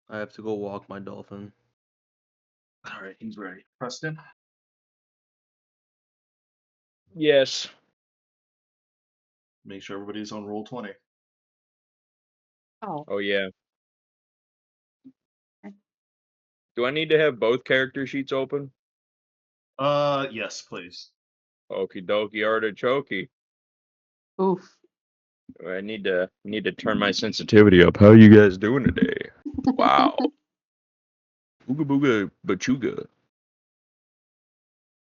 I have to go walk my dolphin. All right, he's ready. Preston, Yes. make sure everybody's on roll 20. Oh, Oh yeah. Okay. Do I need to have both character sheets open? Yes, please. Okie dokie artichoke. oof. I need to turn my sensitivity up. How you guys doing today? Wow. Ooga booga bachuga.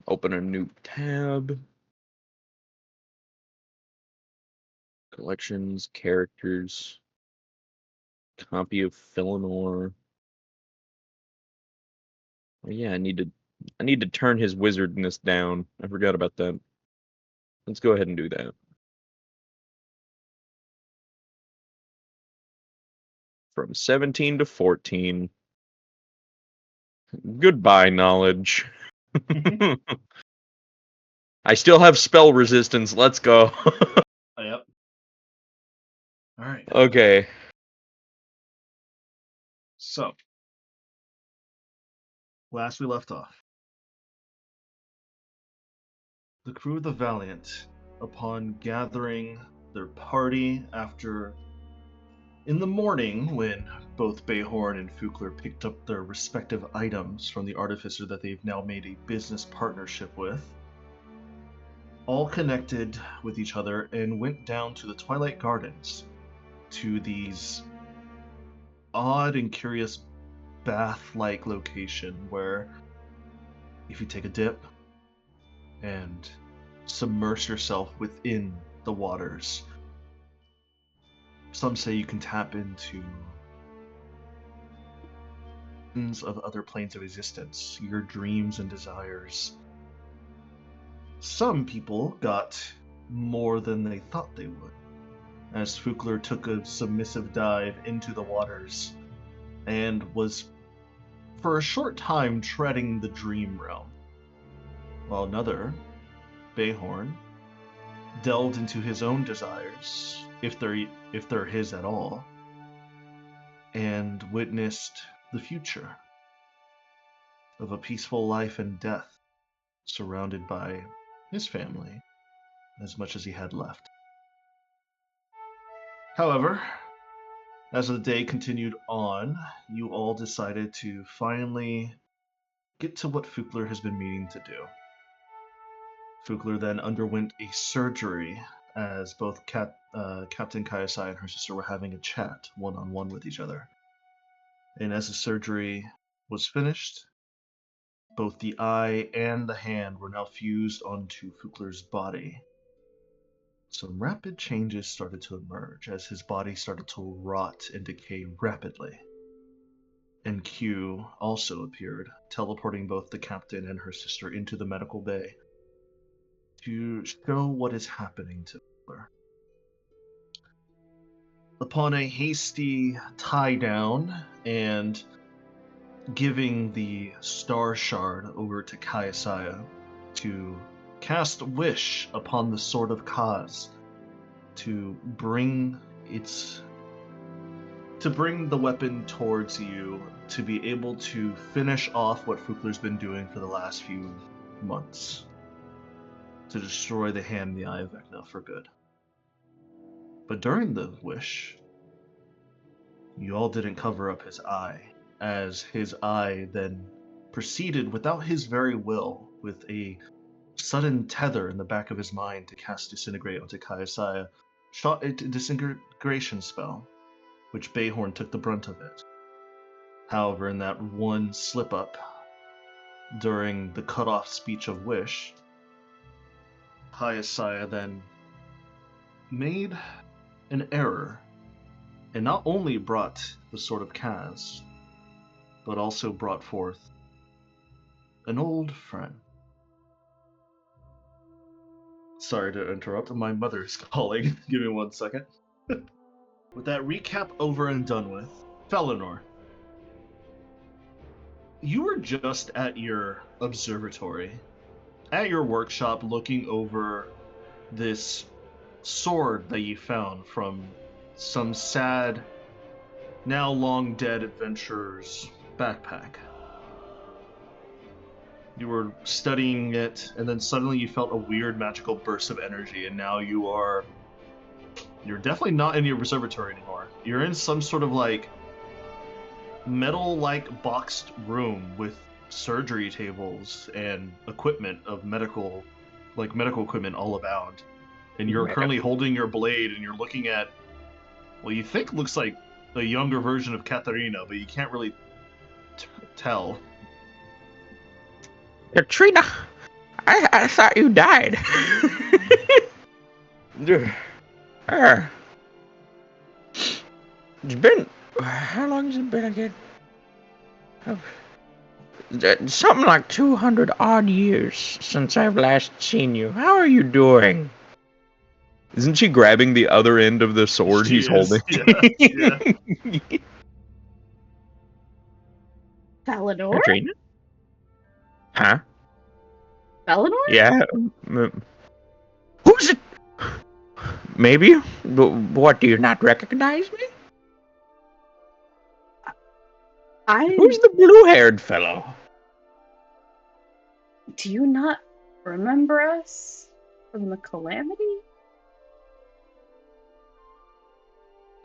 Open a new tab. Collections, characters. Copy of Fillmore. Oh yeah, I need to turn his wizardness down. I forgot about that. Let's go ahead and do that. From 17 to 14. Goodbye, knowledge. I still have spell resistance. Let's go. Yep. All right. Okay. So, last we left off, the crew of the Valiant, upon gathering their party after in the morning when both Bayhorn and Fukler picked up their respective items from the artificer that they've now made a business partnership with, all connected with each other and went down to the Twilight Gardens to these odd and curious bath-like location where if you take a dip and submerge yourself within the waters, some say you can tap into of other planes of existence, your dreams and desires. Some people got more than they thought they would, as Fukler took a submissive dive into the waters and was for a short time treading the dream realm, while another, Bayhorn, delved into his own desires, if they're his at all, and witnessed the future of a peaceful life and death, surrounded by his family, as much as he had left. However, as the day continued on, you all decided to finally get to what Fukler has been meaning to do. Fukler then underwent a surgery as both Captain Kayasai and her sister were having a chat one-on-one with each other. And as the surgery was finished, both the eye and the hand were now fused onto Fukler's body. Some rapid changes started to emerge as his body started to rot and decay rapidly. And Q also appeared, teleporting both the captain and her sister into the medical bay to show what is happening to Fukler. Upon a hasty tie down and giving the star shard over to Kayasaya to cast wish upon the sword of Kaz to bring the weapon towards you to be able to finish off what Fukler's been doing for the last few months, to destroy the hand and the eye of Vecna for good. But during the wish, you all didn't cover up his eye, as his eye then proceeded without his very will, with a sudden tether in the back of his mind to cast Disintegrate onto Kayasaya, shot a disintegration spell, which Bayhorn took the brunt of it. However, in that one slip-up during the cut-off speech of Wish, Kayasaya then made an error, and not only brought the Sword of Kaz, but also brought forth an old friend. Sorry to interrupt, my mother is calling. Give me 1 second. With that recap over and done with, Felinor, you were just at your observatory, at your workshop, looking over this sword that you found from some sad now long dead adventurer's backpack. You were studying it, and then suddenly you felt a weird magical burst of energy, and now you're definitely not in your observatory anymore. You're in some sort of like metal-like boxed room with surgery tables and equipment of medical equipment all about. And you're currently holding your blade, and you're looking at, well, you think looks like a younger version of Katharina, but you can't really tell. Katrina, I thought you died. It's been, how long has it been again? Something like 200 odd years since I've last seen you. How are you doing? Isn't she grabbing the other end of the sword She he's is, holding? yeah. Valinor? Katrina? Huh? Valinor? Yeah. Who's it? Maybe? What, do you not recognize me? Who's the blue-haired fellow? Do you not remember us from the Calamity?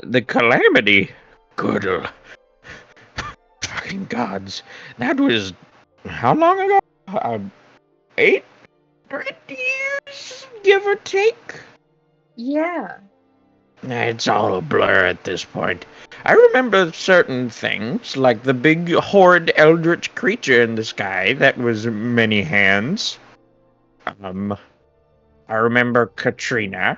The Calamity? Good fucking gods. That was, how long ago? 8 years, give or take? Yeah. It's all a blur at this point. I remember certain things, like the big, horrid, eldritch creature in the sky that was many hands. I remember Katrina.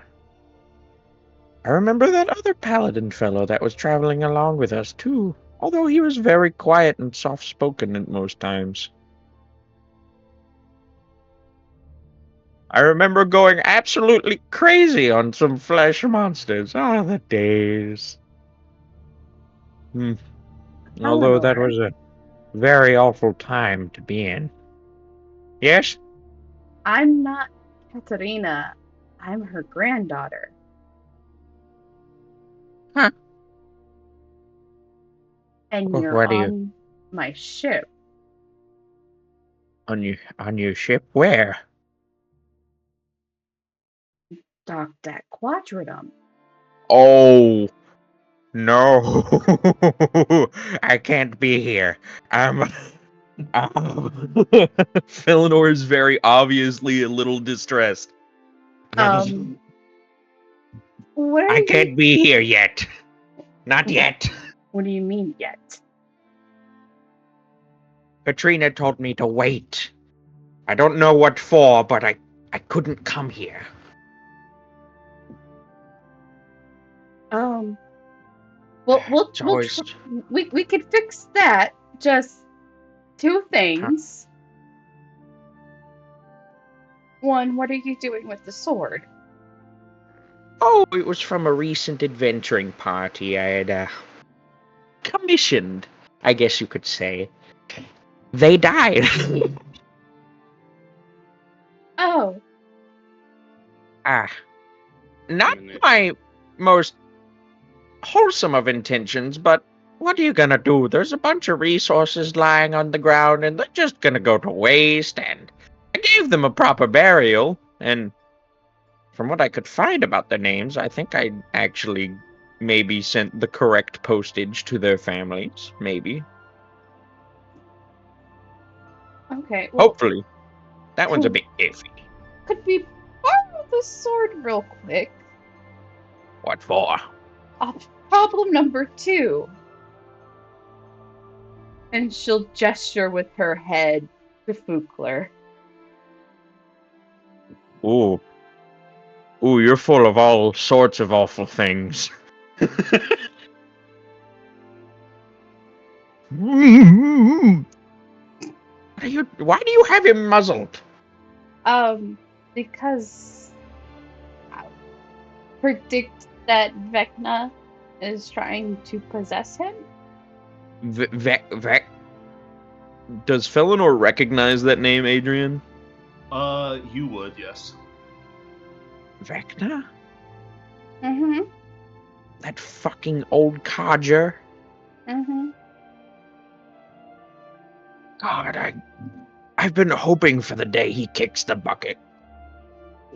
I remember that other paladin fellow that was traveling along with us, too, although he was very quiet and soft-spoken at most times. I remember going absolutely crazy on some flesh monsters. Oh, the days. Although that was a very awful time to be in. Yes? I'm not Katarina. I'm her granddaughter. Huh. And Well, you're where do on my ship. On your ship? Where? Docked at Quadridum. Oh, no. I can't be here. Felinor is very obviously a little distressed. What are I you... can't be here yet. Not yet. What do you mean, yet? Katrina told me to wait. I don't know what for, but I couldn't come here. We could fix that. Just 2 things. One, what are you doing with the sword? Oh, it was from a recent adventuring party I had commissioned, I guess you could say. They died. Oh. Not my most wholesome of intentions, but what are you gonna do? There's a bunch of resources lying on the ground, and they're just gonna go to waste, and I gave them a proper burial, and from what I could find about their names, I think I actually maybe sent the correct postage to their families, maybe. Okay, well... Hopefully. That one's a bit iffy. Could we borrow the sword real quick? What for? Problem number 2. And she'll gesture with her head to Fukler. Ooh, you're full of all sorts of awful things. Why do you have him muzzled? Because I predict that Vecna is trying to possess him. Does Felinor recognize that name, Adrian? You would, yes. Vecna? Mm-hmm. That fucking old codger? Mm-hmm. God, I've been hoping for the day he kicks the bucket.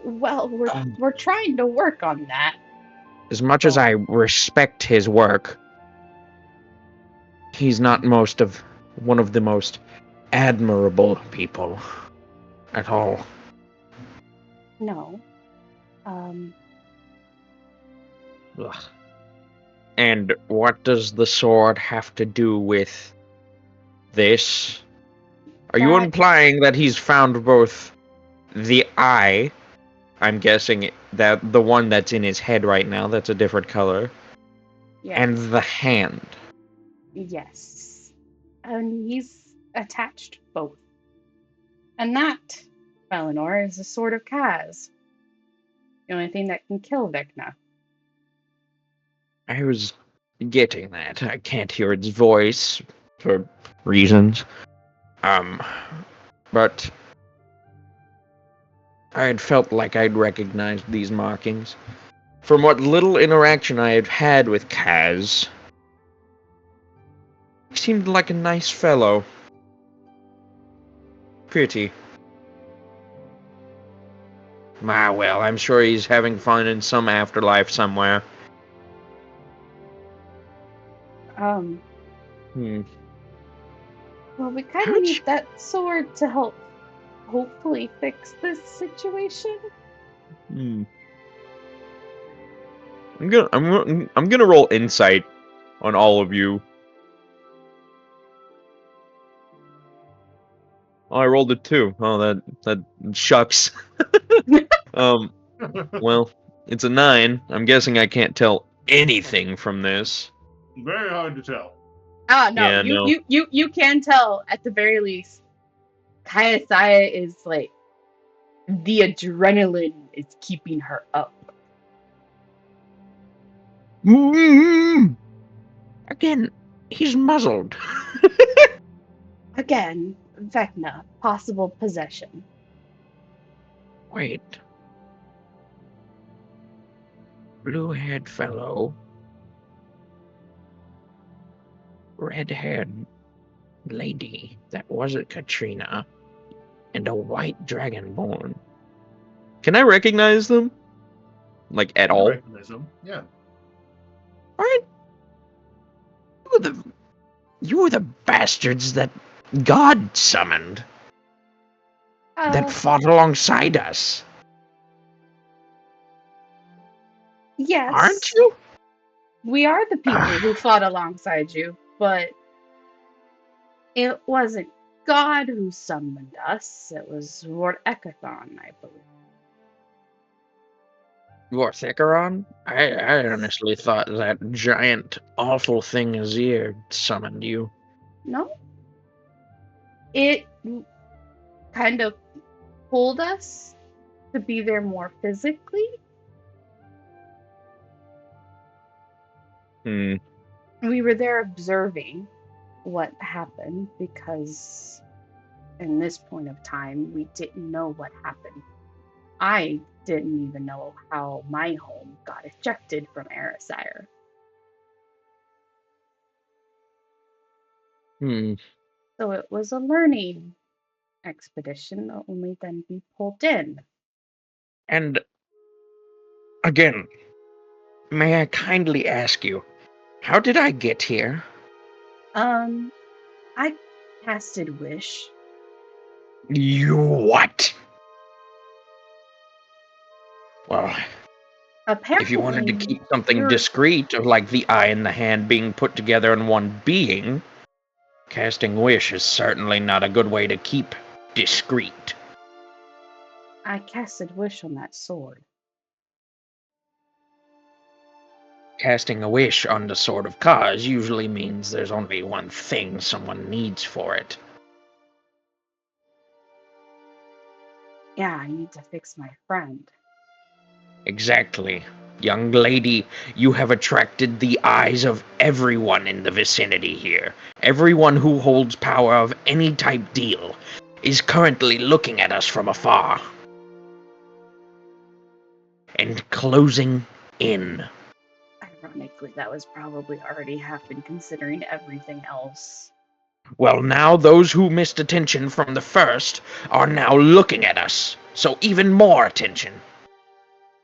Well, Um, we're trying to work on that. As much as I respect his work, he's not one of the most admirable people at all. No. Ugh. And what does the sword have to do with this? Are you That implying that he's found both the eye, I'm guessing that the one that's in his head right now, that's a different color, and yes. the hand? Yes. And he's attached both. And that, Eleanor, is the sword of Kaz. The only thing that can kill Vecna. I was getting that. I can't hear its voice for reasons. But I had felt like I'd recognized these markings. From what little interaction I had had with Kaz, he seemed like a nice fellow. Pretty. Ah, well, I'm sure he's having fun in some afterlife somewhere. Hmm. Well, we kind of How'd need that sword to help hopefully fix this situation. Hmm. I'm gonna roll insight on all of you. Oh, I rolled a 2. Oh, that shucks. Well, it's a 9. I'm guessing I can't tell anything from this. Very hard to tell. No, Yeah, no. you can tell at the very least. Kayasaya is like the adrenaline is keeping her up. Again, he's muzzled. Again, Vecna, possible possession. Wait. Blue-haired fellow. Red-haired lady that wasn't Katrina. And a white dragonborn. Can I recognize them? Like, at I all? recognize them. Yeah. Aren't you were the bastards that God summoned, that Uh, fought alongside us, aren't yes, you? we are the people who fought alongside you, but it wasn't God who summoned us. It was Lord Ekathon, I believe. Vorthecaron? I Yes. honestly thought that giant, awful thing Azir summoned you. No? It kind of pulled us to be there more physically. Hmm. We were there observing what happened because in this point of time, we didn't know what happened. I didn't even know how my home got ejected from Erisire. Hmm. So it was a learning expedition that only then be pulled in. And again, may I kindly ask you, how did I get here? I casted Wish. You what? Well, if you wanted to Apparently, keep something you're. discreet, of like the eye and the hand being put together in one being, casting wish is certainly not a good way to keep discreet. I casted Wish on that sword. Casting a wish on the Sword of Kaz usually means there's only one thing someone needs for it. Yeah, I need to fix my friend. Exactly. Young lady, you have attracted the eyes of everyone in the vicinity here. Everyone who holds power of any type deal is currently looking at us from afar. And closing in. I Ironically, that was probably already happened considering everything else. Well, now those who missed attention from the first are now looking at us. So even more attention.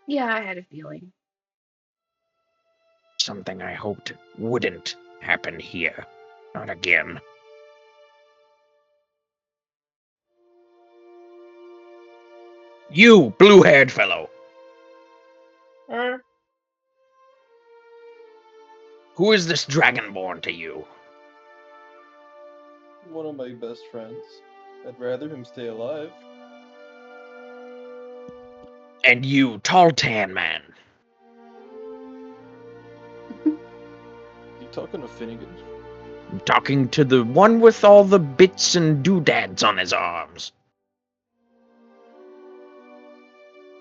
Yeah, I had a feeling. Something I hoped wouldn't happen here. Not again. You, blue-haired fellow. Who is this dragonborn to you? One of my best friends. I'd rather him stay alive. And you, tall tan man. You talking to Finnegan? I'm talking to the one with all the bits and doodads on his arms.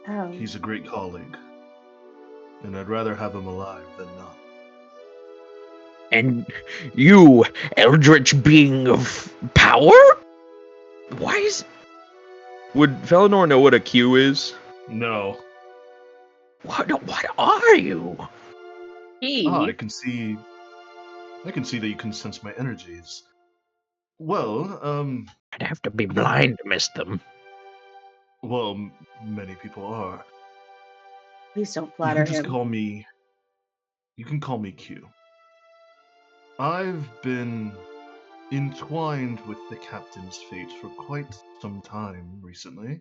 Oh, He's a great colleague, and I'd rather have him alive than not. And you, eldritch being of power? Why is... Would Felinor know what a Q is? No. What are you? Ah, he. I can see that you can sense my energies. Well, I'd have to be blind to miss them. many people are. Please don't You flatter can just him. call me. You can call me Q. I've been entwined with the captain's fate for quite some time recently.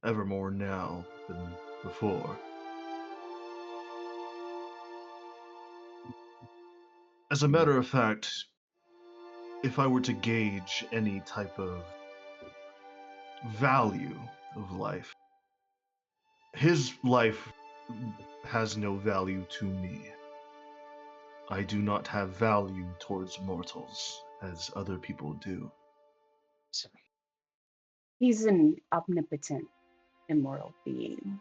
Ever more now than before. As a matter of fact, if I were to gauge any type of value of life, his life has no value to me. I do not have value towards mortals as other people do. He's an omnipotent, immortal being.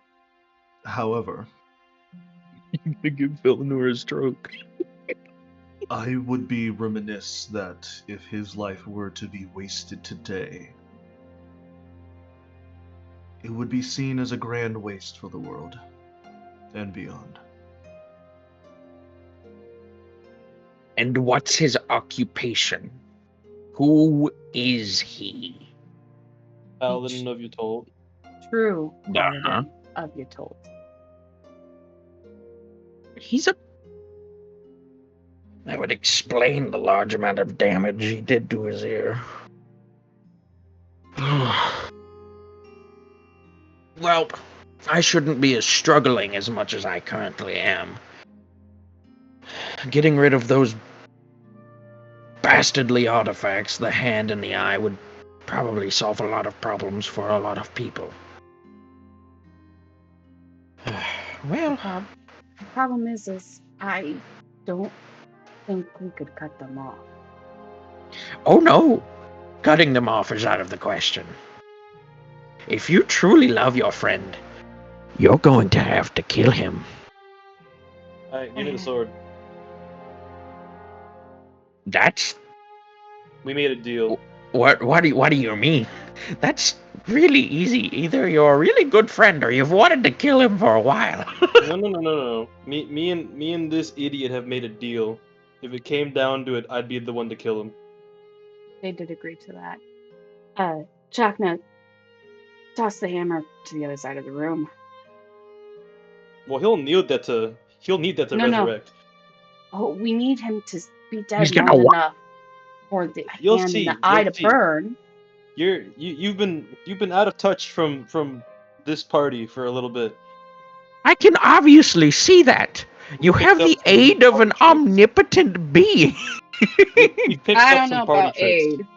However, To give Felinor a stroke. I would be remiss that if his life were to be wasted today, it would be seen as a grand waste for the world and beyond. And what's his occupation? Who is he? Paladin of you told. True Uh-huh. paladin of Yatold. He's a... That would explain the large amount of damage he did to his ear. Well, I shouldn't be as struggling as much as I currently am. Getting rid of those bastardly artifacts, the hand and the eye, would probably solve a lot of problems for a lot of people. Well, The problem is I don't think we could cut them off. oh no, cutting them off is out of the question. If you truly love your friend, you're going to have to kill him. Alright, give me the sword. That's We made a deal. what do you mean? That's really easy. Either you're a really good friend or you've wanted to kill him for a while. No. Me and this idiot have made a deal. If it came down to it, I'd be the one to kill him. They did agree to that. Chakna, toss the hammer to the other side of the room. Well, he'll need that to No. resurrect. Oh, we need him to be dead He's gonna long wa- enough for the You'll hand see, and the eye you'll to see. burn. You've been out of touch from this party for a little bit. I can obviously see that. You have the Picked up some aid of an party tricks. omnipotent being. We picked I up don't some know party about tricks. aid.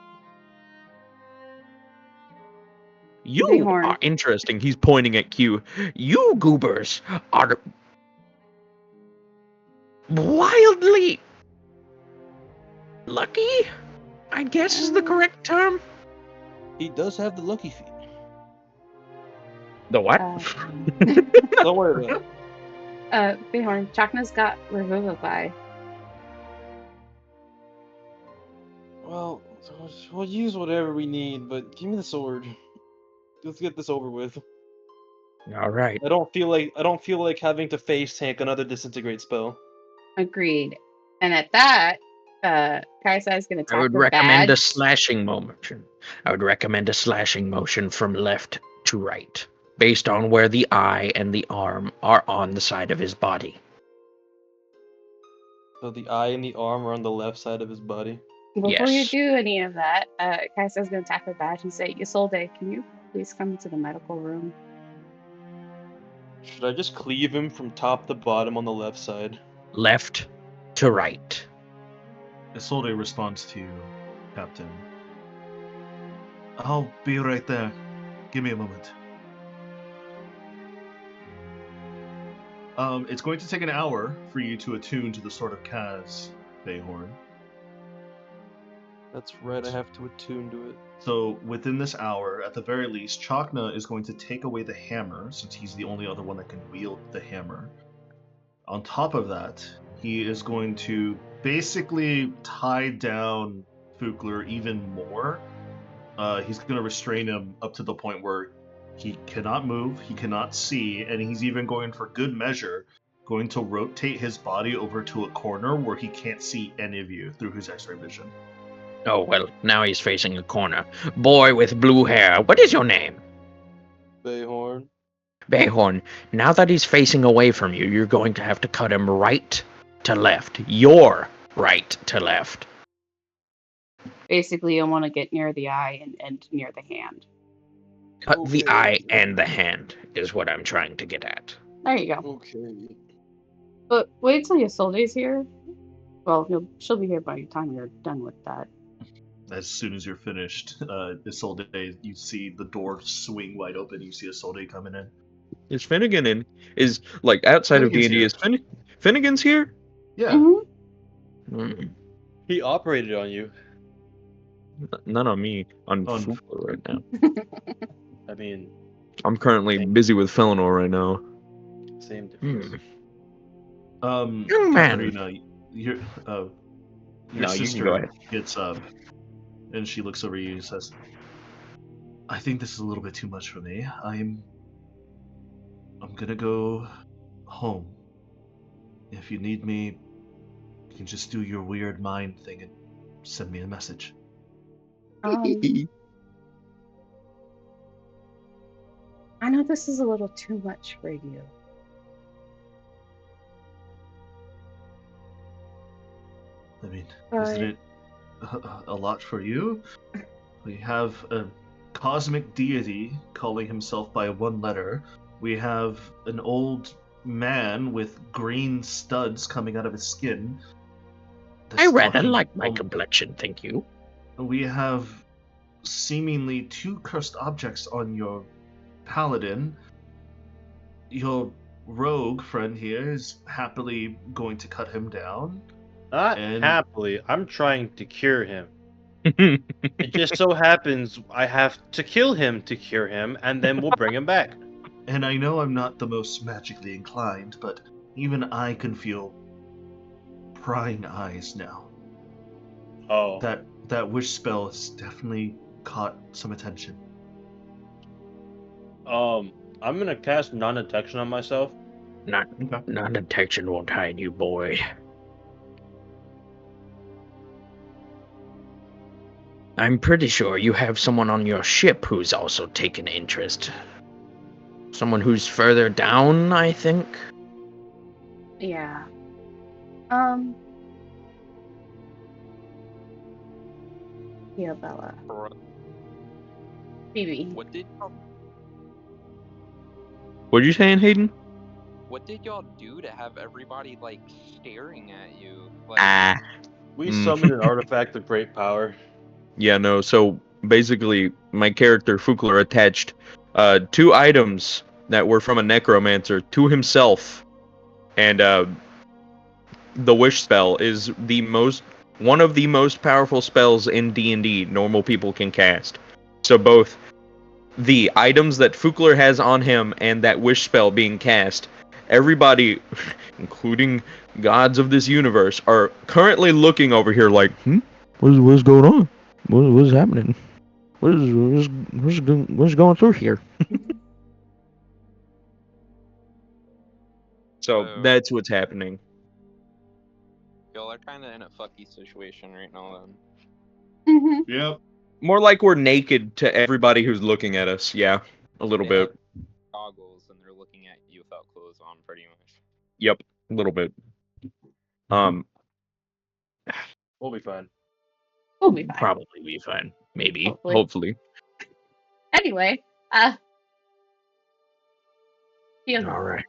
You Bighorn. are interesting. He's pointing at Q. You goobers are wildly lucky, I guess is the correct term. He does have the lucky feet. The what? Don't worry about it. Bighorn, Chakna's got Revivify. Well, we'll use whatever we need, but give me the sword. Let's get this over with. All right. I don't feel like having to face tank another disintegrate spell. Agreed. And at that, Kaisa is going to I tap would her recommend a badge. slashing motion. I would recommend a slashing motion from left to right, based on where the eye and the arm are on the side of his body. So the eye and the arm are on the left side of his body. Before you Yes. do any of that, Kaisa is going to tap her badge and say, Isolde, can you please come into the medical room? Should I just cleave him from top to bottom on the left side? Left to right. Isolde responds to you, Captain. I'll be right there. Give me a moment. It's going to take an hour for you to attune to the Sword of Kaz, Bayhorn. That's right, I have to attune to it. So within this hour, at the very least, Chakna is going to take away the hammer, since he's the only other one that can wield the hammer. On top of that, he is going to basically tie down Fukler even more. He's going to restrain him up to the point where he cannot move, he cannot see, and he's even going, for good measure, going to rotate his body over to a corner where he can't see any of you through his X-ray vision. Oh, well, now he's facing a corner. Boy with blue hair, what is your name? Bayhorn. Bayhorn, now that he's facing away from you, you're going to have to cut him right to left. Your right to left. Basically, I want to get near the eye and near the hand. Cut the Okay. eye and the hand is what I'm trying to get at. There you go. Okay. But wait till Isolde's here. Well, she'll be here by the time you're done with that. As soon as you're finished, Isolde, you see the door swing wide open. You see Isolde coming in. Is Finnegan in? Is, like, outside of Finnegan's D&D, here. is Finnegan's here? Yeah. Mm-hmm. Mm, He operated on you. not on me. On On- Fukler right now. I mean, I'm currently busy with Felinor right now. same difference. Young man. Katarina, your No, you can sister go ahead. gets up, and she looks over at you and says, "I think this is a little bit too much for me. I'm gonna go home. If you need me, you can just do your weird mind thing and send me a message." I know this is a little too much for you. I mean, But- isn't it a lot for you? We have a cosmic deity calling himself by one letter. We have an old man with green studs coming out of his skin. I that's rather talking like my al- complexion, thank you. We have seemingly two cursed objects on your paladin. Your rogue friend here is happily going to cut him down. Not And- happily. I'm trying to cure him. It just so happens I have to kill him to cure him, and then we'll bring him back. And I know I'm not the most magically inclined, but even I can feel prying eyes now. Oh. That wish spell has definitely caught some attention. I'm gonna cast non-detection on myself. Non-detection won't hide you, boy. I'm pretty sure you have someone on your ship who's also taken interest. Someone who's further down, I think. Yeah. Yeah, Bella. Phoebe. What did What are you saying, Hayden? y'all do to have everybody like staring at you? Like, We Mm. summoned an artifact of great power. Yeah, no, so basically my character Fukler attached 2 items that were from a necromancer to himself. And the wish spell is one of the most powerful spells in D&D normal people can cast. So both the items that Fukler has on him and that wish spell being cast, everybody, including gods of this universe, are currently looking over here like, what's going on? What's happening? What's going through here? So Oh. that's what's happening. Y'all are kind of in a fucky situation right now. Then Mhm. Yep. More like we're naked to everybody who's looking at us. Yeah, a little They have bit. goggles and they're looking at you without clothes on, pretty much. Yep, a little bit. We'll be fine. We'll be fine. Probably be fine. Maybe. Hopefully. Hopefully. Anyway, Theodore, All right.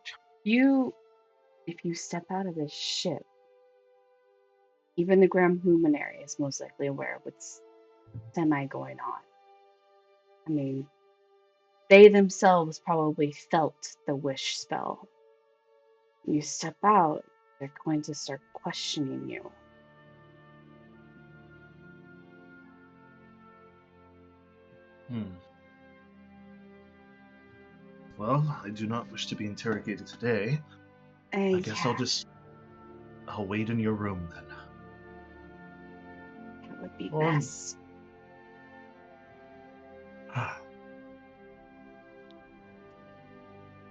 if you step out of this ship, even the Grand Luminary is most likely aware of what's semi going on. I mean, they themselves probably felt the wish spell. You step out, they're going to start questioning you. Well, I do not wish to be interrogated today. I guess I'll wait in your room then. That would be Or- best.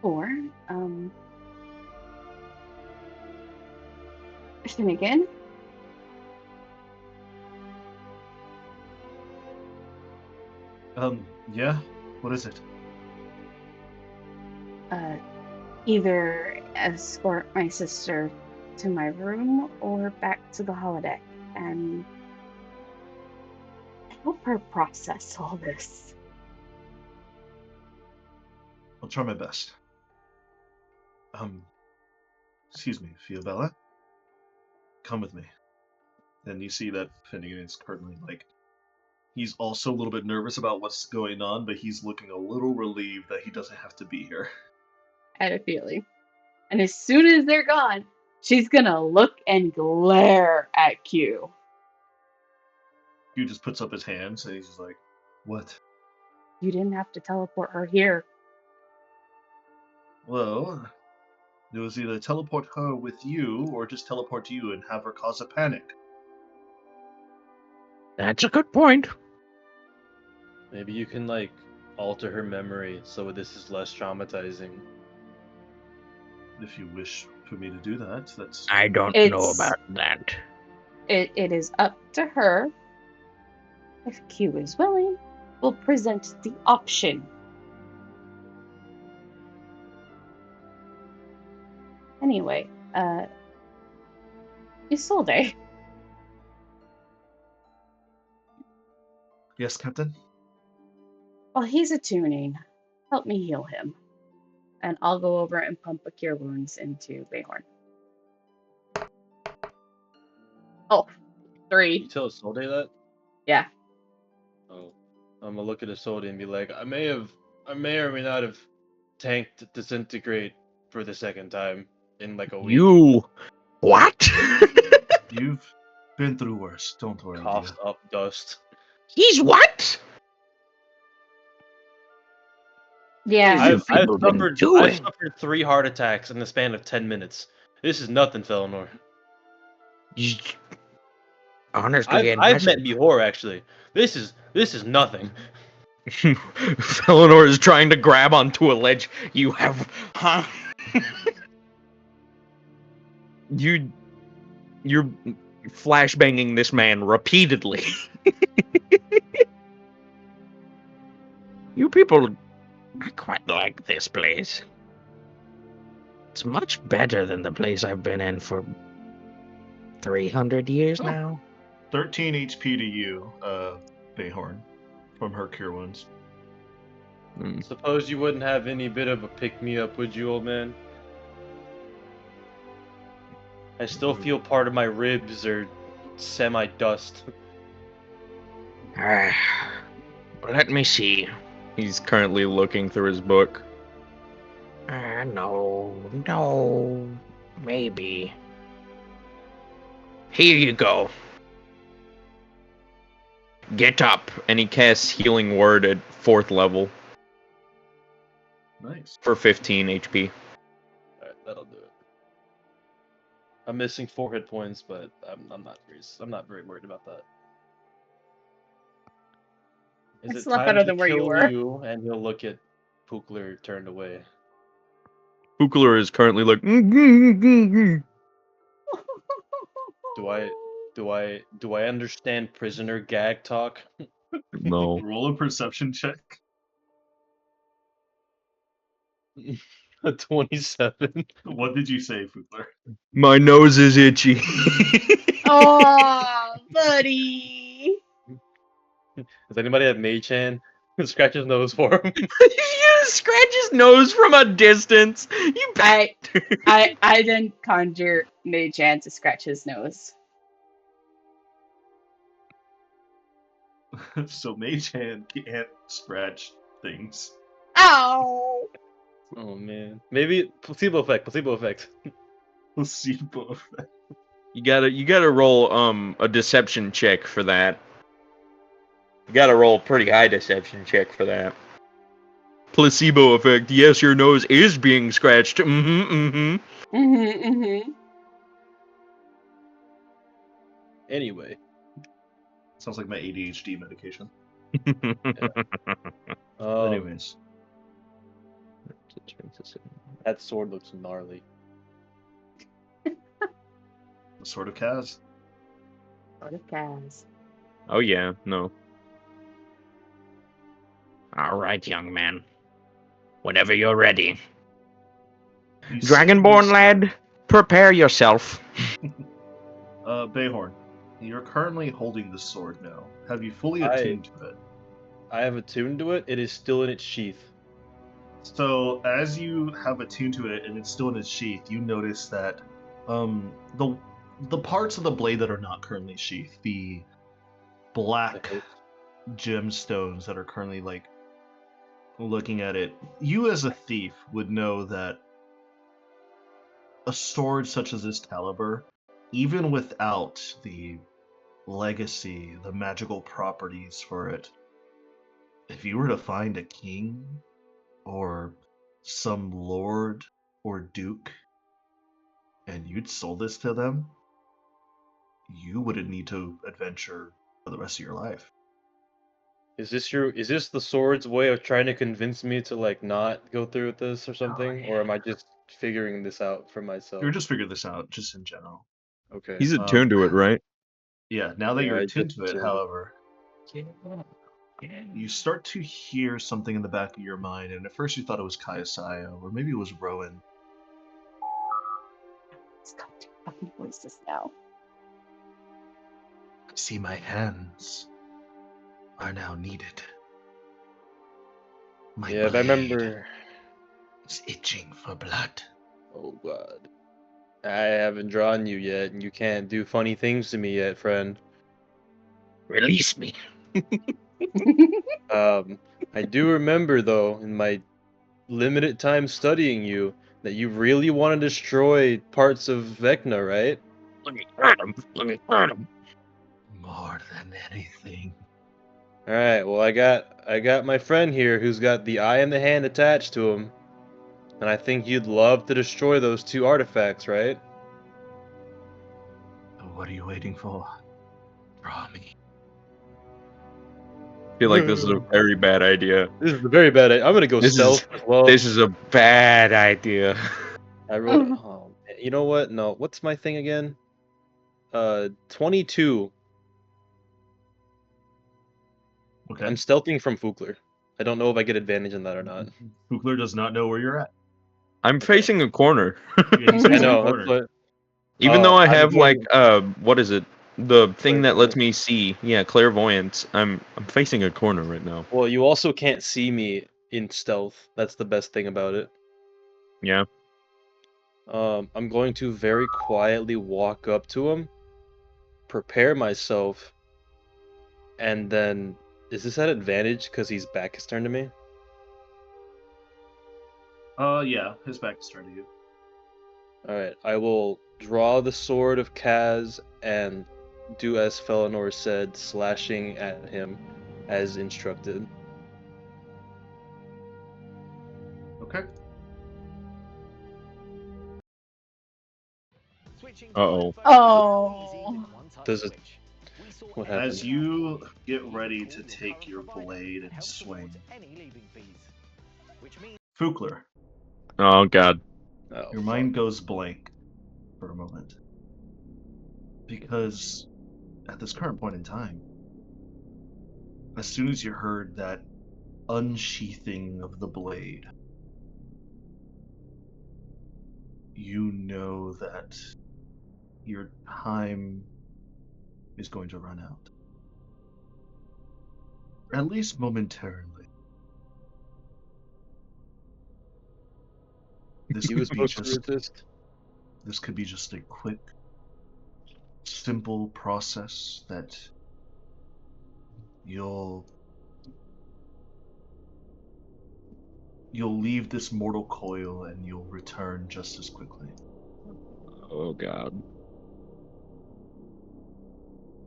Or, Finnegan, Yeah? What is it? either escort my sister to my room or back to the holodeck and help her process all this. I'll try my best. Excuse me, Fiobella? Come with me. And you see that Finnegan is currently, he's also a little bit nervous about what's going on, but he's looking a little relieved that he doesn't have to be here. I had a feeling. And as soon as they're gone, she's gonna look and glare at Q. Q just puts up his hands and he's just like, what? You didn't have to teleport her here. Well, it was either teleport her with you or just teleport to you and have her cause a panic. That's a good point. Maybe you can alter her memory so this is less traumatizing. If you wish for me to do that, that's... I don't know It's- about that. It is up to her. If Q is willing, we'll present the option. Anyway, Isolde. Yes, Captain? While he's attuning, help me heal him. And I'll go over and pump a cure wounds into Bayhorn. Oh, You 3. tell Isolde that? Yeah. Oh, I'm gonna look at Isolde and be like, I may or may not have tanked disintegrate for the second time in a week. You. What? You've been through worse. Don't worry, Coughs dear. up dust. He's what? Yeah. You people been doing? I've suffered 3 heart attacks in the span of 10 minutes. This is nothing, Felinor. Honestly, I've met Mihor actually. This is nothing. Felinor is trying to grab onto a ledge. You have, huh? You're flashbanging this man repeatedly. You people, I quite like this place. It's much better than the place I've been in for 300 years now. 13 HP to you, Bayhorn, from her cure wounds. Suppose you wouldn't have any bit of a pick-me-up, would you, old man? I still feel part of my ribs are semi-dust. Let me see. He's currently looking through his book. No, maybe. Here you go. Get up. And he casts Healing Word at 4th level Nice. for 15 HP. Alright, that'll do it. I'm missing 4 hit points, but I'm not very worried about that. Is It's it a lot time better to than where you kill were. you? And he'll look at Pukler turned away. Pukler is currently like, Do Do I understand prisoner gag talk? No. Roll a perception check. A 27. What did you say, Fugler? My nose is itchy. Oh, buddy. Does anybody have Mage Hand? Scratch his nose for him. You scratch his nose from a distance. You I then conjure Mage Hand to scratch his nose. So Mage Hand can't scratch things. Ow! Oh man. Maybe placebo effect. Placebo effect. Placebo effect. You gotta roll a deception check for that. You gotta roll a pretty high deception check for that. Placebo effect. Yes, your nose is being scratched. Anyway. Sounds like my ADHD medication. Um, Anyways, that sword looks gnarly. the Sword of Kaz. Sword of Kaz. Oh yeah, no. All right, young man. Whenever you're ready. You see Dragonborn this- lad, prepare yourself. Bayhorn, you're currently holding the sword now. Have you fully I- attuned to it? I have attuned to it. It is still in its sheath. So as you have attuned to it and it's still in its sheath, you notice that the parts of the blade that are not currently sheathed, the black Okay. gemstones that are currently like looking at it, you as a thief would know that a sword such as this caliber, even without the legacy, the magical properties for it, if you were to find a king or some lord or duke and you'd sold this to them, you wouldn't need to adventure for the rest of your life. Is this the sword's way of trying to convince me to like not go through with this or something? Or am I just figuring this out for myself? You're just figuring this out, just in general. Okay. He's attuned to it, right? Yeah, now that Yeah, you're I attuned just to it, tuned. however, you start to hear something in the back of your mind, and at first you thought it was Kaisayo, or maybe it was Rowan. It's got two fucking voices now. I see my hands are now needed. My Yeah, if I blade remember. is itching for blood. Oh god. I haven't drawn you yet, and you can't do funny things to me yet, friend. Release me. I do remember though, in my limited time studying you, that you really want to destroy parts of Vecna, right? Let me hurt him. Let me hurt him. More than anything. Alright, well I got my friend here who's got the eye and the hand attached to him. And I think you'd love to destroy those two artifacts, right? What are you waiting for? Draw me. I feel like this is a very bad idea. This is a very bad idea. I'm gonna go This stealth as well. This is a bad idea. I rolled. Oh, you know what? No, what's my thing again? 22. Okay. I'm stealthing from Fugler. I don't know if I get advantage in that or not. Fugler does not know where you're at. I'm facing a corner. Yeah, he's I facing a know. corner. That's what. Even though I I'm have going- like what is it? The thing that lets Clairvoyance. me see. Yeah, clairvoyance. I'm facing a corner right now. Well, you also can't see me in stealth. That's the best thing about it. Yeah. I'm going to very quietly walk up to him, prepare myself, and then is this at advantage because his back is turned to me? Yeah, his back is turned to you. Alright, I will draw the sword of Kaz and do as Felinor said, slashing at him as instructed. Okay. Uh-oh. Oh. Does it- what happened? As you get ready to take your blade and swing, Fugler, Oh god. Oh, your mind goes blank for a moment. Because at this current point in time, as soon as you heard that unsheathing of the blade, you know that your time is going to run out. At least momentarily. This He was could be supposed to just resist. this could be just a quick, simple process that you'll leave this mortal coil and you'll return just as quickly. Oh God.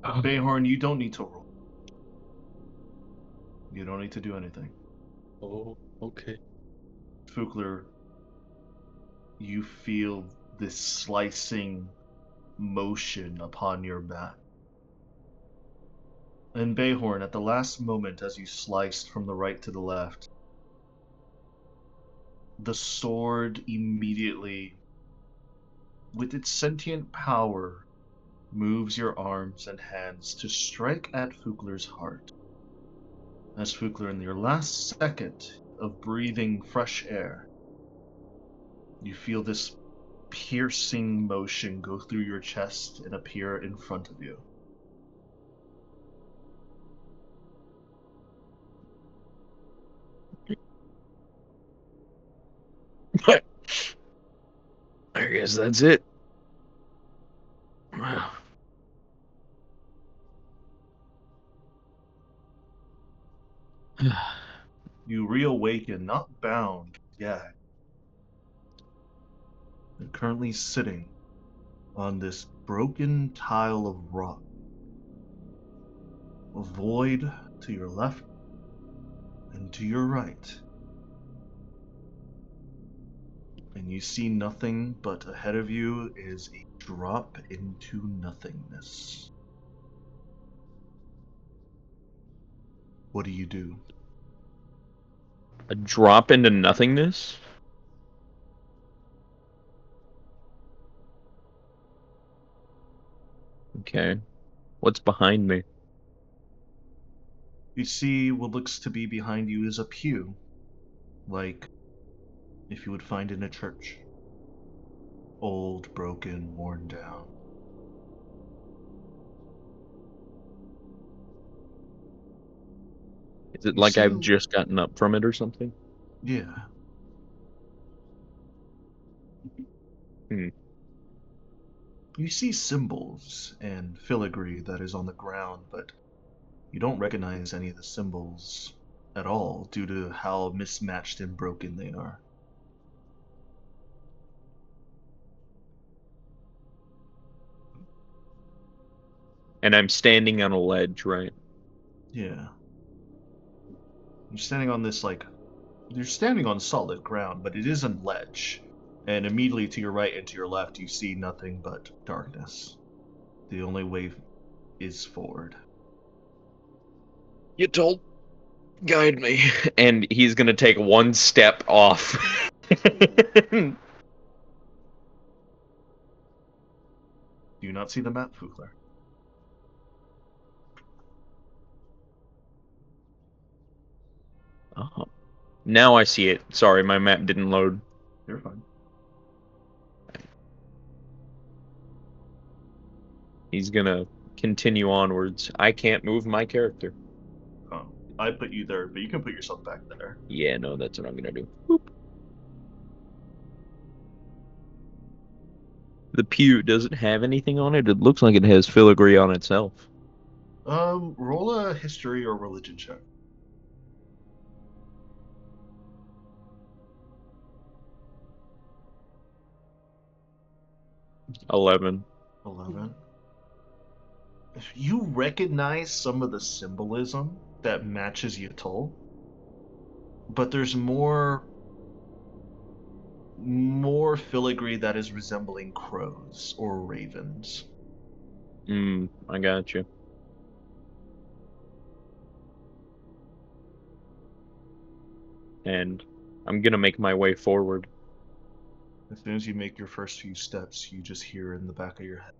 Bayhorn, you don't need to roll. You don't need to do anything. Oh, okay. Fugler, you feel this slicing motion upon your back. And Bayhorn, at the last moment as you sliced from the right to the left, the sword immediately, with its sentient power, moves your arms and hands to strike at Fugler's heart. As Fugler, in your last second of breathing fresh air, you feel this piercing motion go through your chest and appear in front of you. I guess that's it. You reawaken, not bound, gagged. You're currently sitting on this broken tile of rock. A void to your left and to your right. And you see nothing, but ahead of you is a drop into nothingness. What do you do? A drop into nothingness? Okay. What's behind me? You see what looks to be behind you is a pew, like if you would find in a church. Old, broken, worn down. Is it You like see, I've just gotten up from it or something? yeah. Hmm. You see symbols and filigree that is on the ground, but you don't recognize any of the symbols at all due to how mismatched and broken they are. And I'm standing on a ledge, right? Yeah. You're standing on this, you're standing on solid ground, but it is a ledge. And immediately to your right and to your left, you see nothing but darkness. The only way is forward. You told. Guide me. And he's gonna take one step off. Do you not see the map, Fugler? Oh. Now I see it. Sorry, my map didn't load. You're fine. He's gonna continue onwards. I can't move my character. Oh, I put you there, but you can put yourself back there. Yeah, no, that's what I'm gonna do. Boop. The pew doesn't have anything on it. It looks like it has filigree on itself. Roll a history or religion check. 11. 11. If you recognize some of the symbolism that matches Yatul, but there's more filigree that is resembling crows or ravens. I got you. And I'm gonna make my way forward. As soon as you make your first few steps, you just hear in the back of your head,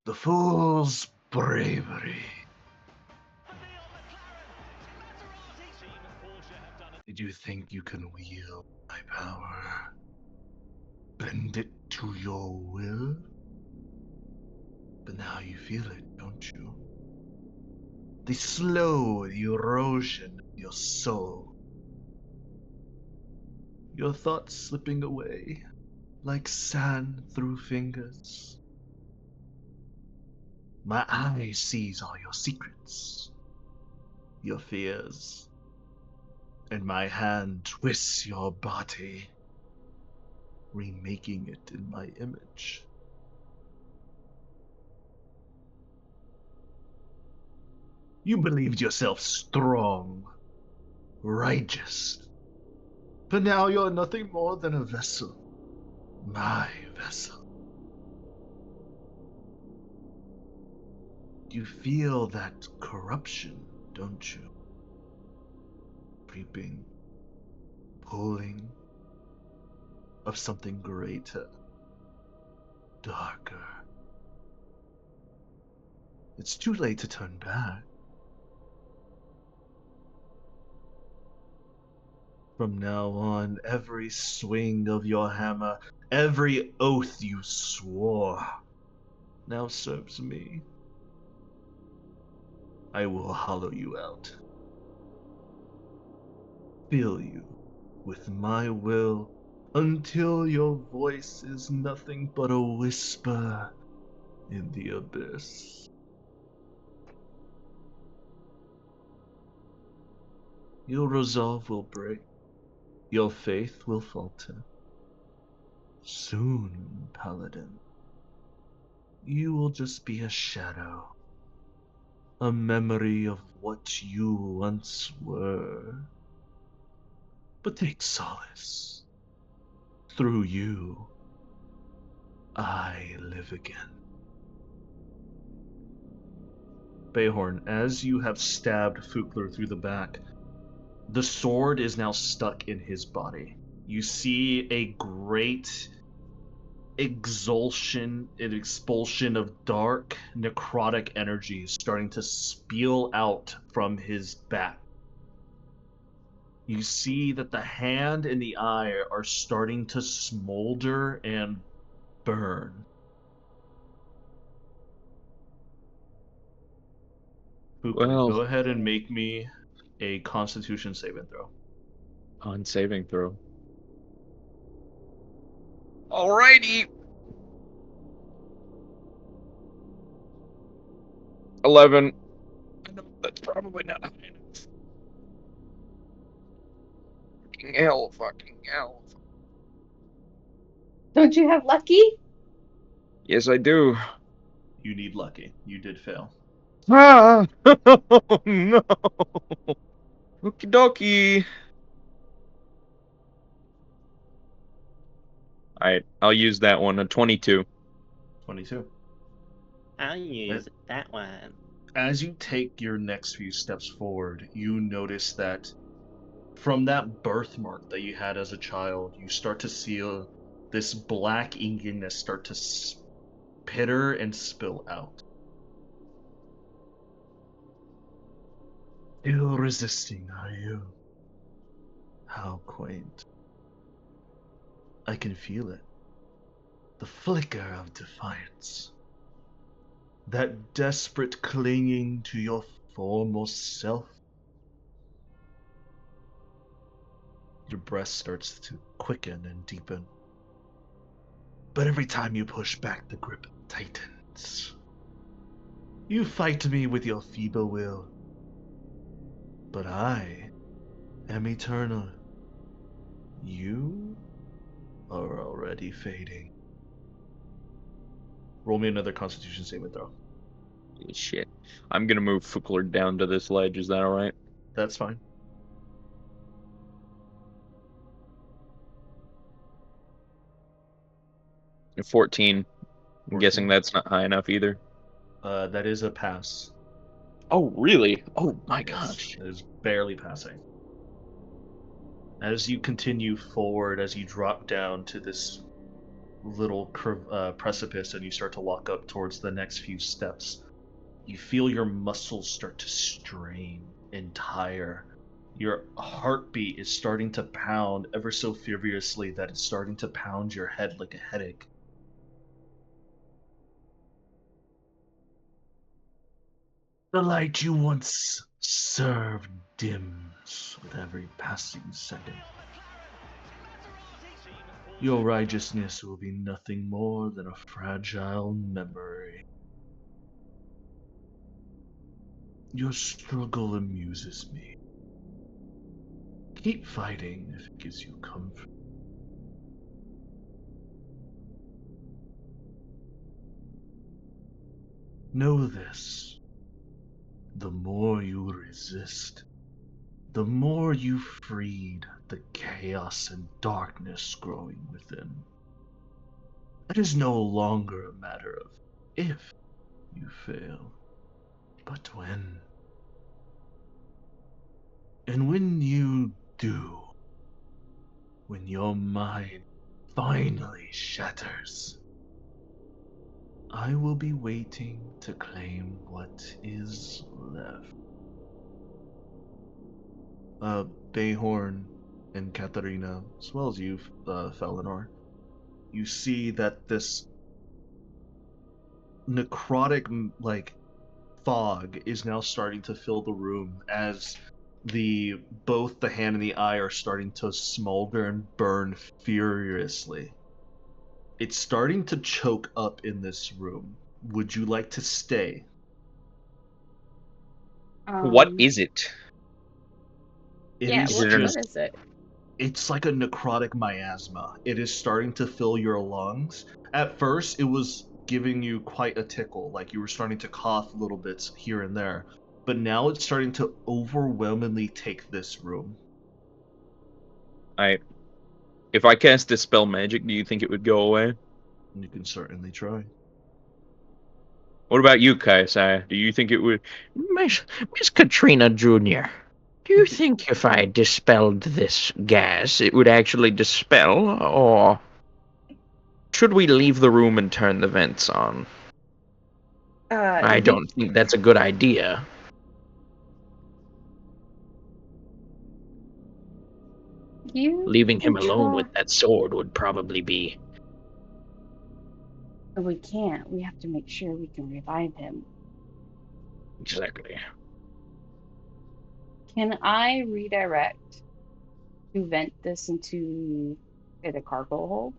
The fool's bravery. Did you think you can wield my power? Bend it to your will? But now you feel it, don't you? The slow erosion of your soul. Your thoughts slipping away like sand through fingers. My eye sees all your secrets, your fears, and my hand twists your body, remaking it in my image. You believed yourself strong, righteous, but now you're nothing more than a vessel, my vessel. You feel that corruption, don't you? Creeping, pulling, of something greater, darker. It's too late to turn back. From now on, every swing of your hammer, every oath you swore, now serves me. I will hollow you out. Fill you with my will until your voice is nothing but a whisper in the abyss. Your resolve will break. Your faith will falter. Soon, Paladin, you will just be a shadow, a memory of what you once were. But take solace. Through you, I live again. Bayhorn, as you have stabbed Fukler through the back, the sword is now stuck in his body. You see a great expulsion of dark, necrotic energy starting to spill out from his back. You see that the hand and the eye are starting to smolder and burn. Fukler, Well, go ahead and make me a Constitution saving throw. on saving throw. Alrighty. 11. I know that's probably not high enough. Fucking hell, fucking hell. Don't you have lucky? Yes, I do. You need lucky. You did fail. Ah! Oh, no. Okie dokie. Alright, I'll use that one. A 22. 22. I'll use that one. As you take your next few steps forward, you notice that from that birthmark that you had as a child, you start to see this black inkiness start to spitter and spill out. Still resisting, are you? How quaint. I can feel it. The flicker of defiance. That desperate clinging to your foremost self. Your breath starts to quicken and deepen. But every time you push back, the grip tightens. You fight me with your feeble will. But I am eternal. You are already fading. Roll me another Constitution saving throw. Shit. I'm gonna move Fukler down to this ledge. Is that alright? That's fine. A 14. I'm 14. guessing that's not high enough either. That is a pass. Oh, really? Oh my Yes, gosh. it is barely passing. As you continue forward, as you drop down to this little precipice and you start to walk up towards the next few steps, you feel your muscles start to strain and tire. Your heartbeat is starting to pound ever so furiously that it's starting to pound your head like a headache. The light you once served dims with every passing second. Your righteousness will be nothing more than a fragile memory. Your struggle amuses me. Keep fighting if it gives you comfort. Know this. The more you resist, the more you freed the chaos and darkness growing within. It is no longer a matter of if you fail, but when. And when you do, when your mind finally shatters, I will be waiting to claim what is left. Bayhorn and Katharina, as well as you, Felinor, you see that this necrotic, fog is now starting to fill the room as both the hand and the eye are starting to smolder and burn furiously. It's starting to choke up in this room. Would you like to stay? What is it? It Yeah, is Is it an- what just is it? it's like a necrotic miasma. It is starting to fill your lungs. At first, it was giving you quite a tickle, like you were starting to cough little bits here and there. But now it's starting to overwhelmingly take this room. If I cast Dispel Magic, do you think it would go away? You can certainly try. What about you, Kaisai? Do you think it would? Miss Katrina Jr., do you think if I dispelled this gas, it would actually dispel, or Should we leave the room and turn the vents on? I You, don't think that's a good idea. you Leaving can him alone try. with that sword would probably be... We can't. We have to make sure we can revive him. Exactly. Can I redirect to vent this into, say, the cargo hold?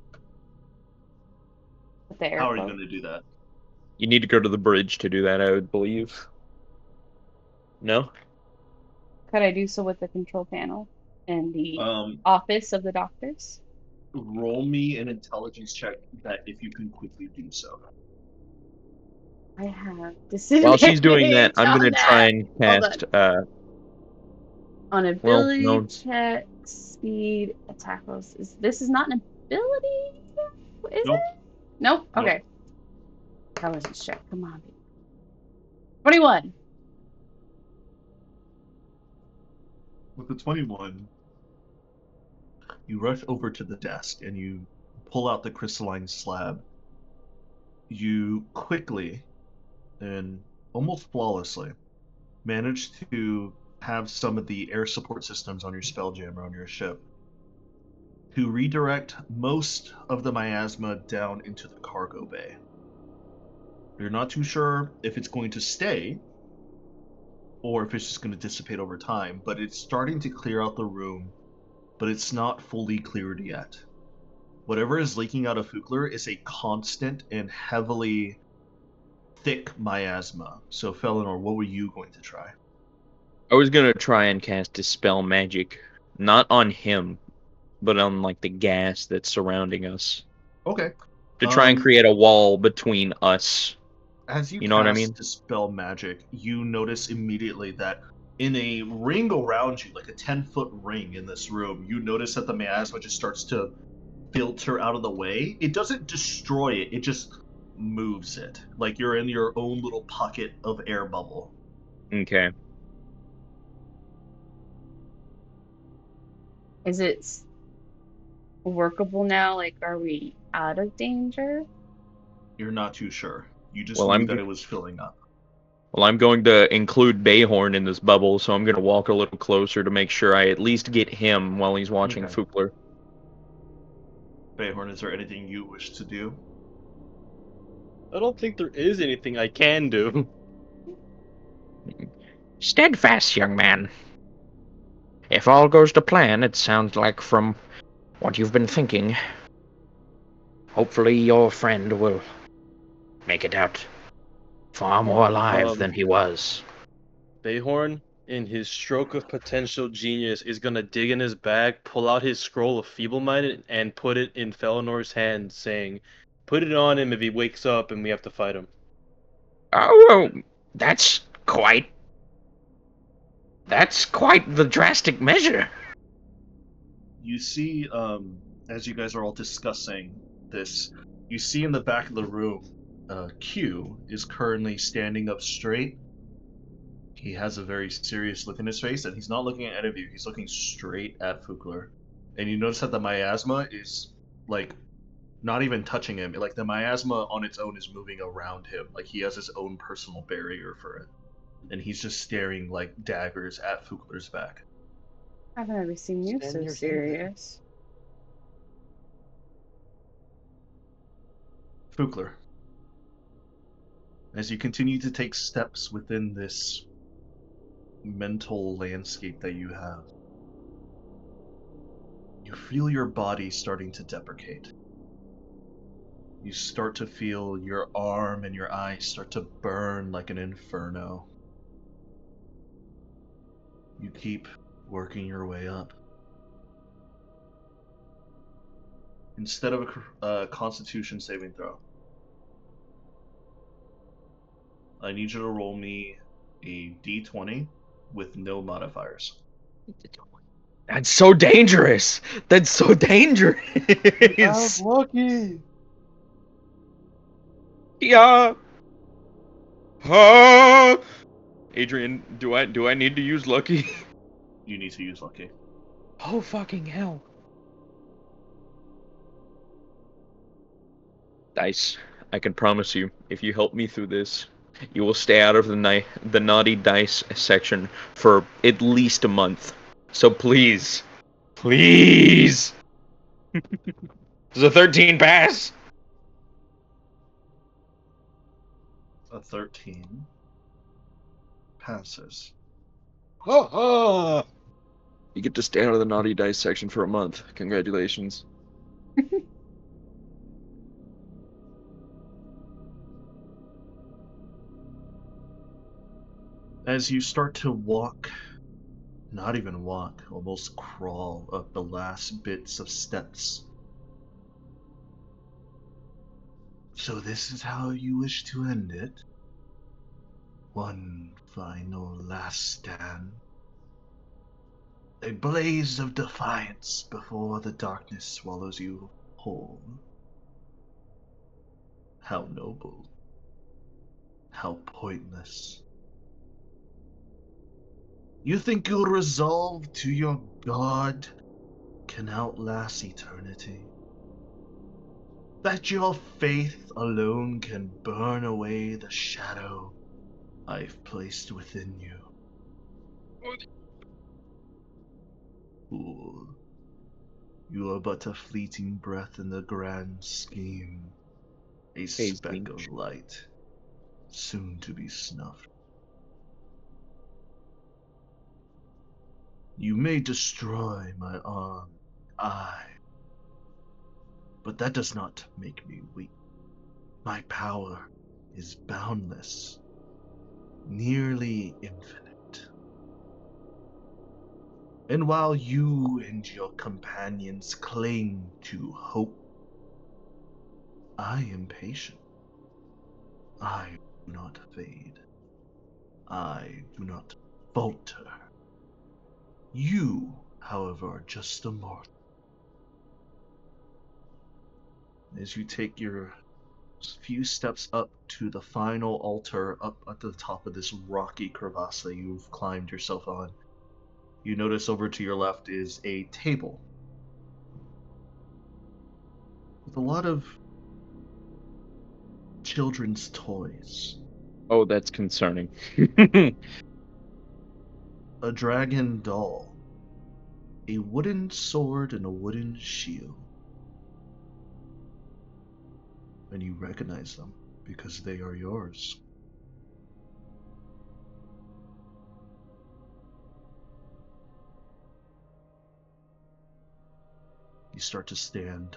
With the How are you airflow? going to do that? You need to go to the bridge to do that, I would believe. No? Could I do so with the control panel and the Um, office of the doctors? roll me an intelligence check that if you can quickly do so. I have While she's doing that, disadvantage I'm on gonna try that. and Hold cast. on. On Well, ability no. check, speed, attack rolls. This is not an ability? Is Nope. it? Nope. Nope. Okay. Intelligence check. Come on. 21. With the 21, you rush over to the desk and you pull out the crystalline slab. You quickly and almost flawlessly manage to have some of the air support systems on your spelljammer on your ship to redirect most of the miasma down into the cargo bay. You're not too sure if it's going to stay or if it's just going to dissipate over time, but it's starting to clear out the room, but it's not fully cleared yet. Whatever is leaking out of Fukler is a constant and heavily thick miasma. So, Felinor, what were you going to try? I was gonna try and cast Dispel Magic. Not on him, but on, like, the gas that's surrounding us. Okay. To try and create a wall between us. As you You know what I cast mean? Dispel Magic, you notice immediately that in a ring around you, like a 10-foot ring in this room, you notice that the miasma just starts to filter out of the way. It doesn't destroy it, it just moves it. Like you're in your own little pocket of air bubble. Okay. Is it workable now? Like, are we out of danger? You're not too sure. You just Well, knew I'm that it was filling up. Well, I'm going to include Bayhorn in this bubble, so I'm going to walk a little closer to make sure I at least get him while he's watching Okay. Fugler. Bayhorn, is there anything you wish to do? I don't think there is anything I can do. Steadfast, young man. If all goes to plan, it sounds like from what you've been thinking, hopefully your friend will make it out far more alive than he was. Bayhorn, in his stroke of potential genius, is gonna dig in his bag, pull out his scroll of feeble-minded, and put it in Felinor's hand, saying, "Put it on him if he wakes up and we have to fight him." Oh, well, that's quite the drastic measure. You see, as you guys are all discussing this, you see in the back of the room, Q is currently standing up straight. He has a very serious look in his face, and he's not looking at any of you. He's looking straight at Fugler. And you notice that the miasma is, like, not even touching him. Like, the miasma on its own is moving around him. Like, he has his own personal barrier for it. And he's just staring like daggers at Fugler's back. I've never seen you Stand so your serious. Fugler, as you continue to take steps within this mental landscape that you have, you feel your body starting to deprecate. You start to feel your arm and your eyes start to burn like an inferno. You keep working your way up. Instead of a Constitution saving throw, I need you to roll me a d20 with no modifiers. That's so dangerous. That's so dangerous. lucky. Yeah. Adrian, do I need to use lucky? You need to use lucky. Oh fucking hell. Dice, I can promise you, if you help me through this, you will stay out of the naughty dice section for at least a month. So please, please. Does a 13 pass? A 13 passes. Ha ha! You get to stay out of the naughty dice section for a month. Congratulations. As you start to walk, not even walk, almost crawl up the last bits of steps. So this is how you wish to end it? One final last stand? A blaze of defiance before the darkness swallows you whole. How noble. How pointless. You think your resolve to your God can outlast eternity? That your faith alone can burn away the shadow I've placed within you? Fool, you are but a fleeting breath in the grand scheme, a speck of light, soon to be snuffed. You may destroy my arm, eye, but that does not make me weak. My power is boundless, nearly infinite. And while you and your companions cling to hope, I am patient. I do not fade. I do not falter. You, however, are just a mortal. As you take your few steps up to the final altar up at the top of this rocky crevasse that you've climbed yourself on, you notice over to your left is a table. with a lot of children's toys. Oh, that's concerning. A dragon doll, a wooden sword, and a wooden shield. And you recognize them because they are yours. You start to stand,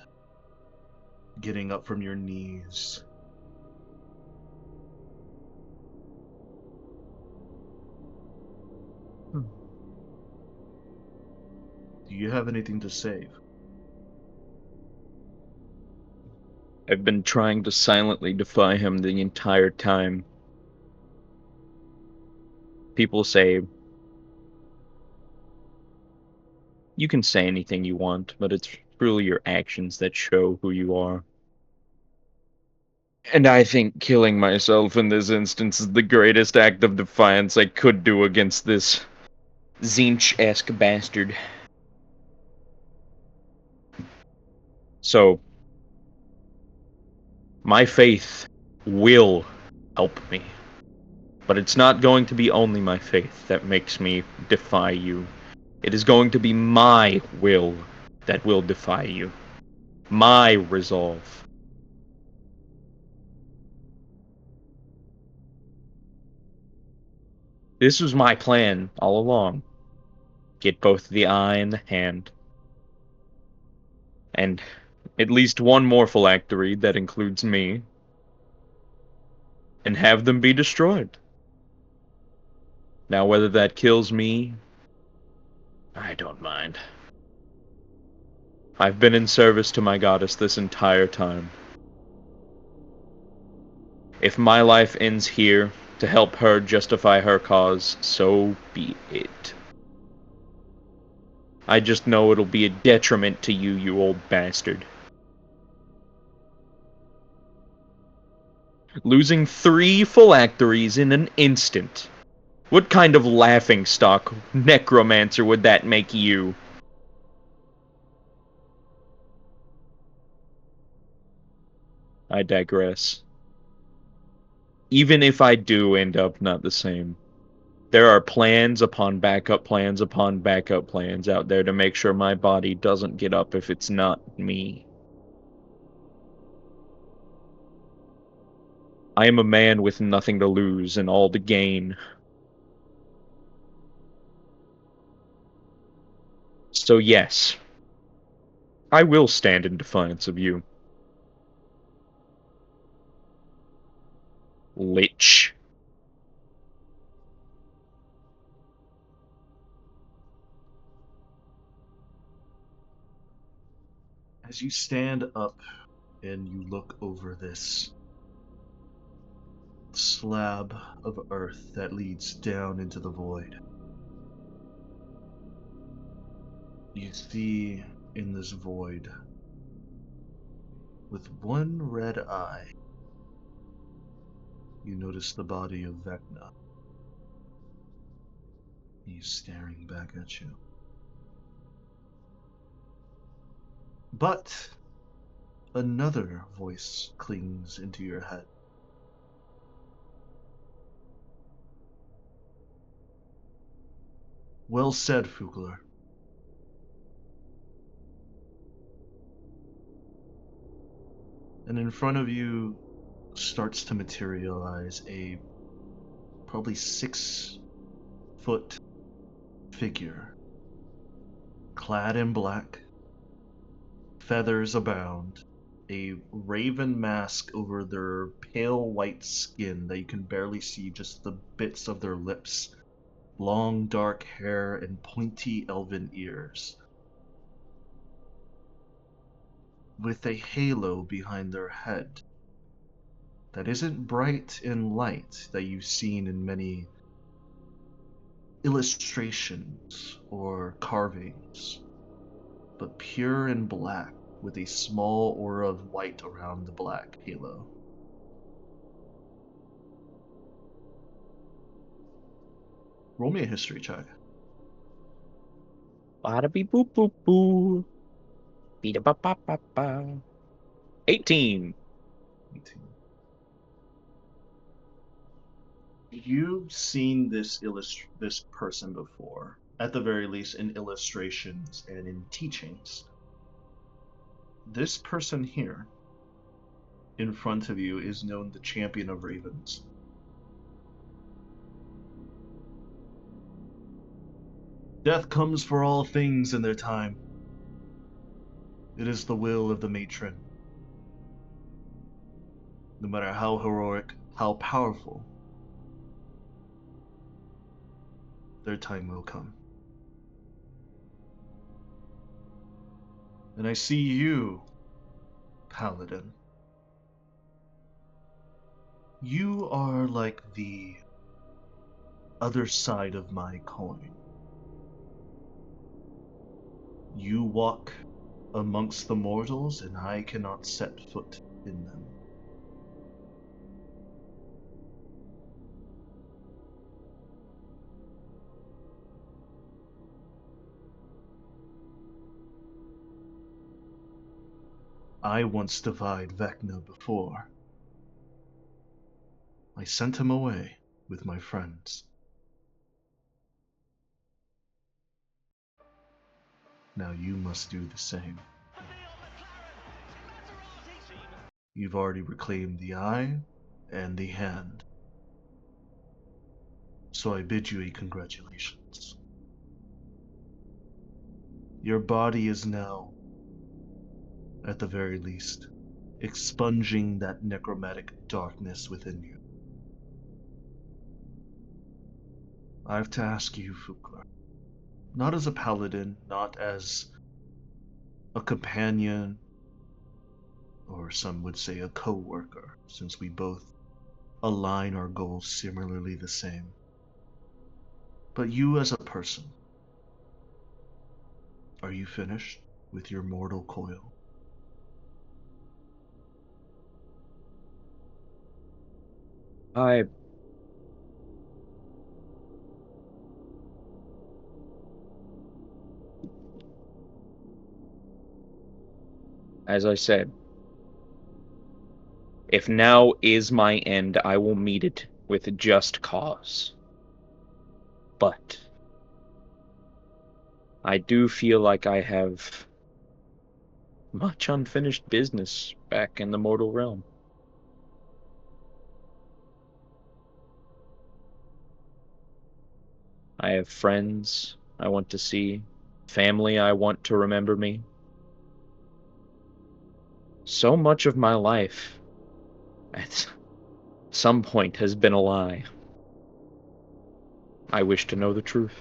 getting up from your knees. Do you have anything to save? I've been trying to silently defy him the entire time. People say, you can say anything you want, but it's truly your actions that show who you are. And I think killing myself in this instance is the greatest act of defiance I could do against this Zinch-esque bastard. So, my faith will help me. But it's not going to be only my faith that makes me defy you. It is going to be my will that will defy you. My resolve. This was my plan all along. Get both the eye and the hand. And at least one more phylactery that includes me. And have them be destroyed. Now whether that kills me, I don't mind. I've been in service to my goddess this entire time. If my life ends here to help her justify her cause, so be it. I just know it'll be a detriment to you, you old bastard. Losing 3 phylacteries in an instant. What kind of laughingstock necromancer would that make you? I digress. Even if I do end up not the same, there are plans upon backup plans upon backup plans out there to make sure my body doesn't get up if it's not me. I am a man with nothing to lose and all to gain. So yes, I will stand in defiance of you. Lich. As you stand up and you look over this slab of earth that leads down into the void, you see in this void, with one red eye, you notice the body of Vecna. He's staring back at you. But another voice clings into your head. Well said, Fugler. And in front of you starts to materialize a probably 6-foot figure, clad in black, feathers abound, a raven mask over their pale white skin that you can barely see just the bits of their lips, long dark hair, and pointy elven ears, with a halo behind their head that isn't bright and light that you've seen in many illustrations or carvings, but pure and black with a small aura of white around the black halo. Roll me a history check. Bada beep boop boop boo. Beep ba ba ba ba. 18. 18. You've seen this person before, at the very least in illustrations and in teachings. This person here in front of you is known the Champion of Ravens. Death comes for all things in their time. It is the will of the matron. No matter how heroic, how powerful, their time will come. And I see you, Paladin. You are like the other side of my coin. You walk amongst the mortals, and I cannot set foot in them. I once defied Vecna before. I sent him away with my friends. Now you must do the same. You've already reclaimed the eye and the hand. So I bid you a congratulations. Your body is now, at the very least, expunging that necromantic darkness within you. I have to ask you, Fukler, not as a paladin, not as a companion, or some would say a co-worker, since we both align our goals similarly the same, but you as a person. Are you finished with your mortal coil? As I said, if now is my end, I will meet it with just cause. But I do feel like I have much unfinished business back in the mortal realm. I have friends I want to see, family I want to remember me. So much of my life, at some point, has been a lie. I wish to know the truth.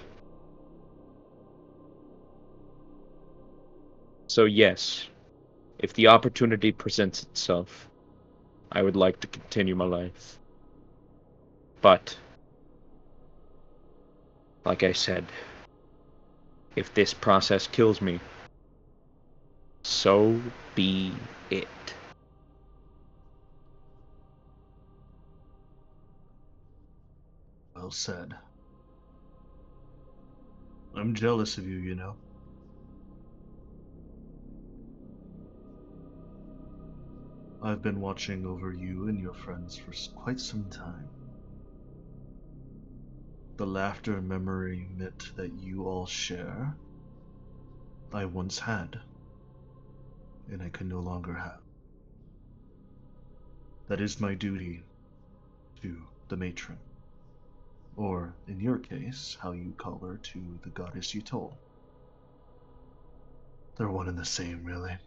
So yes, if the opportunity presents itself, I would like to continue my life. But, like I said, if this process kills me, so be it. Well said. I'm jealous of you, you know. I've been watching over you and your friends for quite some time. The laughter and merriment that you all share, I once had, and I can no longer have. That is my duty to the matron. Or, in your case, how you call her, to the goddess you told. They're one and the same, really.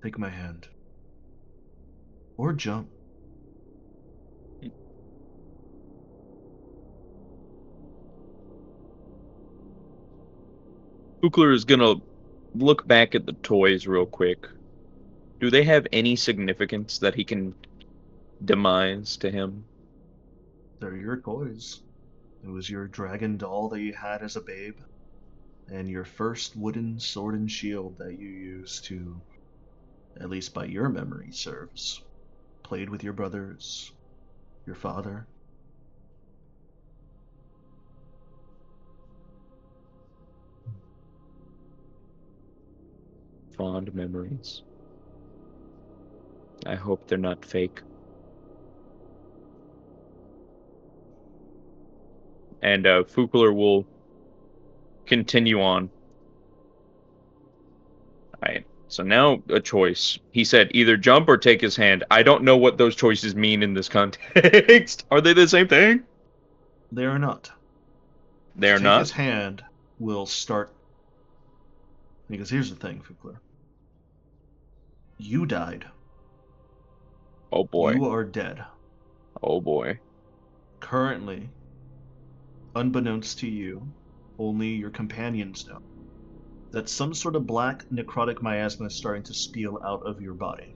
Take my hand. Or jump. Ukler is gonna look back at the toys real quick. Do they have any significance that he can demise to him? They're your toys. It was your dragon doll that you had as a babe, and your first wooden sword and shield that you used to, at least by your memory serves, played with your brothers, your father. fond memories. I hope they're not fake. And Fukler will continue on. Alright, so now a choice. He said either jump or take his hand. I don't know what those choices mean in this context. Are they the same thing? They are not. They're Take his not? hand will start. Because here's the thing, Fukler. You died. Oh boy. You are dead. Oh boy. Currently, unbeknownst to you, only your companions know that some sort of black necrotic miasma is starting to spill out of your body.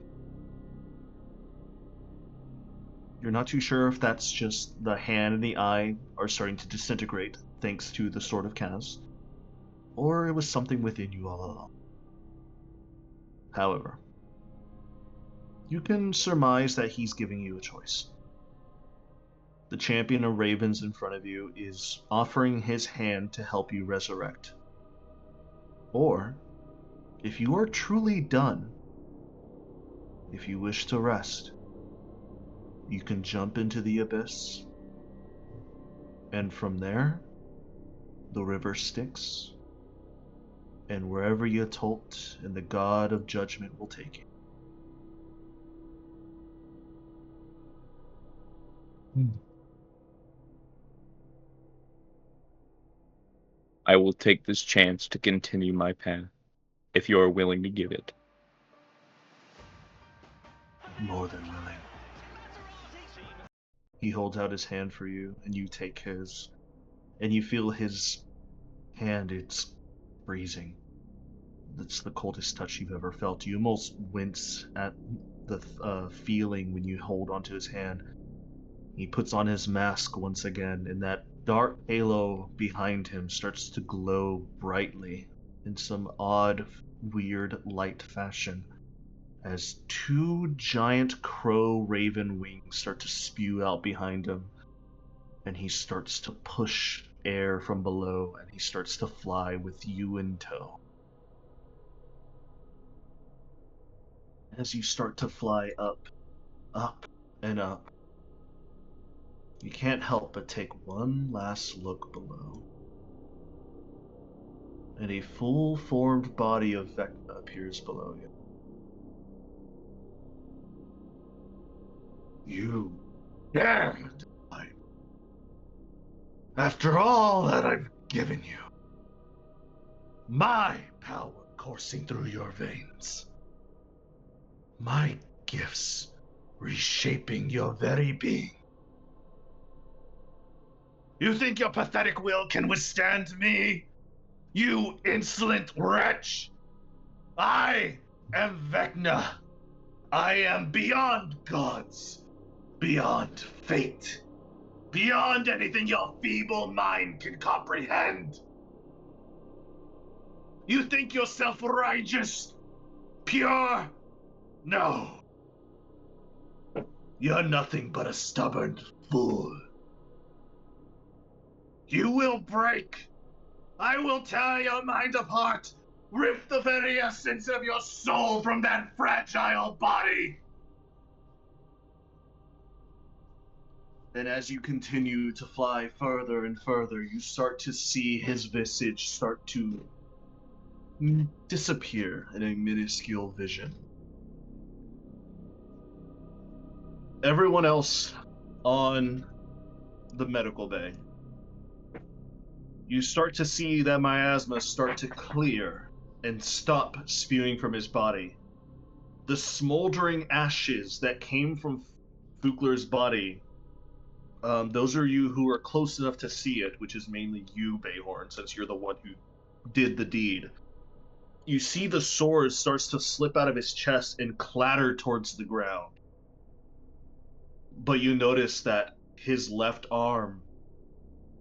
You're not too sure if that's just the hand and the eye are starting to disintegrate thanks to the Sword of Kaz, or it was something within you all along. However, you can surmise that he's giving you a choice. The champion of ravens in front of you is offering his hand to help you resurrect. Or, if you are truly done, if you wish to rest, you can jump into the abyss, and from there, the river Styx, and wherever Yatolt and the god of judgment will take you. I will take this chance to continue my path, if you are willing to give it. More than willing. He holds out his hand for you, and you take his, and you feel his hand, it's freezing. It's the coldest touch you've ever felt. You almost wince at the feeling when you hold onto his hand. He puts on his mask once again, and that dark halo behind him starts to glow brightly in some odd, weird light fashion as two giant crow raven wings start to spew out behind him, and he starts to push air from below, and he starts to fly with you in tow. As you start to fly up, up, and up, you can't help but take one last look below. And a full-formed body of Vecna appears below you. You dare to die. After all that I've given you, my power coursing through your veins, my gifts reshaping your very being. You think your pathetic will can withstand me? You insolent wretch! I am Vecna. I am beyond gods, beyond fate, beyond anything your feeble mind can comprehend. You think yourself righteous, pure? No. You're nothing but a stubborn fool. You will break. I will tear your mind apart, rip the very essence of your soul from that fragile body. And as you continue to fly further and further, you start to see his visage start to disappear in a minuscule vision. Everyone else on the medical bay, you start to see that miasma start to clear and stop spewing from his body. The smoldering ashes that came from Fukler's body, those are you who are close enough to see it, which is mainly you, Bayhorn, since you're the one who did the deed. You see the sword starts to slip out of his chest and clatter towards the ground. But you notice that his left arm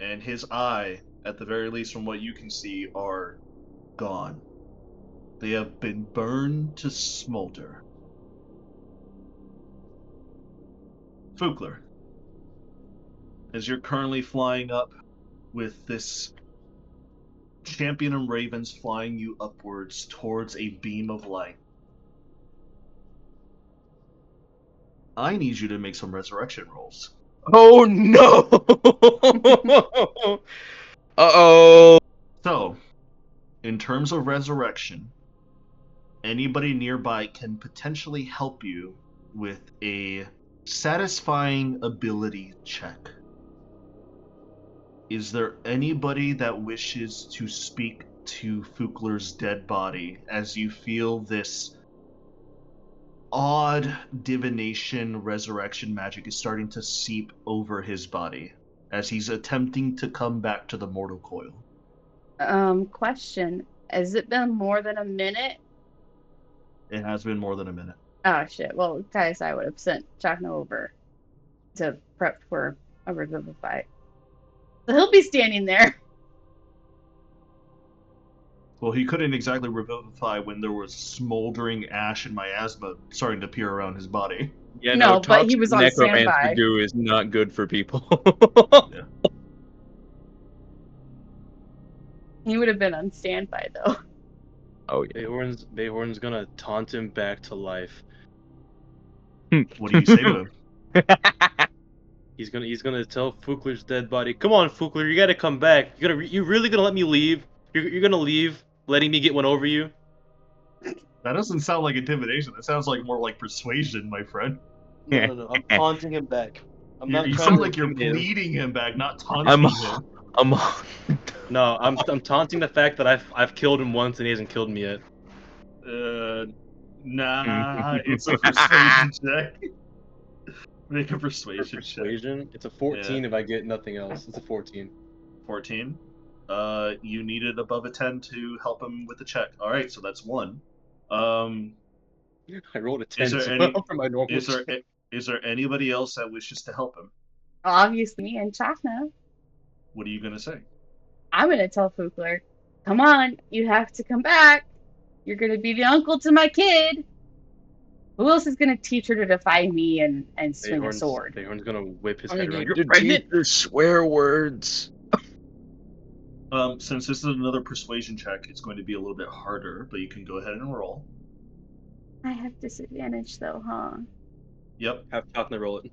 and his eye, at the very least from what you can see, are gone. They have been burned to smolder. Fukler, as you're currently flying up with this champion and ravens flying you upwards towards a beam of light. I need you to make some resurrection rolls. Oh no! Uh-oh. So, in terms of resurrection, anybody nearby can potentially help you with a satisfying ability check. Is there anybody that wishes to speak to Fukler's dead body as you feel this odd divination resurrection magic is starting to seep over his body as he's attempting to come back to the mortal coil? Question. Has it been more than a minute? It has been more than a minute. Oh shit. Well, Kaisai would have sent Chakna over to prep for a revivify. So he'll be standing there. Well, he couldn't exactly revivify when there was smoldering ash and miasma starting to appear around his body. Yeah, No, no, but he toxic was on necromancer standby. goo is not good for people. He would have been on standby though. Oh yeah. Bayhorn's gonna taunt him back to life. What do you say to him? He's gonna tell Fukler's dead body, "Come on, Fukler, you gotta come back. You really gonna let me leave? You're gonna leave, letting me get one over you?" That doesn't sound like intimidation. That sounds like more like persuasion, my friend. No. I'm taunting him back. I'm not You trying sound to like you're intimidate him. pleading him back, not taunting him. No, I'm taunting the fact that I've killed him once and he hasn't killed me yet. Nah, it's a persuasion check. Make a persuasion check. Persuasion? It's a 14 if I get nothing else. It's a 14. 14. You needed above a 10 to help him with the check. All right, so that's 1. I rolled a 10 for my normal check. Is there anybody else that wishes to help him? Obviously, me and Chakna. What are you gonna say? I'm gonna tell Fukler, come on, you have to come back. You're gonna be the uncle to my kid. Who else is gonna teach her to defy me and swing a sword? Bayhorn's gonna whip his head I around. need You're to pregnant? teach her swear words. Since this is another persuasion check, it's going to be a little bit harder, but you can go ahead and roll. I have disadvantage though, huh? Yep. Have Chakna roll it.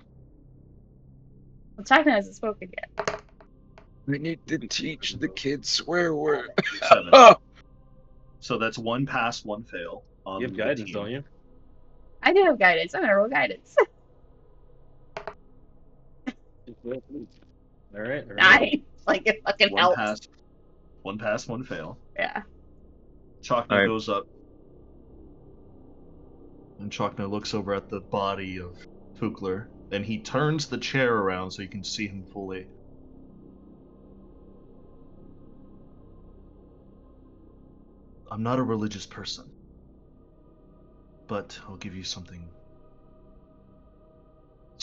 Well, Chakna hasn't spoken yet. We need to teach the kids swear words. 7. So that's 1 pass, 1 fail. You have guidance, don't you? I do have guidance. I'm gonna roll guidance. All right. Nice. Like it fucking helps. 1 pass, 1 fail. Yeah. Chakna goes up. And Chakna looks over at the body of Fukler. And he turns the chair around so you can see him fully. I'm not a religious person. But I'll give you something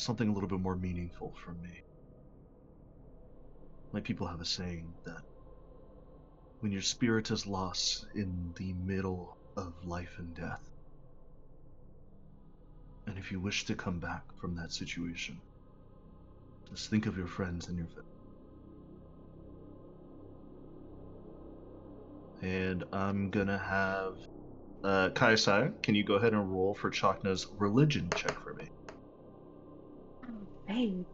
a little bit more meaningful from me. My people have a saying that when your spirit is lost in the middle of life and death, and if you wish to come back from that situation, just think of your friends and your family. And I'm gonna have Kaisai, can you go ahead and roll for Chakna's religion check for me? Oh, babe.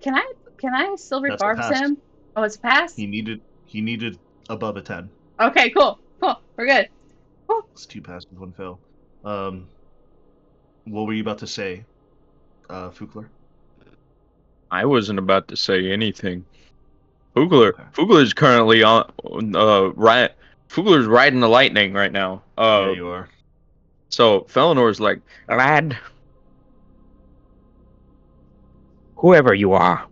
Can I silver That's a barbs pass. him? Oh, it's a pass? He needed above a 10. Okay, cool. We're good. Cool. It's 2 passes, 1 fail. What were you about to say, Fukler? I wasn't about to say anything. Fugler's currently on Fugler's riding the lightning right now. Yeah, you are. So Felenor's like, lad, whoever you are,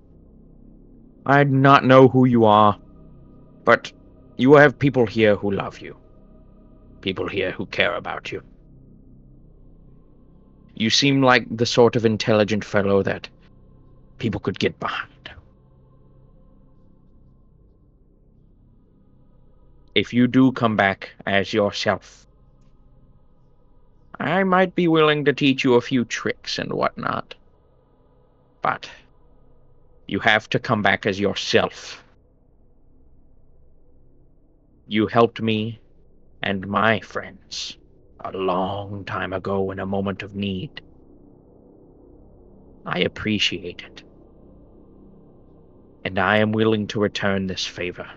I do not know who you are, but you have people here who love you. People here who care about you. You seem like the sort of intelligent fellow that people could get behind. If you do come back as yourself, I might be willing to teach you a few tricks and whatnot. But you have to come back as yourself. You helped me and my friends a long time ago in a moment of need. I appreciate it. And I am willing to return this favor.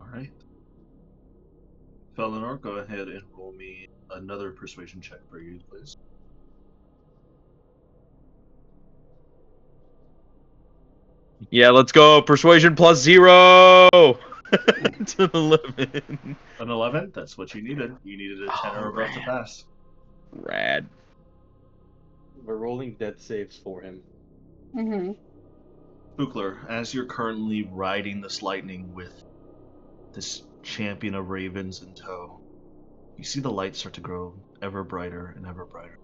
All right. Felinor, go ahead and roll me another persuasion check for you, please. Yeah, let's go. Persuasion plus 0. It's an 11. An 11? That's what you needed. You needed a 10 or above to pass. Rad. We're rolling death saves for him. Mm-hmm. Bukler, as you're currently riding this lightning with this champion of ravens in tow, you see the light start to grow ever brighter and ever brighter.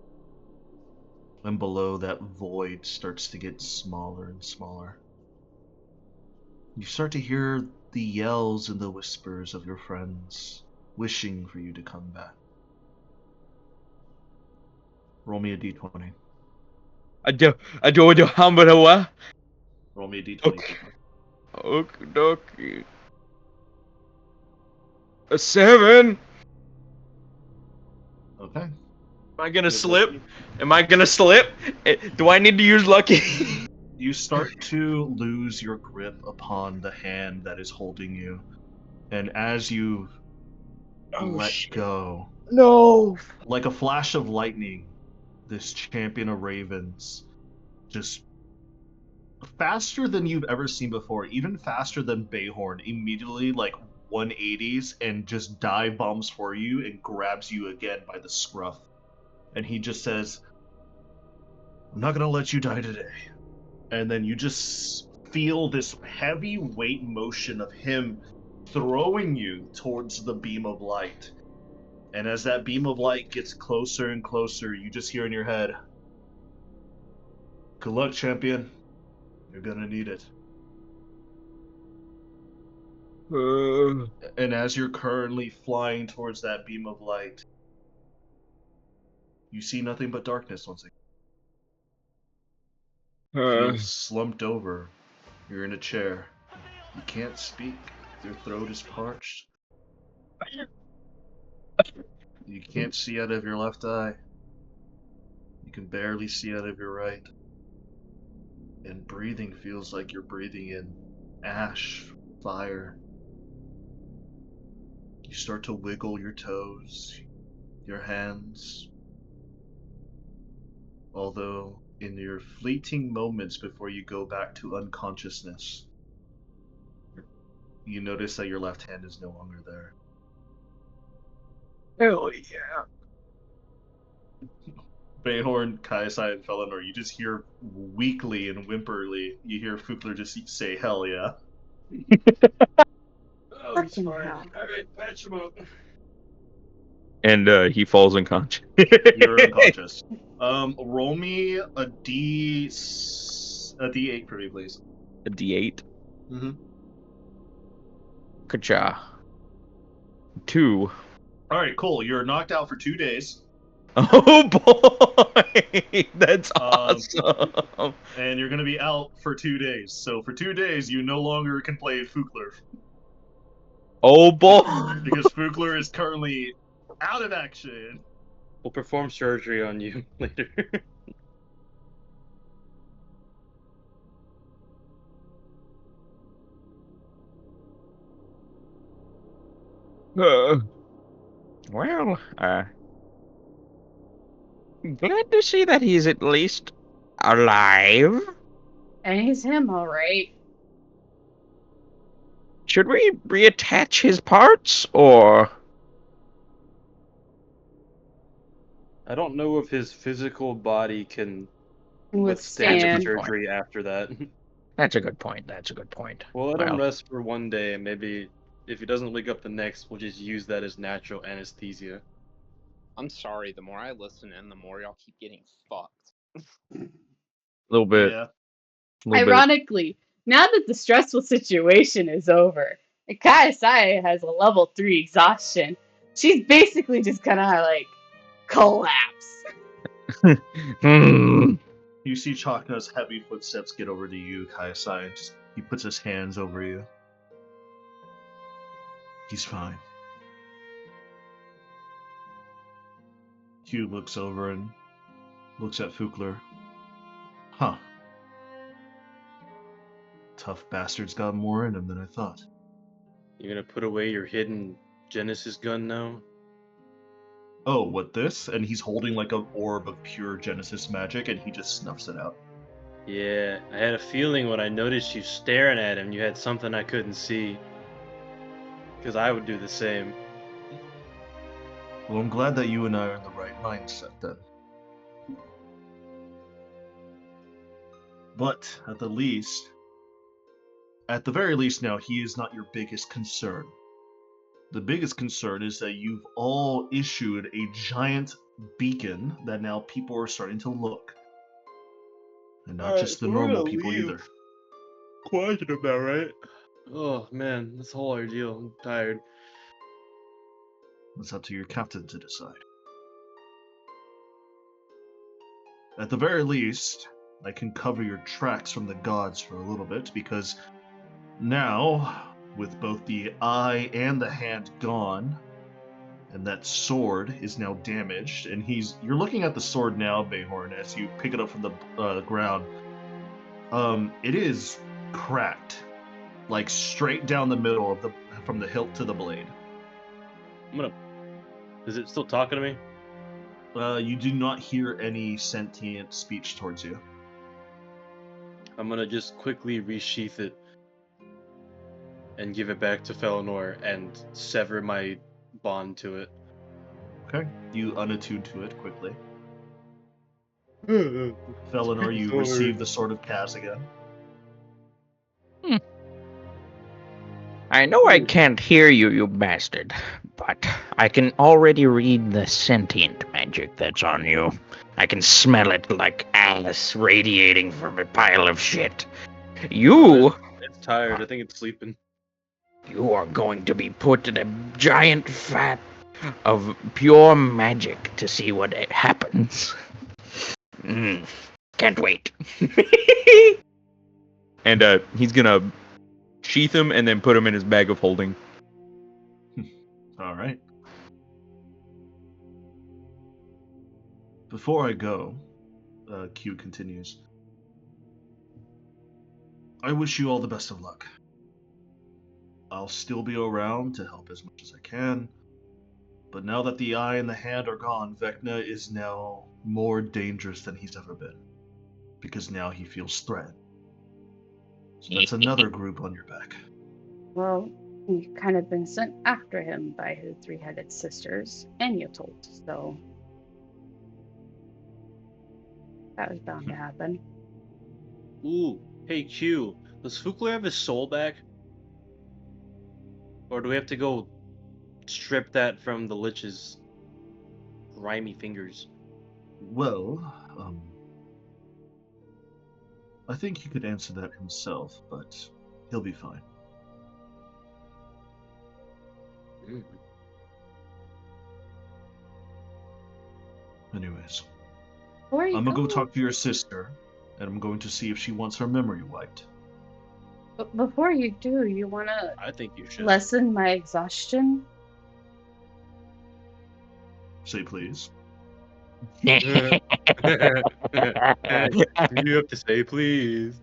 And below, that void starts to get smaller and smaller. You start to hear the yells and the whispers of your friends, wishing for you to come back. Roll me a d20. I do hamburger. Roll me a d20. Okay. Okie dokie. A 7. Okay. Am I gonna Good slip? luck. Am I gonna slip? Do I need to use lucky? You start to lose your grip upon the hand that is holding you. And as you let go, No. like a flash of lightning, this champion of ravens just faster than you've ever seen before, even faster than Bayhorn, immediately like 180s and just dive bombs for you and grabs you again by the scruff. And he just says, "I'm not gonna let you die today." And then you just feel this heavy weight motion of him throwing you towards the beam of light. And as that beam of light gets closer and closer, you just hear in your head, "Good luck, champion. You're gonna need it." And as you're currently flying towards that beam of light, you see nothing but darkness once again. Feel slumped over. You're in a chair. You can't speak. Your throat is parched. You can't see out of your left eye. You can barely see out of your right. And breathing feels like you're breathing in ash, fire. You start to wiggle your toes, your hands. Although, in your fleeting moments before you go back to unconsciousness, you notice that your left hand is no longer there. Hell yeah. Bayhorn, Kaisai, and Felinor, you just hear weakly and whimperly, you hear Fukler just say, "Hell yeah." Oh, he's Frickin' fine. hell. Alright, patch him up. And he falls unconscious. You're unconscious. Roll me a D8 for me, please. A D8. Mm-hmm. Ka-cha. 2. All right, cool. You're knocked out for 2 days. Oh boy, that's awesome. And you're going to be out for 2 days. So for 2 days, you no longer can play Fukler. Oh boy. Because Fukler is currently out of action. We'll perform surgery on you later. Well, glad to see that he's at least alive. And he's him, all right. Should we reattach his parts, or? I don't know if his physical body can Withstand. withstand Good point. surgery after that. That's a good point. That's a good point. We'll let him Well, rest for 1 day, and maybe if he doesn't wake up the next, we'll just use that as natural anesthesia. I'm sorry, the more I listen and the more y'all keep getting fucked. A little bit. Yeah. Little bit. Ironically, now that the stressful situation is over, and Kaisai has a level 3 exhaustion, she's basically just gonna like collapse. Hmm. You see Chaka's heavy footsteps get over to you, Kaisai. He puts his hands over you. He's fine. Hugh looks over and looks at Fukler. Huh. Tough bastard's got more in him than I thought. You gonna put away your hidden Genesis gun now? Oh, what this? And he's holding like an orb of pure Genesis magic, and he just snuffs it out. Yeah, I had a feeling when I noticed you staring at him, you had something I couldn't see. Because I would do the same. Well, I'm glad that you and I are in the right mindset then. But at the very least now, he is not your biggest concern. The biggest concern is that you've all issued a giant beacon that now people are starting to look. And not just the normal people either. Quiet about, right? Oh man, this whole ordeal, I'm tired. It's up to your captain to decide. At the very least, I can cover your tracks from the gods for a little bit, because now, with both the eye and the hand gone, and that sword is now damaged, and you're looking at the sword now, Bayhorn, as you pick it up from the ground. It is cracked, like straight down the middle from the hilt to the blade. Is it still talking to me? You do not hear any sentient speech towards you. I'm gonna just quickly resheath it and give it back to Felinor and sever my bond to it. Okay. You unattune to it quickly. Felinor, you receive the Sword of Kaz again. I know I can't hear you, you bastard, but I can already read the sentient magic that's on you. I can smell it like ass radiating from a pile of shit. It's tired. I think it's sleeping. You are going to be put in a giant vat of pure magic to see what happens. Can't wait. And he's gonna sheath him and then put him in his bag of holding. All right. Before I go, Q continues. I wish you all the best of luck. I'll still be around to help as much as I can. But now that the eye and the hand are gone, Vecna is now more dangerous than he's ever been. Because now he feels threatened. So that's another group on your back. Well, you've kind of been sent after him by his three-headed sisters, and you told, so that was bound to happen. Ooh, hey Q, does Fukler have his soul back? Or do we have to go strip that from the Lich's grimy fingers? Well, I think he could answer that himself, but he'll be fine. Anyways, I'm gonna go talk to your sister, and I'm going to see if she wants her memory wiped. But before you do, you want to I think you should. lessen my exhaustion? Say please. You have to say please.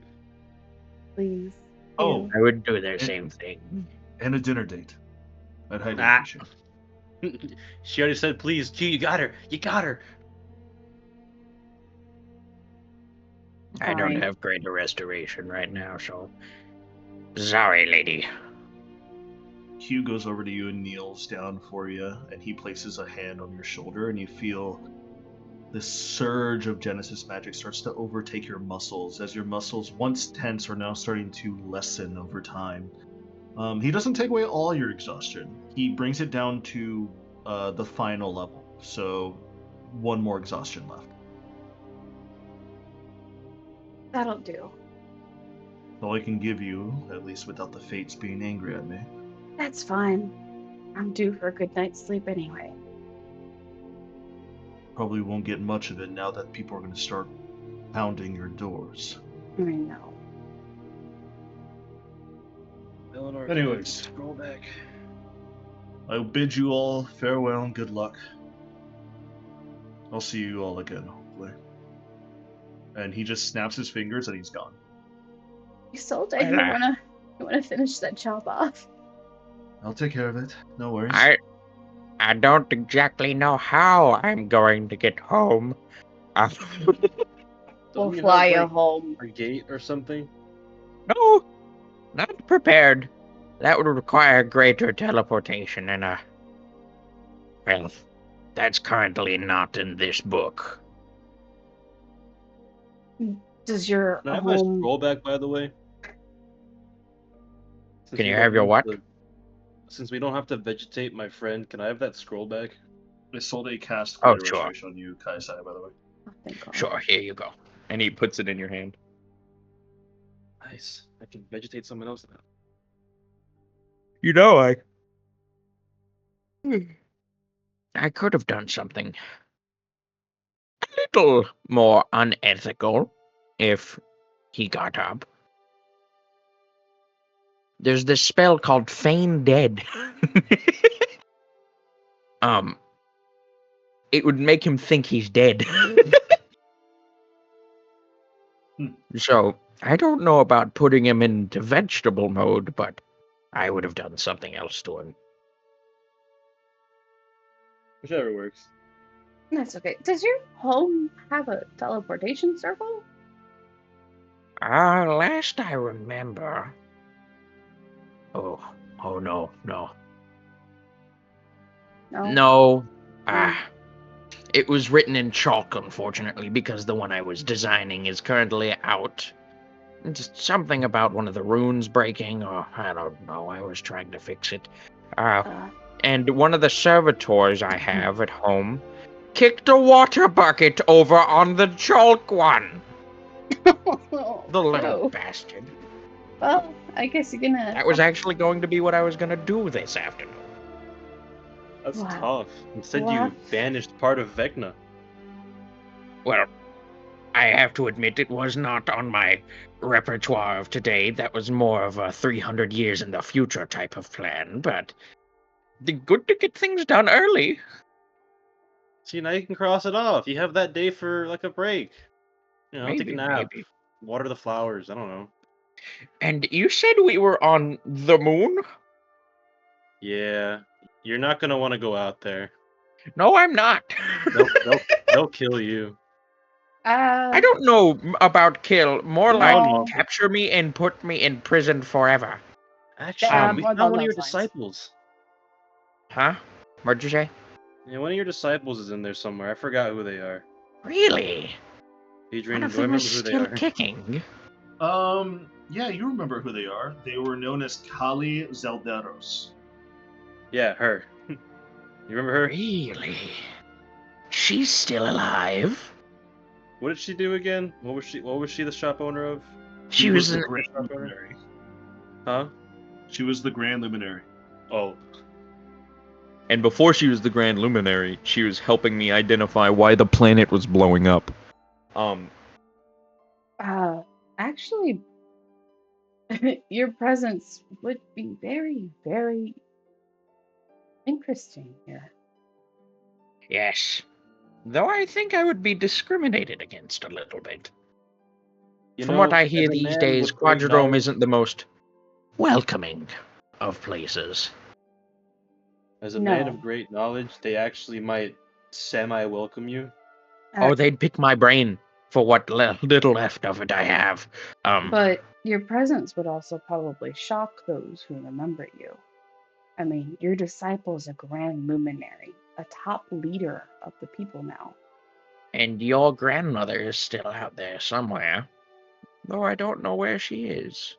Please. Oh, I would do the same thing. And a dinner date. I'd highly appreciate it. She already said please. Q, you got her. You got her. I don't have greater restoration right now, so sorry, lady. Q goes over to you and kneels down for you, and he places a hand on your shoulder, and you feel this surge of Genesis magic starts to overtake your muscles, as your muscles, once tense, are now starting to lessen over time. He doesn't take away all your exhaustion. He brings it down to the final level, so one more exhaustion left. That'll do. All I can give you, at least without the fates being angry at me. That's fine. I'm due for a good night's sleep anyway. Probably won't get much of it now that people are going to start pounding your doors. I know. Eleanor, Anyways. scroll back. I bid you all farewell and good luck. I'll see you all again, hopefully. And he just snaps his fingers and he's gone. Isolde, Well, you wanna finish that job off? I'll take care of it. No worries. I don't exactly know how I'm going to get home. We'll Don't you fly have, you like, home. a gate or something? No, not prepared. That would require greater teleportation and well, that's currently not in this book. Does your Can I have my home? scroll back, by the way? Since Can we you don't have your need what? Since we don't have to vegetate, my friend, can I have that scroll back? Isolde cast Oh, Greater sure. Restoration on you, Kaisai, by the way. Oh, thank God. Sure, here you go. And he puts it in your hand. Nice. I can vegetate someone else now. You know, I could have done something a little more unethical if he got up. There's this spell called Feign Dead. It would make him think he's dead. So, I don't know about putting him into vegetable mode, but I would have done something else to him. Whichever works. That's okay. Does your home have a teleportation circle? Last I remember. Oh no. No. No. Mm. It was written in chalk, unfortunately, because the one I was designing is currently out. Just something about one of the runes breaking, or I don't know. I was trying to fix it. And one of the servitors I have at home kicked a water bucket over on the chalk one. The little bastard. Well, I guess you're gonna. That was actually going to be what I was going to do this afternoon. That's Wow. tough. Instead, Wow. you banished part of Vecna. Well, I have to admit it was not on my repertoire of today. That was more of a 300 years in the future type of plan, but good to get things done early. See, now you can cross it off. You have that day for, like, a break. You know, take a nap. Maybe. Water the flowers. I don't know. And you said we were on the moon? Yeah. You're not gonna want to go out there. No, I'm not. They'll kill you. I don't know about kill. More like No. capture me and put me in prison forever. Actually, we more found along one of your those lines. disciples. Huh? What'd you say? Yeah, one of your disciples is in there somewhere. I forgot who they are. Really? Adrian, One of do I them remember is who they still are? kicking. Yeah, you remember who they are. They were known as Kali Zelderos. Yeah, her. You remember her? Really? She's still alive? What did she do again? What was she the shop owner of? She was the an... Grand shop owner? Luminary. Huh? She was the Grand Luminary. Oh. And before she was the Grand Luminary, she was helping me identify why the planet was blowing up. Actually, your presence would be very, very interesting here. Yes. Though I think I would be discriminated against a little bit. From what I hear as a these man days, with great Quadrodrome knowledge- isn't the most welcoming of places. As a No. man of great knowledge, they actually might semi-welcome you. Oh, they'd pick my brain for what little left of it I have. But your presence would also probably shock those who remember you. I mean, your disciple's a grand luminary, a top leader of the people now. And your grandmother is still out there somewhere. Though I don't know where she is.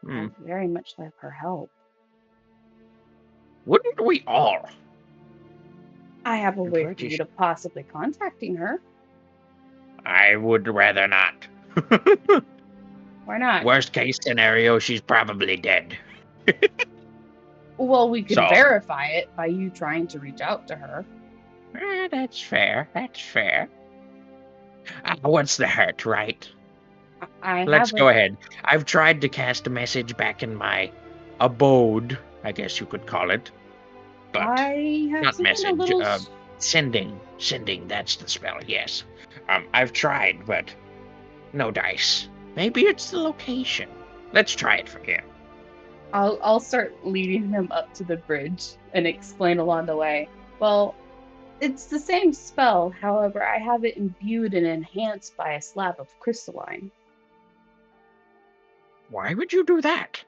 I'd very much like her help. Wouldn't we all? I have a way for pretty you to possibly contacting her. I would rather not. Why not? Worst case scenario, she's probably dead. Well, we could So- verify it by you trying to reach out to her. That's fair. That's fair. What's the hurt, right? I Let's have go a ahead. I've tried to cast a message back in my abode, I guess you could call it. But I have not something a message, little sending. Sending, that's the spell, yes. I've tried, but no dice. Maybe it's the location. Let's try it from here. I'll start leading him up to the bridge and explain along the way. Well, it's the same spell, however, I have it imbued and enhanced by a slab of crystalline. Why would you do that?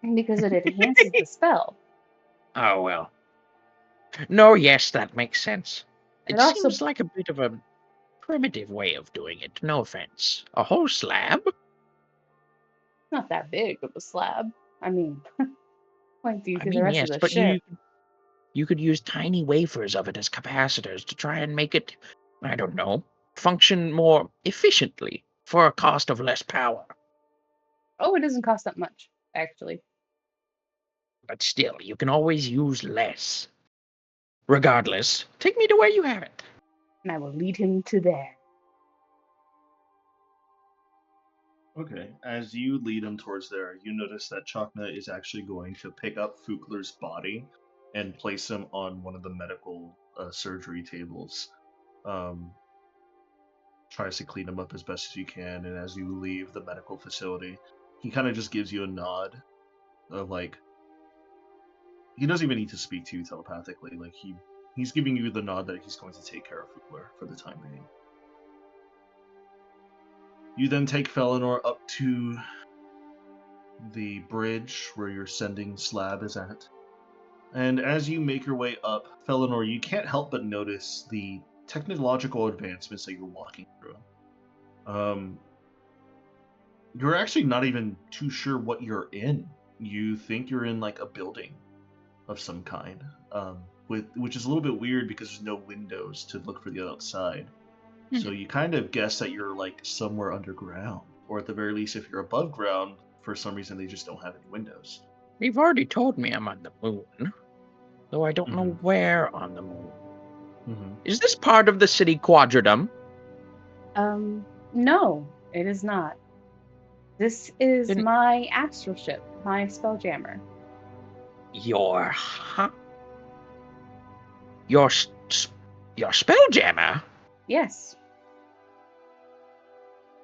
Because it enhances the spell. Oh, well. No, yes, that makes sense. It It also seems like a bit of a primitive way of doing it, no offense. A whole slab? not that big of a slab. I mean, like the I the mean, rest of yes, the but ship. you could use tiny wafers of it as capacitors to try and make it, I don't know, function more efficiently for a cost of less power. Oh, it doesn't cost that much, actually. But still, you can always use less. Regardless, take me to where you have it. And I will lead him to there. Okay, as you lead him towards there, you notice that Chakna is actually going to pick up Fukler's body and place him on one of the medical surgery tables. Tries to clean him up as best as you can, and as you leave the medical facility, he kind of just gives you a nod of like, he doesn't even need to speak to you telepathically. Like he's giving you the nod that he's going to take care of Fukler for the time being. You then take Felinor up to the bridge where your sending slab is at. And as you make your way up, Felinor, you can't help but notice the technological advancements that you're walking through. You're actually not even too sure what you're in. You think you're in like a building of some kind, which is a little bit weird because there's no windows to look for the outside. So you kind of guess that you're like somewhere underground, or at the very least, if you're above ground, for some reason they just don't have any windows. You've already told me I'm on the moon, though I don't know where on the moon. Is this part of the city quadrantum? No, it is not. This is Then- my astral ship, my spelljammer. Your Your spelljammer? Yes.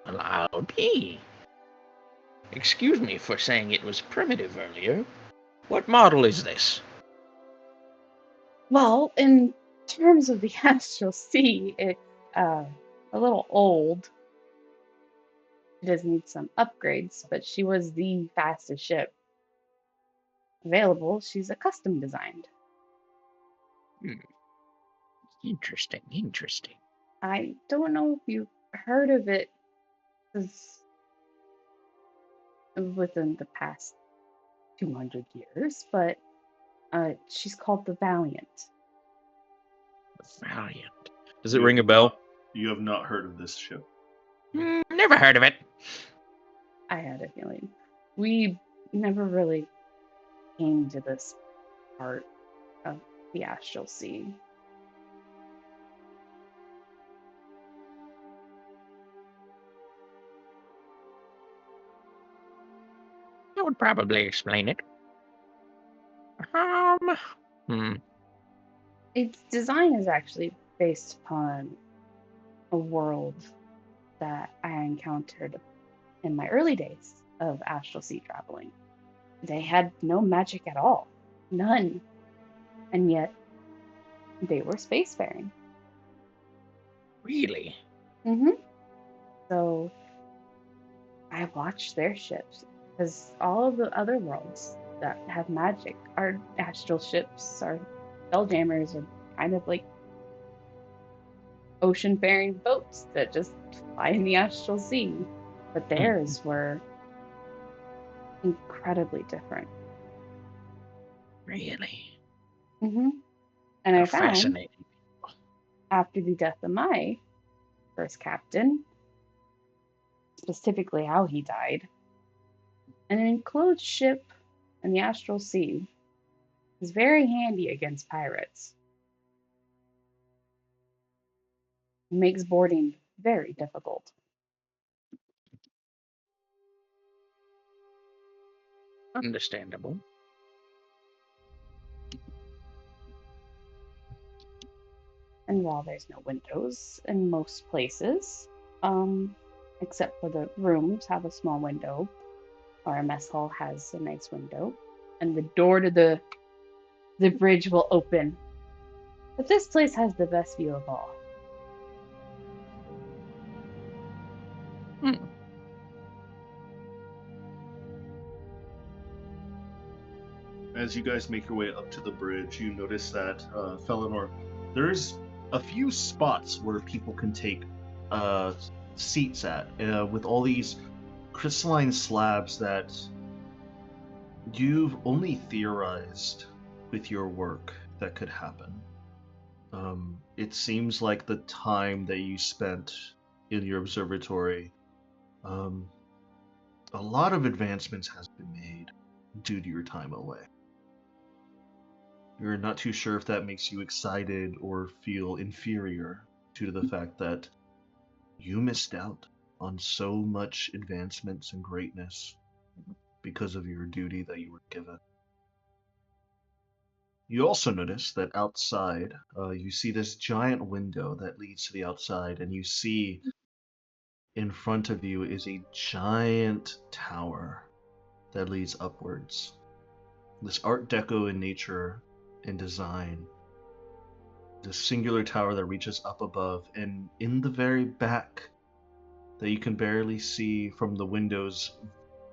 Allow me. Excuse me for saying it was primitive earlier. What model is this? Well, in terms of the astral sea, it's a little old. It does need some upgrades, but she was the fastest ship available. She's a custom designed. Interesting. I don't know if you've heard of it within the past 200 years, but she's called the Valiant. Valiant. Does it ring a bell? You have not heard of this ship. Never heard of it. I had a feeling. We never really came to this part of the astral sea. That would probably explain it. Its design is actually based upon a world that I encountered in my early days of astral sea traveling. They had no magic at all. None. And yet, they were spacefaring. Really? So, I watched their ships, because all of the other worlds that have magic are astral ships, are spelljammers, are kind of like ocean-faring boats that just fly in the astral sea. But theirs were incredibly different. Really? And I found, fascinating. after the death of my first captain, specifically how he died, an enclosed ship in the astral sea is very handy against pirates. It makes boarding very difficult. Understandable. And while there's no windows in most places, except for the rooms have a small window, our mess hall has a nice window, and the door to the bridge will open. But this place has the best view of all. As you guys make your way up to the bridge, you notice that, Felinor, there's a few spots where people can take seats at, with all these crystalline slabs that you've only theorized with your work that could happen. It seems like the time that you spent in your observatory, a lot of advancements has been made due to your time away. You're not too sure if that makes you excited or feel inferior due to the fact that you missed out on so much advancements and greatness because of your duty that you were given. You also notice that outside, you see this giant window that leads to the outside, and you see in front of you is a giant tower that leads upwards. This Art Deco in nature and design. This singular tower that reaches up above, and in the very back, that you can barely see from the window's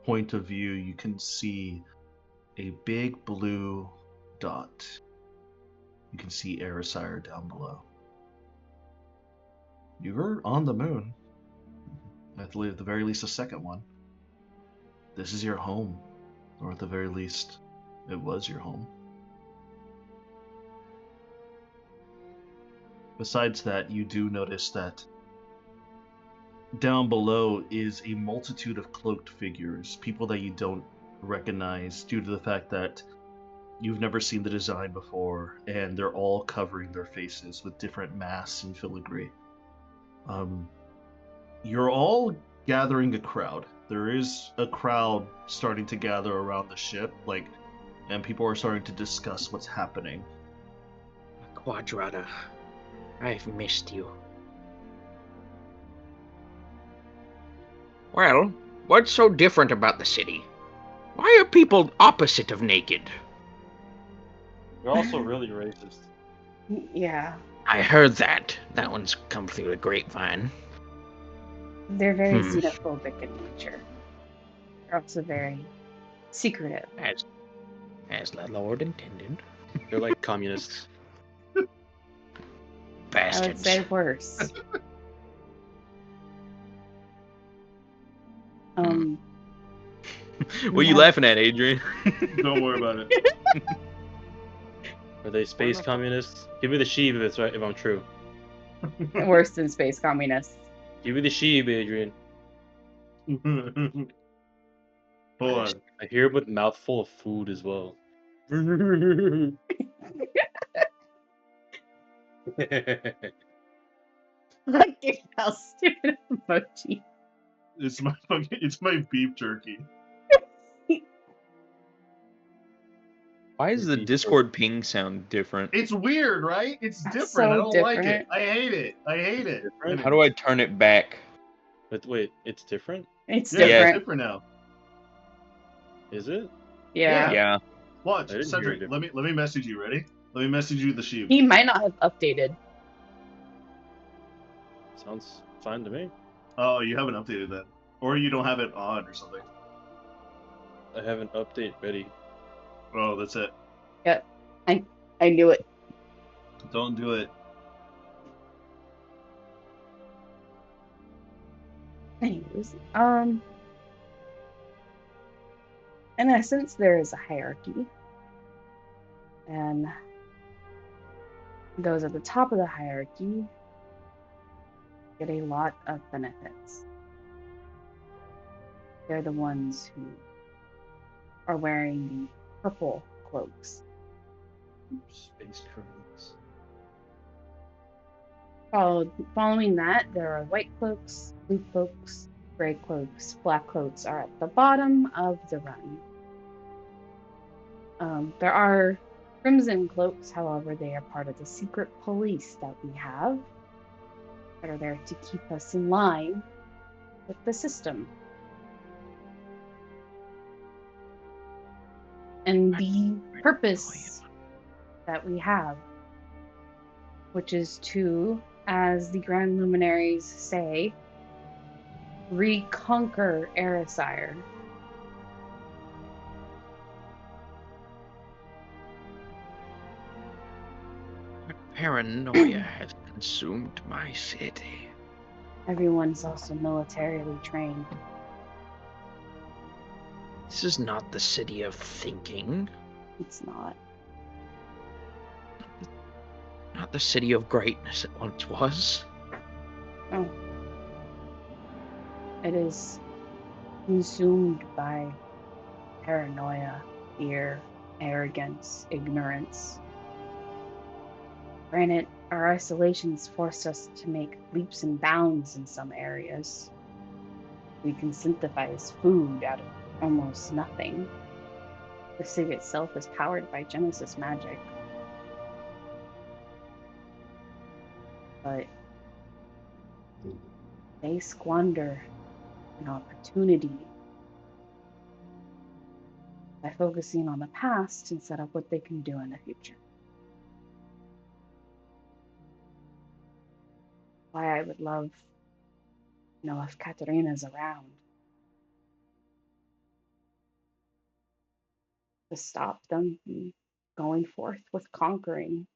point of view, you can see a big blue dot. You can see Erisire down below. You're on the moon. At the very least, a second one. This is your home. Or at the very least, it was your home. Besides that, you do notice that down below is a multitude of cloaked figures, people that you don't recognize due to the fact that you've never seen the design before, and they're all covering their faces with different masks and filigree. You're all gathering a crowd. There is a crowd starting to gather around the ship, and people are starting to discuss what's happening. Quadrata, I've missed you. Well, what's so different about the city? Why are people opposite of naked? You're also really racist. Yeah, I heard that. That one's come through the grapevine. they're very xenophobic in nature. They're also very secretive. As the Lord intended. They're like communists. I would Bastards. say worse. What are you laughing at, Adrian? Don't worry about it. Are they space communists? Give me the sheep if it's right. If I'm true. Worse than space communists. Give me the sheep, Adrian. Hold on. I hear him with mouthful of food as well. Fucking hell, stupid emoji. It's my beef jerky. Why does the Discord ping sound different? It's weird, right? It's different. So I don't like it. different. I hate it. I hate it. Different? How do I turn it back? But wait, it's different? It's Yeah, different. it's different now. Is it? Yeah. Yeah. Watch, I didn't Cedric. hear it. Let me message you. Ready? Let me message you the sheep. He might not have updated. Sounds fine to me. Oh, you haven't updated that, or you don't have it on or something. I have an update ready. Oh, that's it. Yeah, I knew it. Don't do it. Anyways, in essence, there is a hierarchy, and those at the top of the hierarchy get a lot of benefits. They're the ones who are wearing the purple cloaks. Space currents. Following that, there are white cloaks, blue cloaks, gray cloaks, black cloaks are at the bottom of the run. There are crimson cloaks, however, they are part of the secret police that we have that are there to keep us in line with the system. And the purpose that we have, which is to, as the Grand Luminaries say, reconquer Erisire. Paranoia has consumed my city. Everyone's also militarily trained. This is not the city of thinking. It's not. Not the city of greatness it once was. Oh. It is consumed by paranoia, fear, arrogance, ignorance. Granted, our isolations forced us to make leaps and bounds in some areas. We can synthesize food out of almost nothing. The city itself is powered by Genesis magic. But they squander an opportunity by focusing on the past instead of what they can do in the future. Why I would love, if Katarina's around, to stop them from going forth with conquering.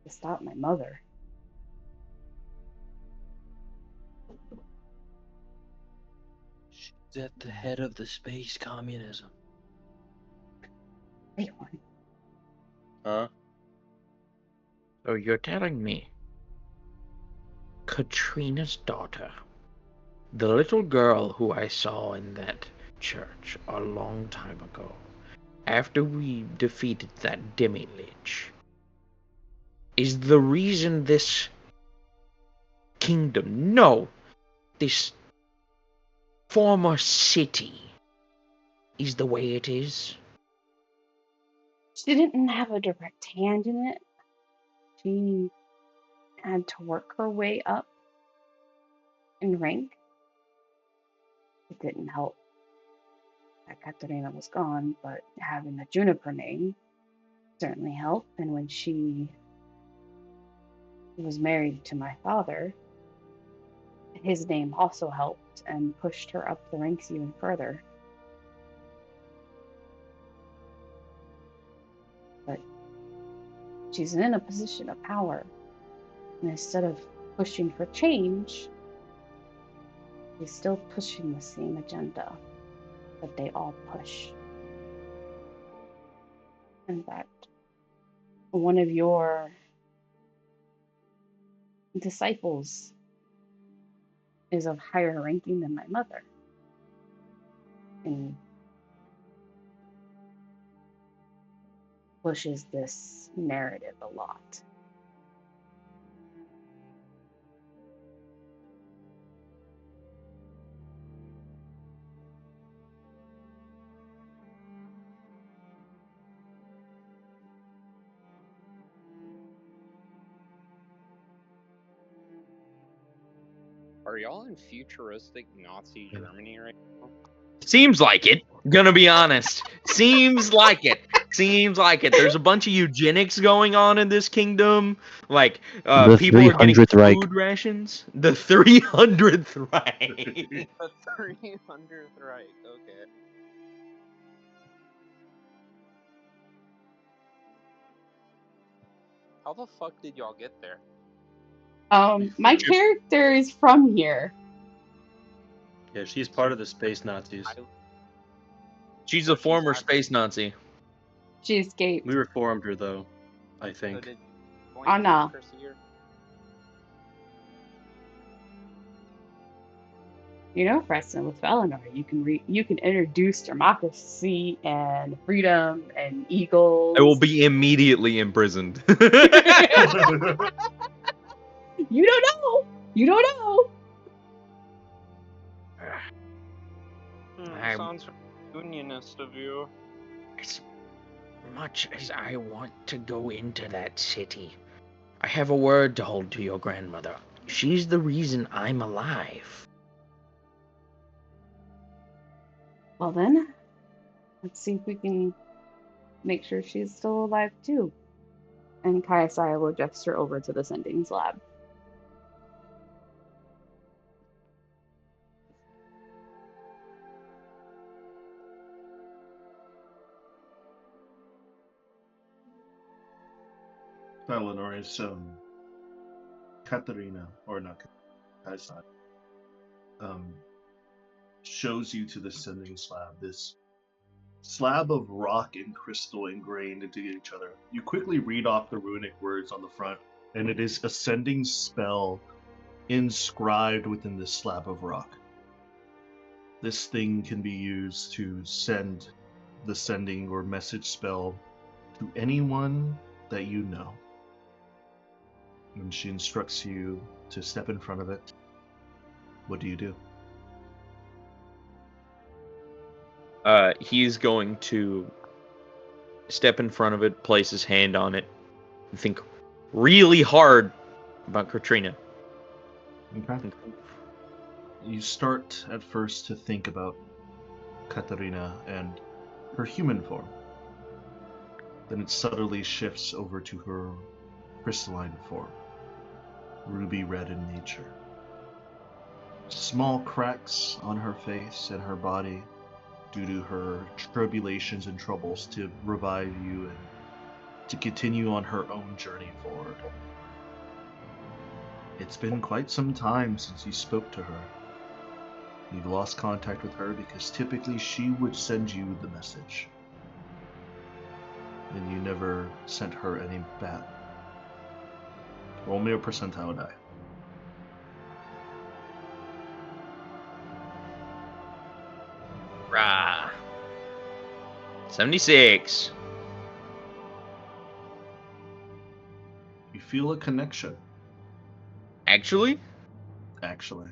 To stop my mother. She's at the head of the space communism. Wait one. Huh? So you're telling me Katrina's daughter, the little girl who I saw in that church a long time ago, after we defeated that demi-lich, is the reason this kingdom, no, this former city is the way it is? She didn't have a direct hand in it. She had to work her way up in rank. It didn't help that Katarina was gone, but having the Juniper name certainly helped. And when she was married to my father, his name also helped and pushed her up the ranks even further. But she's in a position of power. And instead of pushing for change, she's still pushing the same agenda that they all push. In fact, one of your disciples is of higher ranking than my mother. And pushes this narrative a lot. Are y'all in futuristic Nazi Germany right now? Seems like it. Gonna be honest. Seems like it. Seems like it. There's a bunch of eugenics going on in this kingdom. Like, The people are getting 300th Reich. food rations. The 300th Reich. The 300th Reich, okay. How the fuck did y'all get there? My character is from here. Yeah, she's part of the space Nazis. She's a former space Nazi. She escaped. We reformed her though, I So think. did you Oh, no. democracy or- You know, Preston, with Valinor, you can introduce democracy and freedom and eagles. I will be immediately imprisoned. You don't know. You don't know. Sounds unionist of you. As much as I want to go into that city, I have a word to hold to your grandmother. She's the reason I'm alive. Well then, let's see if we can make sure she's still alive too. And Kaisai will gesture over to the Sendings lab. Valinor is Katarina, or not Kaisai, shows you to the sending slab. This slab of rock and crystal ingrained into each other. You quickly read off the runic words on the front, and it is a sending spell inscribed within this slab of rock. This thing can be used to send the sending or message spell to anyone that you know. When she instructs you to step in front of it, what do you do? He's going to step in front of it, place his hand on it, and think really hard about Katrina. Okay. You start at first to think about Katarina and her human form. Then it subtly shifts over to her crystalline form, ruby red in nature. Small cracks on her face and her body due to her tribulations and troubles to revive you and to continue on her own journey forward. It's been quite some time since you spoke to her. You've lost contact with her because typically she would send you the message. And you never sent her any back. Roll me a percentile die. Rah. 76. You feel a connection, Actually, actually.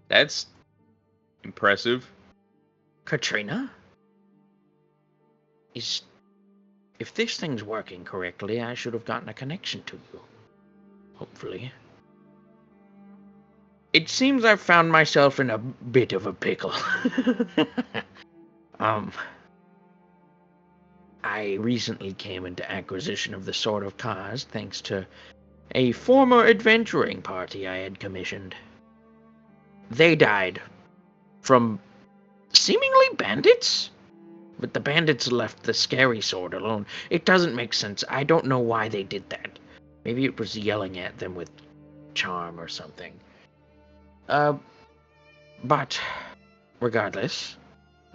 that's impressive. Katrina? If this thing's working correctly, I should have gotten a connection to you. Hopefully. It seems I've found myself in a bit of a pickle. I recently came into acquisition of the Sword of Kaz thanks to a former adventuring party I had commissioned. They died from seemingly bandits? But the bandits left the scary sword alone. It doesn't make sense. I don't know why they did that. Maybe it was yelling at them with charm or something. But regardless,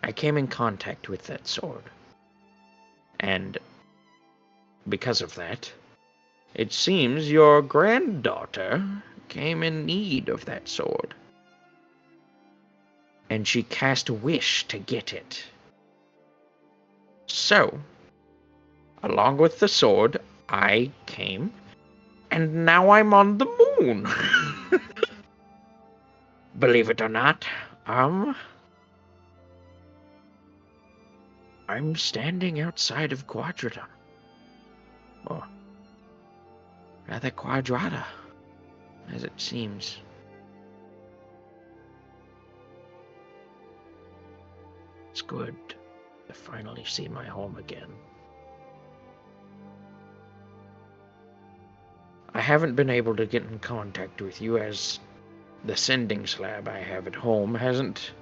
I came in contact with that sword. And because of that, it seems your granddaughter came in need of that sword. And she cast a wish to get it. So, along with the sword, I came, and now I'm on the moon. Believe it or not, I'm standing outside of Quadrata. Or rather Quadrata, as it seems. It's good to finally see my home again. I haven't been able to get in contact with you as the sending slab I have at home hasn't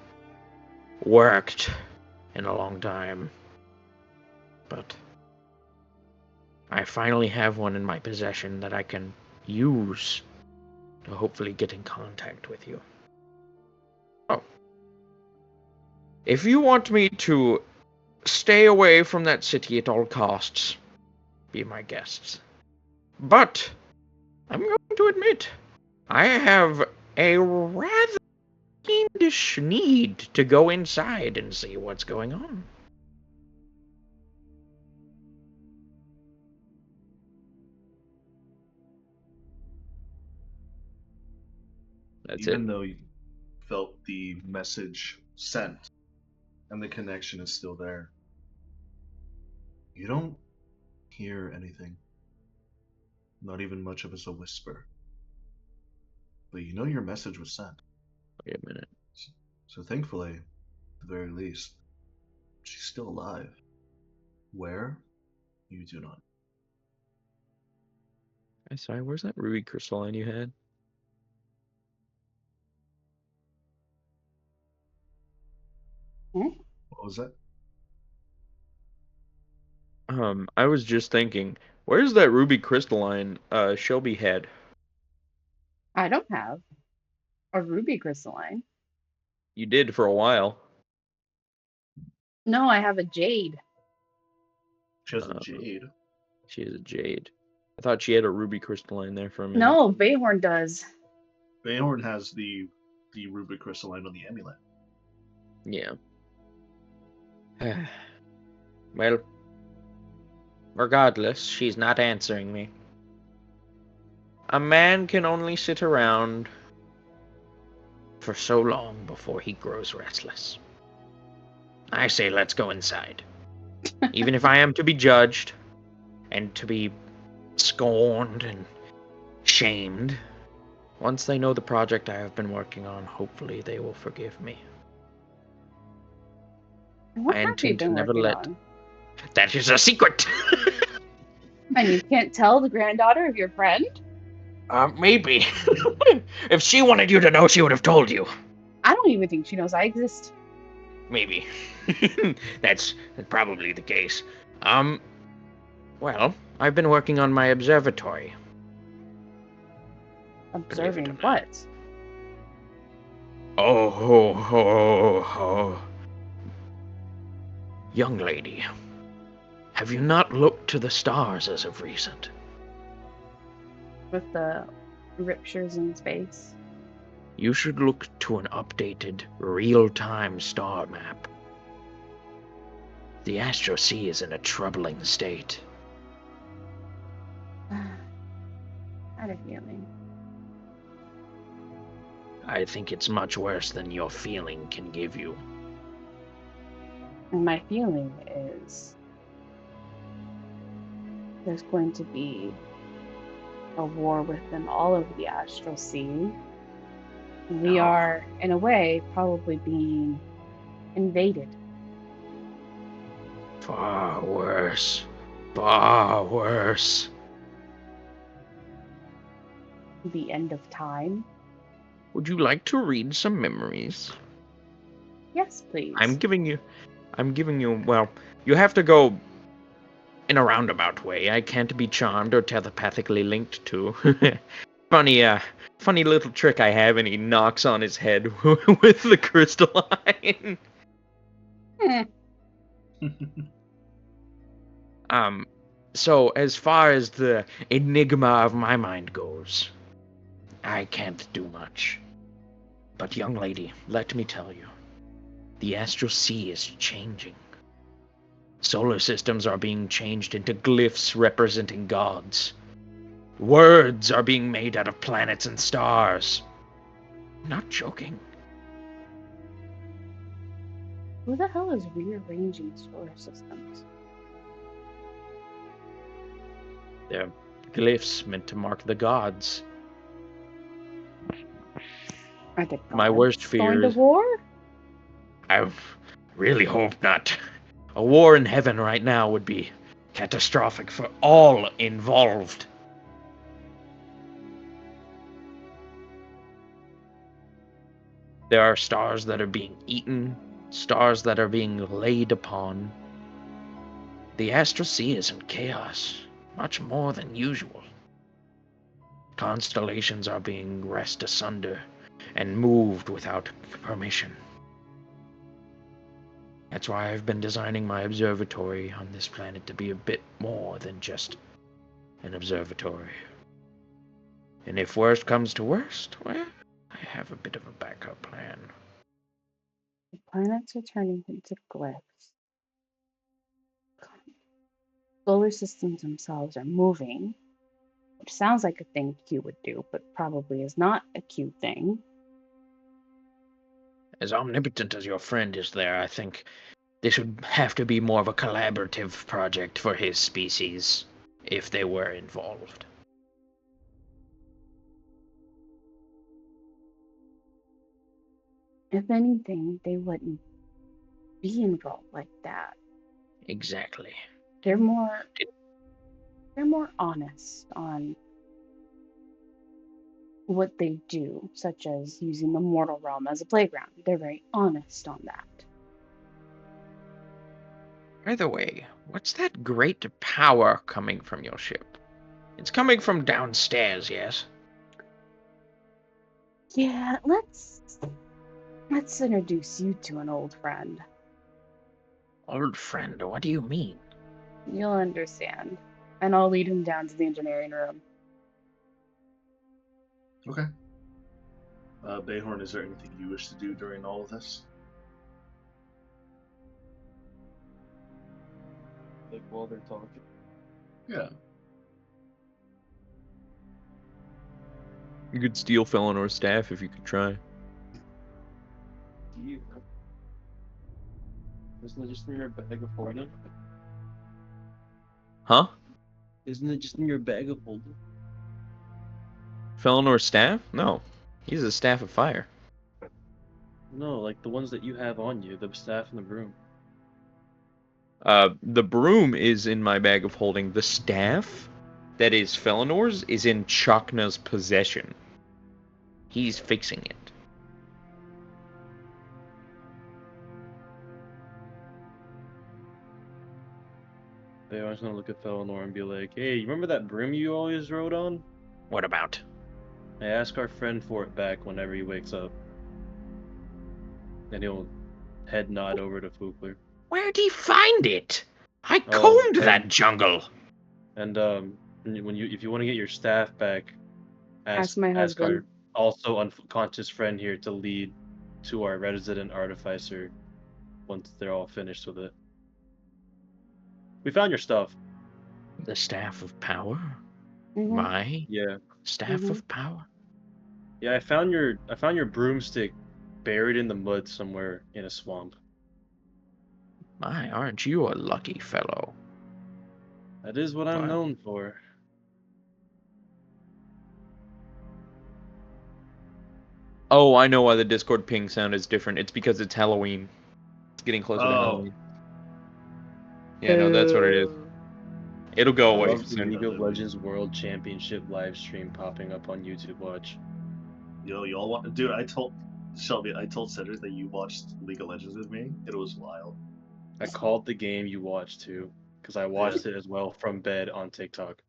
worked in a long time. But I finally have one in my possession that I can use to hopefully get in contact with you. Oh. If you want me to stay away from that city at all costs, be my guests. But I'm going to admit, I have a rather fiendish need to go inside and see what's going on. That's Even it. though you felt the message sent and the connection is still there, you don't hear anything. Not even much of as a whisper. But you know your message was sent. Wait a minute. So thankfully, at the very least, she's still alive. Where? You do not. Hey, sorry, where's that ruby crystalline you had? What was that? I was just thinking, where's that ruby crystalline Shelby had? I don't have a ruby crystalline. You did for a while. No, I have a jade. She has a Uh, jade. She is a jade. I thought she had a ruby crystalline there for a minute. No, Bayhorn does. Bayhorn has the ruby crystalline on the amulet. Yeah. Well, regardless, she's not answering me. A man can only sit around for so long before he grows restless. I say let's go inside. Even if I am to be judged and to be scorned and shamed, once they know the project I have been working on, hopefully they will forgive me. What I have you intend to been never working let. on? That is a secret! And you can't tell the granddaughter of your friend? Maybe. If she wanted you to know, she would have told you. I don't even think she knows I exist. Maybe. That's probably the case. Well, I've been working on my observatory. Observing or not. what? Oh. Young lady, have you not looked to the stars as of recent? With the ruptures in space? You should look to an updated, real-time star map. The Astro Sea is in a troubling state. I had a feeling. I think it's much worse than your feeling can give you. And my feeling is there's going to be a war within all of the Astral Sea. And we are, in a way, probably being invaded. Far worse. Far worse. The end of time. Would you like to read some memories? Yes, please. I'm giving you, well, you have to go in a roundabout way. I can't be charmed or telepathically linked to. Funny little trick I have, and he knocks on his head with the crystalline. So as far as the enigma of my mind goes, I can't do much. But young lady, let me tell you, the Astral Sea is changing. Solar systems are being changed into glyphs representing gods. Words are being made out of planets and stars. I'm not joking. Who the hell is rearranging solar systems? They're glyphs meant to mark the gods. Are the My gods worst fear going to is... war? I really hope not. A war in heaven right now would be catastrophic for all involved. There are stars that are being eaten, stars that are being laid upon. The Astral Sea is in chaos, much more than usual. Constellations are being wrested asunder and moved without permission. That's why I've been designing my observatory on this planet to be a bit more than just an observatory. And if worst comes to worst, well, I have a bit of a backup plan. The planets are turning into glyphs. Solar systems themselves are moving, which sounds like a thing Q would do, but probably is not a Q thing. As omnipotent as your friend is there, I think this would have to be more of a collaborative project for his species, if they were involved. If anything, they wouldn't be involved like that. Exactly. They're more honest on what they do, such as using the mortal realm as a playground. They're very honest on that. By the way, what's that great power coming from your ship? It's coming from downstairs, yes? Yeah, let's introduce you to an old friend. Old friend, what do you mean? You'll understand. And I'll lead him down to the engineering room. Okay. Bayhorn, is there anything you wish to do during all of this? Like while they're talking. Yeah. You could steal Felenor's staff if you could try. Isn't it just in your bag of holding? Huh? Isn't it just in your bag of holding? Felenor's staff? No. He's a staff of fire. No, like the ones that you have on you, the staff and the broom. The broom is in my bag of holding. The staff that is Felenor's is in Chakna's possession. He's fixing it. They always gonna look at Felinor and be like, "Hey, you remember that broom you always rode on? What about? I ask our friend for it back whenever he wakes up." And he'll head nod over to Fugler. Where'd he find it? I Oh, combed and- that jungle. And if you want to get your staff back, Ask my our husband. also unconscious friend here to lead to our resident artificer once they're all finished with it. We found your stuff. The staff of power? Mhm. My Yeah. staff Mhm. of power? Yeah, I found your broomstick buried in the mud somewhere in a swamp. My, aren't you a lucky fellow? That is what I'm Wow. known for. Oh, I know why the Discord ping sound is different. It's because it's Halloween. It's getting closer to Oh. Halloween. Yeah, no, that's what it is. It'll I go away love the soon. League of Legends World Championship live stream popping up on YouTube Watch. Yo, y'all want? Dude, I told Shelby, I told Cedric that you watched League of Legends with me. It was wild. I called the game you watched too, because I watched it as well from bed on TikTok.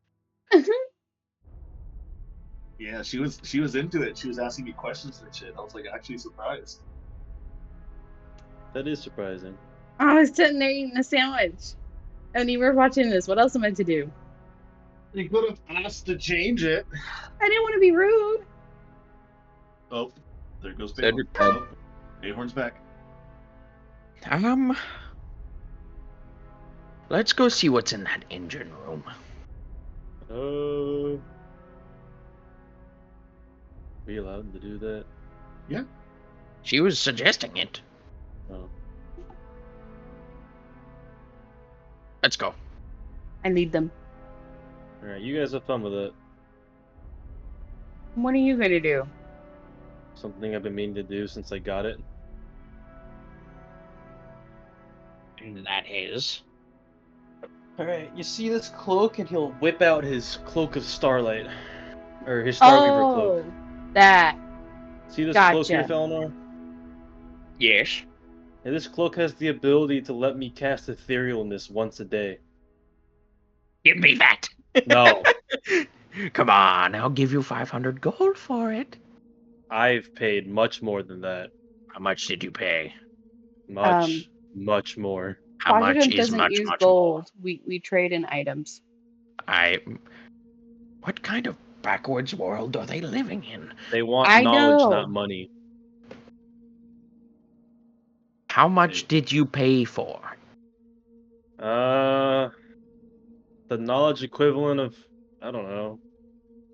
Yeah, she was into it. She was asking me questions and shit. I was like actually surprised. That is surprising. I was sitting there eating a sandwich, and you were watching this. What else am I to do? You could have asked to change it. I didn't want to be rude. Oh, there goes Bayhorn. Cedric, Oh, Bayhorn's back. Let's go see what's in that engine room. Are you allowed to do that? Yeah. She was suggesting it. Oh. Let's go. I lead them. Alright, you guys have fun with it. What are you gonna do? Something I've been meaning to do since I got it. And that is. Alright, you see this cloak, and he'll whip out his cloak of starlight. Or his Starweaver cloak. Oh, that. See this Gotcha. cloak here, Felinor? Yes. And this cloak has the ability to let me cast etherealness once a day. Give me that. No. Come on, I'll give you 500 gold for it. I've paid much more than that. How much did you pay? Much more. How much Quadrant is doesn't much, use much gold. We trade in items. more? What kind of backwards world are they living in? They want I knowledge, know. not money. How much did you pay for? The knowledge equivalent of, I don't know.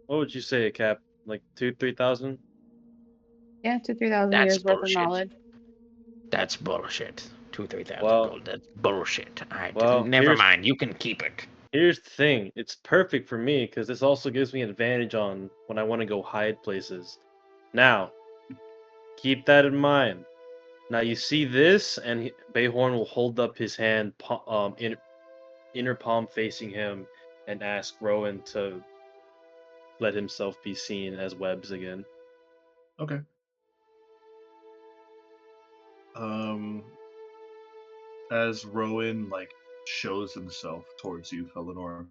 What would you say, Cap? Like 3,000? Yeah, 2,000-3,000 That's years worth of bullshit. knowledge. That's bullshit. 2,000-3,000 Well, gold. That's bullshit. well, Never mind. You can keep it. here's the thing. It's perfect for me because this also gives me advantage on when I want to go hide places. Now, keep that in mind. Now you see this, and Bayhorn will hold up his hand, inner palm facing him, and ask Rowan to let himself be seen as webs again. Okay. As Rowan shows himself towards you, Felinor,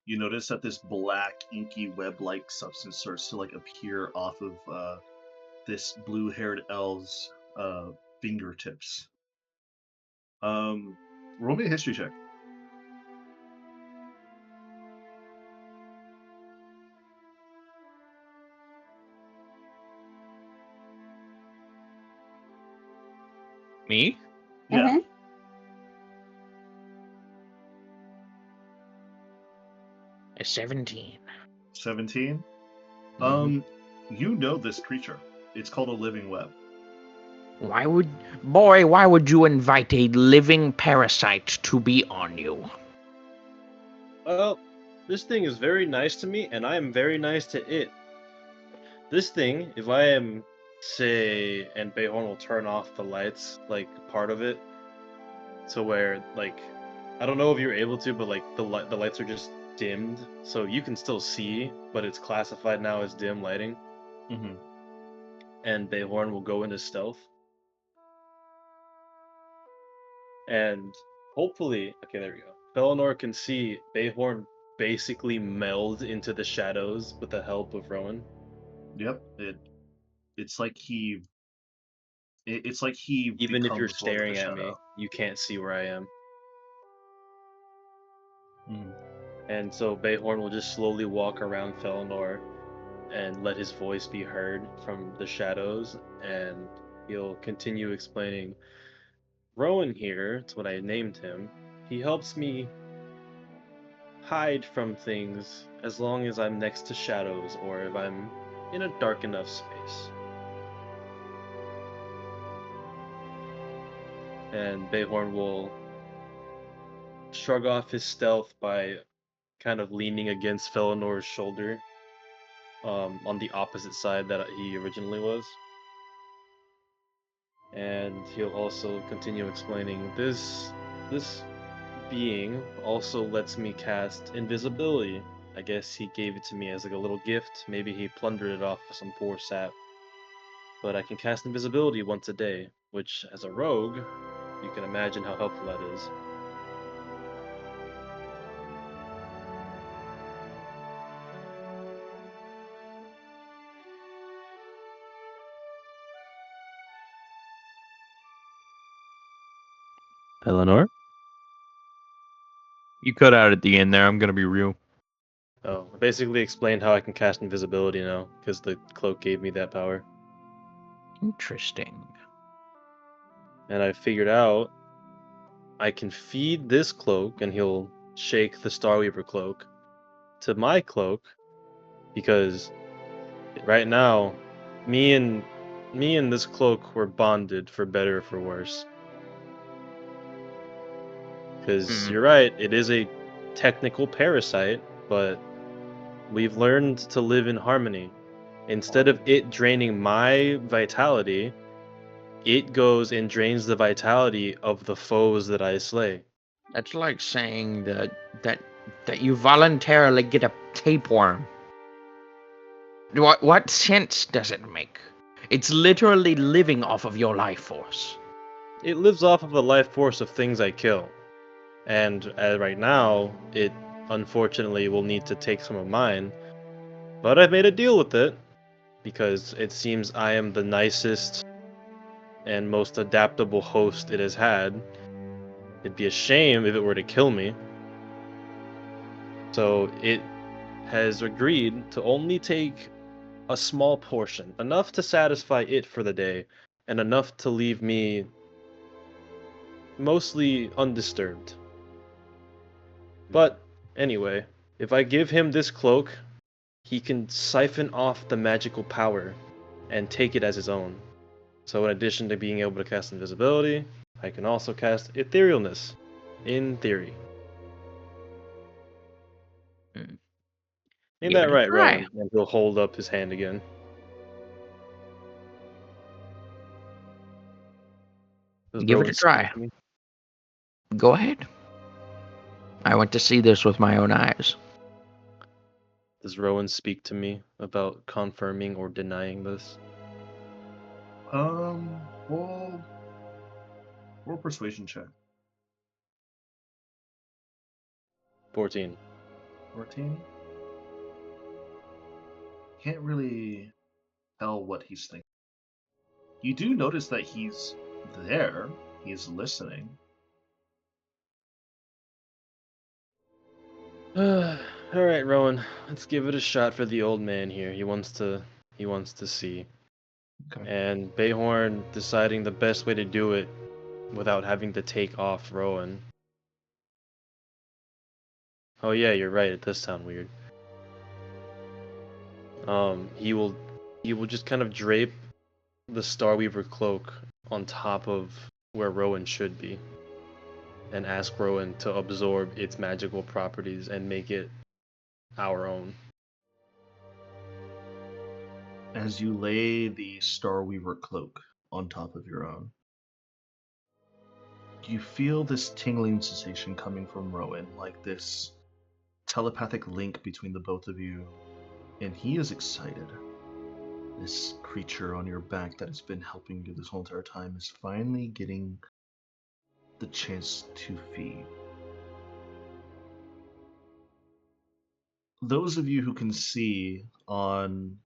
you notice that this black, inky web-like substance starts to appear off of this blue-haired elf's fingertips. Roll me a history check. Me? Yeah. Mhm. 17. 17. Mhm. You know this creature. It's called a living web. Why would you invite a living parasite to be on you? Well, this thing is very nice to me, and I am very nice to it. This thing, if I am, say, and Bayhorn will turn off the lights, like part of it, to where, like, I don't know if you're able to, but like the lights are just dimmed, so you can still see, but it's classified now as dim lighting. Mm-hmm. And Bayhorn will go into stealth. And hopefully, okay, there we go. Felinor can see Bayhorn basically meld into the shadows with the help of Rowan. Yep. It's like he. It's like he Even if you're becomes one with the staring at me, shadow. you can't see where I am. Mm. And so Bayhorn will just slowly walk around Felinor and let his voice be heard from the shadows, and he'll continue explaining. Rowan here, it's what I named him. He helps me hide from things as long as I'm next to shadows or if I'm in a dark enough space. And Bayhorn will shrug off his stealth by kind of leaning against Felinor's shoulder, on the opposite side that he originally was. And he'll also continue explaining this being also lets me cast invisibility. I guess he gave it to me as like a little gift. Maybe he plundered it off of some poor sap. But I can cast invisibility once a day, which as a rogue, you can imagine how helpful that is. Eleanor? You cut out at the end there. I'm gonna be real. Oh, I basically explained how I can cast invisibility now, because the cloak gave me that power. Interesting. And I figured out I can feed this cloak, and he'll shake the Starweaver cloak, to my cloak, because right now, me and this cloak were bonded for better or for worse. Because Hmm. you're right, it is a technical parasite, but we've learned to live in harmony. Instead of it draining my vitality, it goes and drains the vitality of the foes that I slay. That's like saying that that you voluntarily get a tapeworm. What sense does it make? It's literally living off of your life force. It lives off of the life force of things I kill. And right now, it unfortunately will need to take some of mine. But I've made a deal with it, because it seems I am the nicest and most adaptable host it has had. It'd be a shame if it were to kill me. So it has agreed to only take a small portion, enough to satisfy it for the day, and enough to leave me mostly undisturbed. But anyway, if I give him this cloak, he can siphon off the magical power and take it as his own. So in addition to being able to cast invisibility, I can also cast etherealness, in theory. Ain't Give that it a right, try. Rowan? And he'll hold up his hand again. Does Give it Rowan a speak try. to me? Go ahead. I want to see this with my own eyes. Does Rowan speak to me about confirming or denying this? Roll persuasion check. 14. 14. Can't really tell what he's thinking. You do notice that he's there. He's listening. Alright, Rowan. Let's give it a shot for the old man here. He wants to see. Okay. And Bayhorn deciding the best way to do it without having to take off Rowan. Oh yeah, you're right, it does sound weird. He will just kind of drape the Starweaver cloak on top of where Rowan should be, and ask Rowan to absorb its magical properties and make it our own. As you lay the Starweaver cloak on top of your own, you feel this tingling sensation coming from Rowan, like this telepathic link between the both of you, and he is excited. This creature on your back that has been helping you this whole entire time is finally getting the chance to feed. Those of you who can see on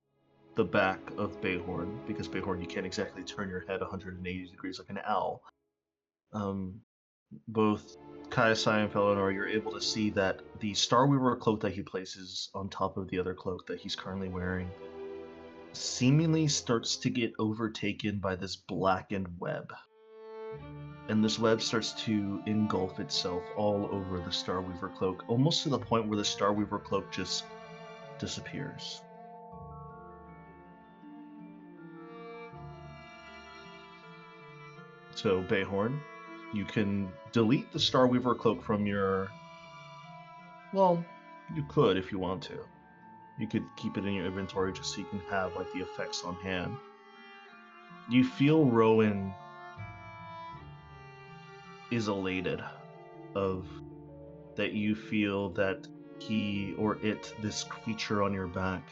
the back of Bayhorn, because Bayhorn you can't exactly turn your head 180 degrees like an owl, both Kaisai and Felonor, you're able to see that the Starweaver cloak that he places on top of the other cloak that he's currently wearing seemingly starts to get overtaken by this blackened web. And this web starts to engulf itself all over the Starweaver cloak, almost to the point where the Starweaver cloak just disappears. So, Bayhorn, you can delete the Starweaver cloak from your... Well, you could if you want to. You could keep it in your inventory just so you can have like the effects on hand. You feel Rowan is elated of that you feel that he or it, this creature on your back,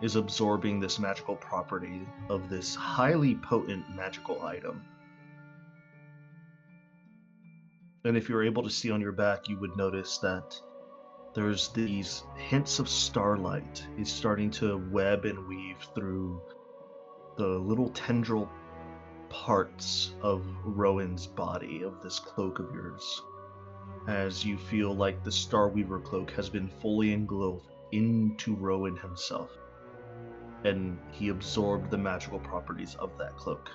is absorbing this magical property of this highly potent magical item. And if you're able to see on your back, you would notice that there's these hints of starlight is starting to web and weave through the little tendril parts of Rowan's body, of this cloak of yours, as you feel like the Starweaver cloak has been fully engulfed into Rowan himself, and he absorbed the magical properties of that cloak.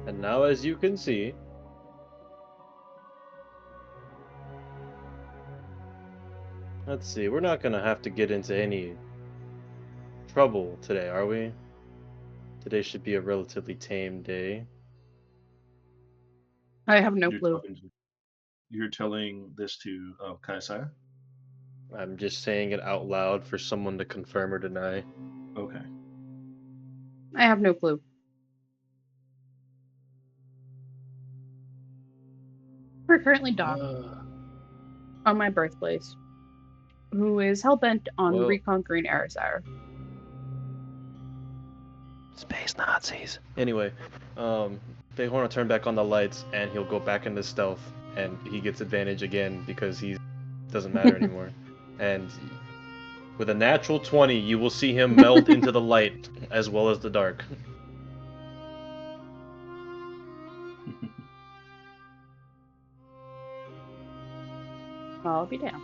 And now, as you can see, let's see, we're not gonna have to get into any trouble today, are we? Today should be a relatively tame day. I have no clue. You're telling this to Kaisai? I'm just saying it out loud for someone to confirm or deny. Okay. I have no clue. We're currently docked on my birthplace, who is hellbent on Well- reconquering Erisar. Space Nazis. Anyway, Bayhorn will turn back on the lights and he'll go back into stealth, and he gets advantage again because he doesn't matter anymore. And with a natural 20, you will see him meld into the light as well as the dark. I'll be down.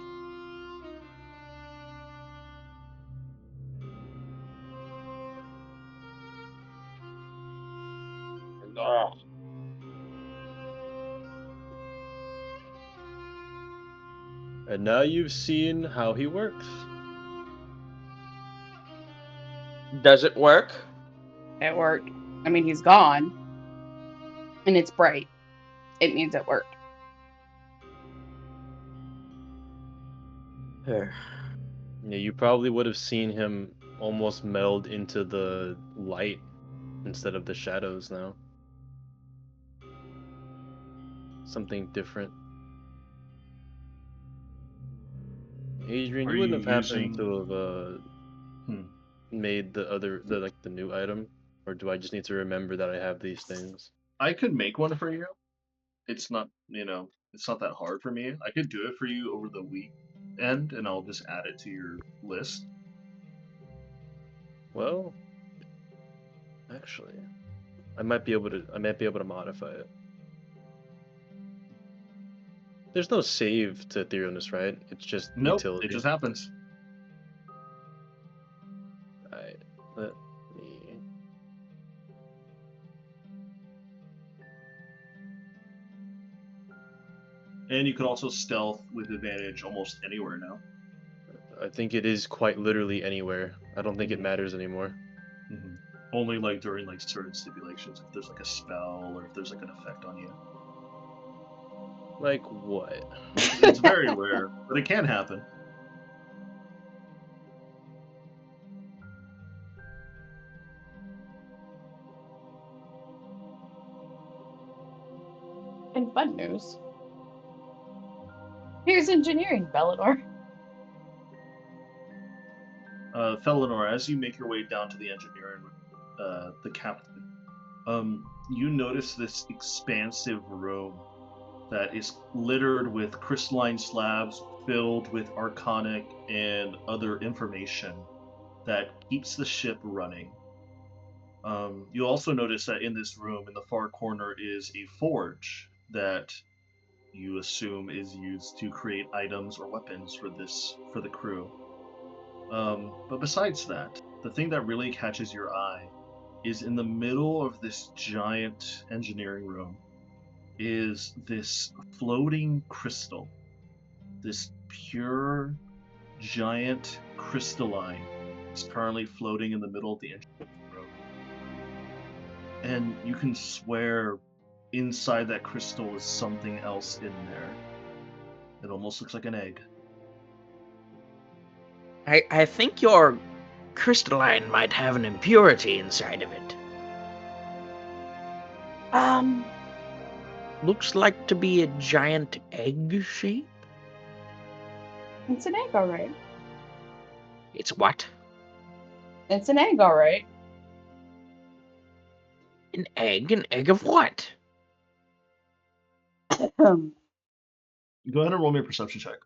Ugh. And now you've seen how he works. Does it work? It worked. I mean, he's gone. And it's bright. It means it worked. Yeah, you probably would have seen him almost meld into the light instead of the shadows now. Something different. Adrian, Are you you wouldn't have happened using? to have made the new item, or do I just need to remember that I have these things? I could make one for you. It's not, it's not that hard for me. I could do it for you over the weekend, and I'll just add it to your list. Well, actually, I might be able to modify it. There's no save to Etherealness, right? It's just Nope, utility. it just happens. Alright, let me. And you can also stealth with advantage almost anywhere now. I think it is quite literally anywhere. I don't think it matters anymore. Mm-hmm. Only like during like certain stipulations, if there's like a spell or if there's like an effect on you. Like what? It's very rare, but it can happen. And fun news. Here's engineering, Bellador. Felinor, as you make your way down to the engineering, the captain, you notice this expansive room that is littered with crystalline slabs filled with arcanic and other information that keeps the ship running. You also notice that in this room, in the far corner, is a forge that you assume is used to create items or weapons for the crew. But besides that, the thing that really catches your eye is in the middle of this giant engineering room is this floating crystal, this pure giant crystalline is currently floating in the middle of the engineering room. And you can swear inside that crystal is something else in there. It almost looks like an egg. I think your crystalline might have an impurity inside of it. Looks like to be a giant egg shape. It's an egg, all right. It's what? It's an egg, all right. An egg? An egg of what? Go ahead and roll me a perception check,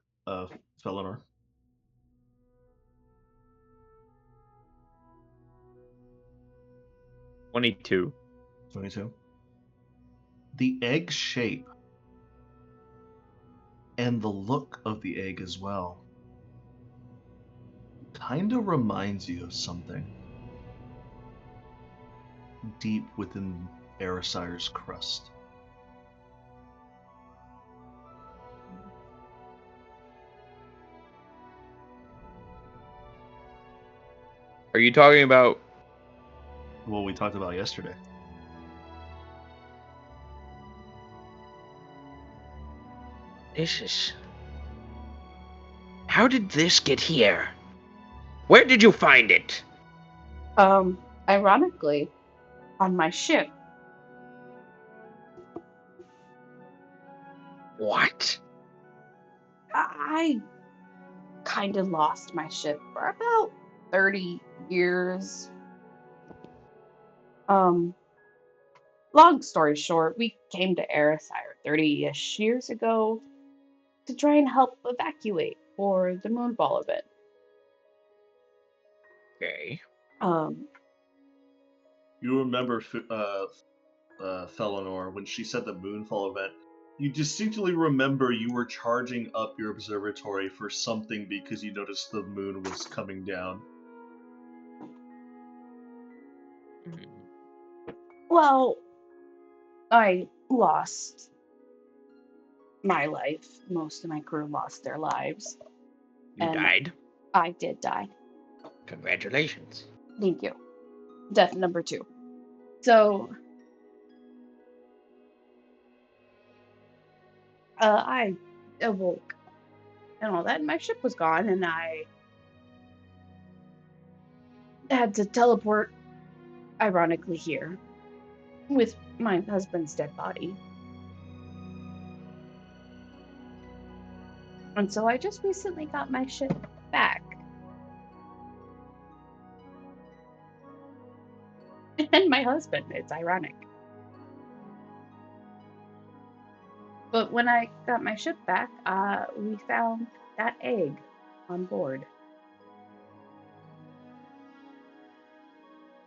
Felinor. 22. 22. The egg shape and the look of the egg as well kind of reminds you of something deep within Erisire's crust. Are you talking about? What we talked about yesterday. This is... How did this get here? Where did you find it? Ironically, on my ship. What? I kind of lost my ship for about 30 years. Long story short, we came to Erisire 30-ish years ago to try and help evacuate for the Moonball event. Okay. You remember Felinor when she said the Moonfall event. You distinctly remember you were charging up your observatory for something because you noticed the moon was coming down. Well, I lost my life. Most of my crew lost their lives. You And died? I did die. Congratulations. Thank you. Death number 2. So, I awoke and all that, and my ship was gone, and I had to teleport, ironically, here with my husband's dead body. And so I just recently got my ship back. And my husband, it's ironic. But when I got my ship back, we found that egg on board.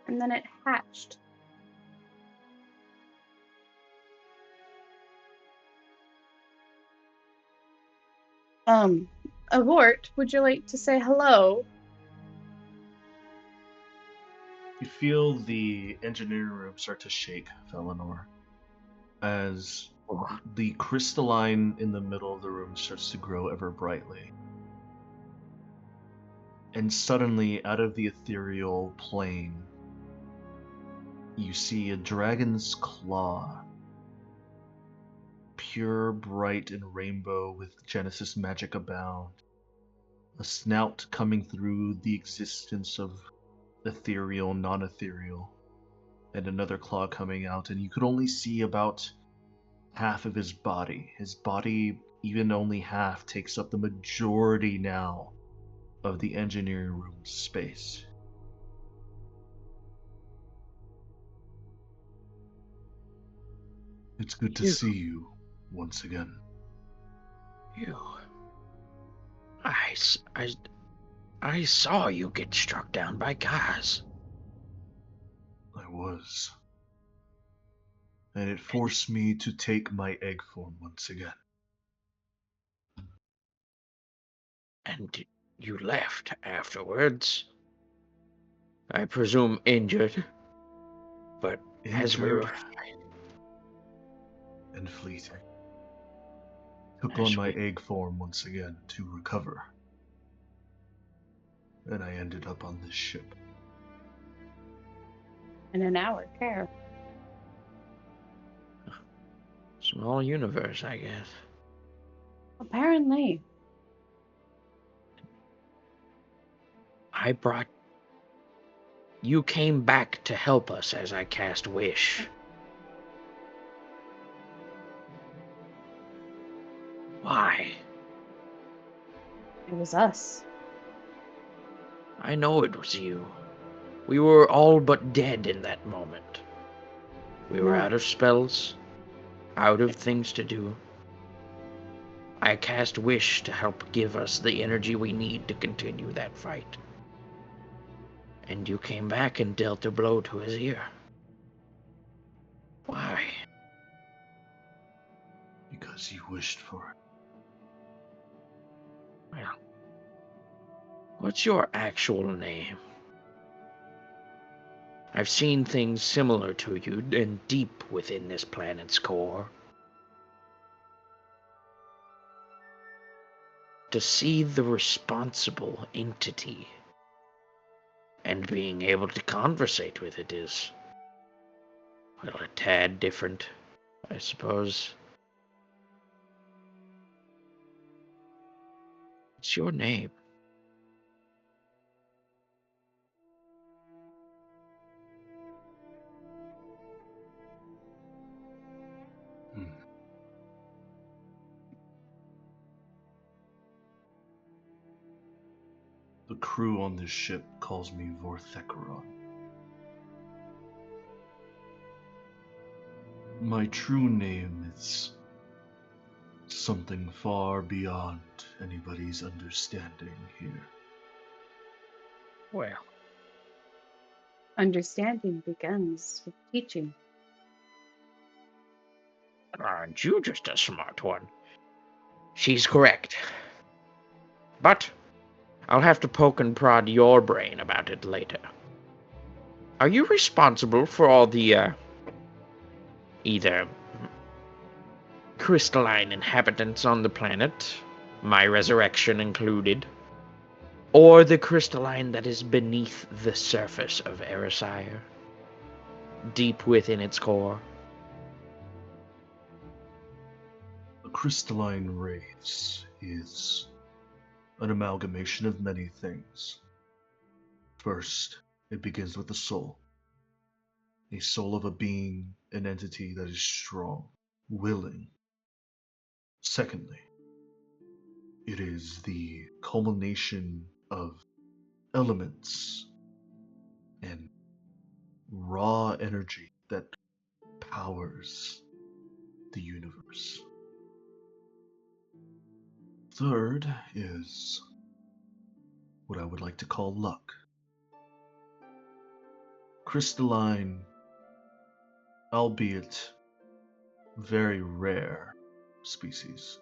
And then it hatched. Avort, would you like to say hello? You feel the engineering room start to shake, Felinor, as the crystalline in the middle of the room starts to grow ever brightly. And suddenly, out of the ethereal plane, you see a dragon's claw, pure, bright, and rainbow with Genesis magic abound. A snout coming through the existence of ethereal, non-ethereal, and another claw coming out, and you could only see about half of his body. His body, even only half, takes up the majority now of the engineering room's space. It's good to see you once again. You. I saw you get struck down by cars. I was. And it forced me to take my egg form once again. And you left afterwards. I presume injured. But as we were... and fleeting. Took on my egg form once again to recover. And I ended up on this ship. And in our care. Small universe, I guess. Apparently. You came back to help us as I cast Wish. Why? It was us. I know it was you. We were all but dead in that moment. We were out of spells, out of things to do. I cast Wish to help give us the energy we need to continue that fight. And you came back and dealt a blow to his ear. Why? Because you wished for it. Well, what's your actual name? I've seen things similar to you and deep within this planet's core. To see the responsible entity and being able to conversate with it is, well, a tad different, I suppose. What's your name? The crew on this ship calls me Vorthecaron. My true name is something far beyond anybody's understanding here. Well, Understanding begins with teaching. aren't you just a smart one? She's correct. But I'll have to poke and prod your brain about it later. Are you responsible for all the either crystalline inhabitants on the planet, my resurrection included, or the crystalline that is beneath the surface of Erisire, deep within its core. The crystalline race is an amalgamation of many things. First, it begins with the soul. A soul of a being, an entity that is strong, willing. Secondly, it is the culmination of elements and raw energy that powers the universe. Third is what I would like to call luck. Crystalline, albeit very rare species,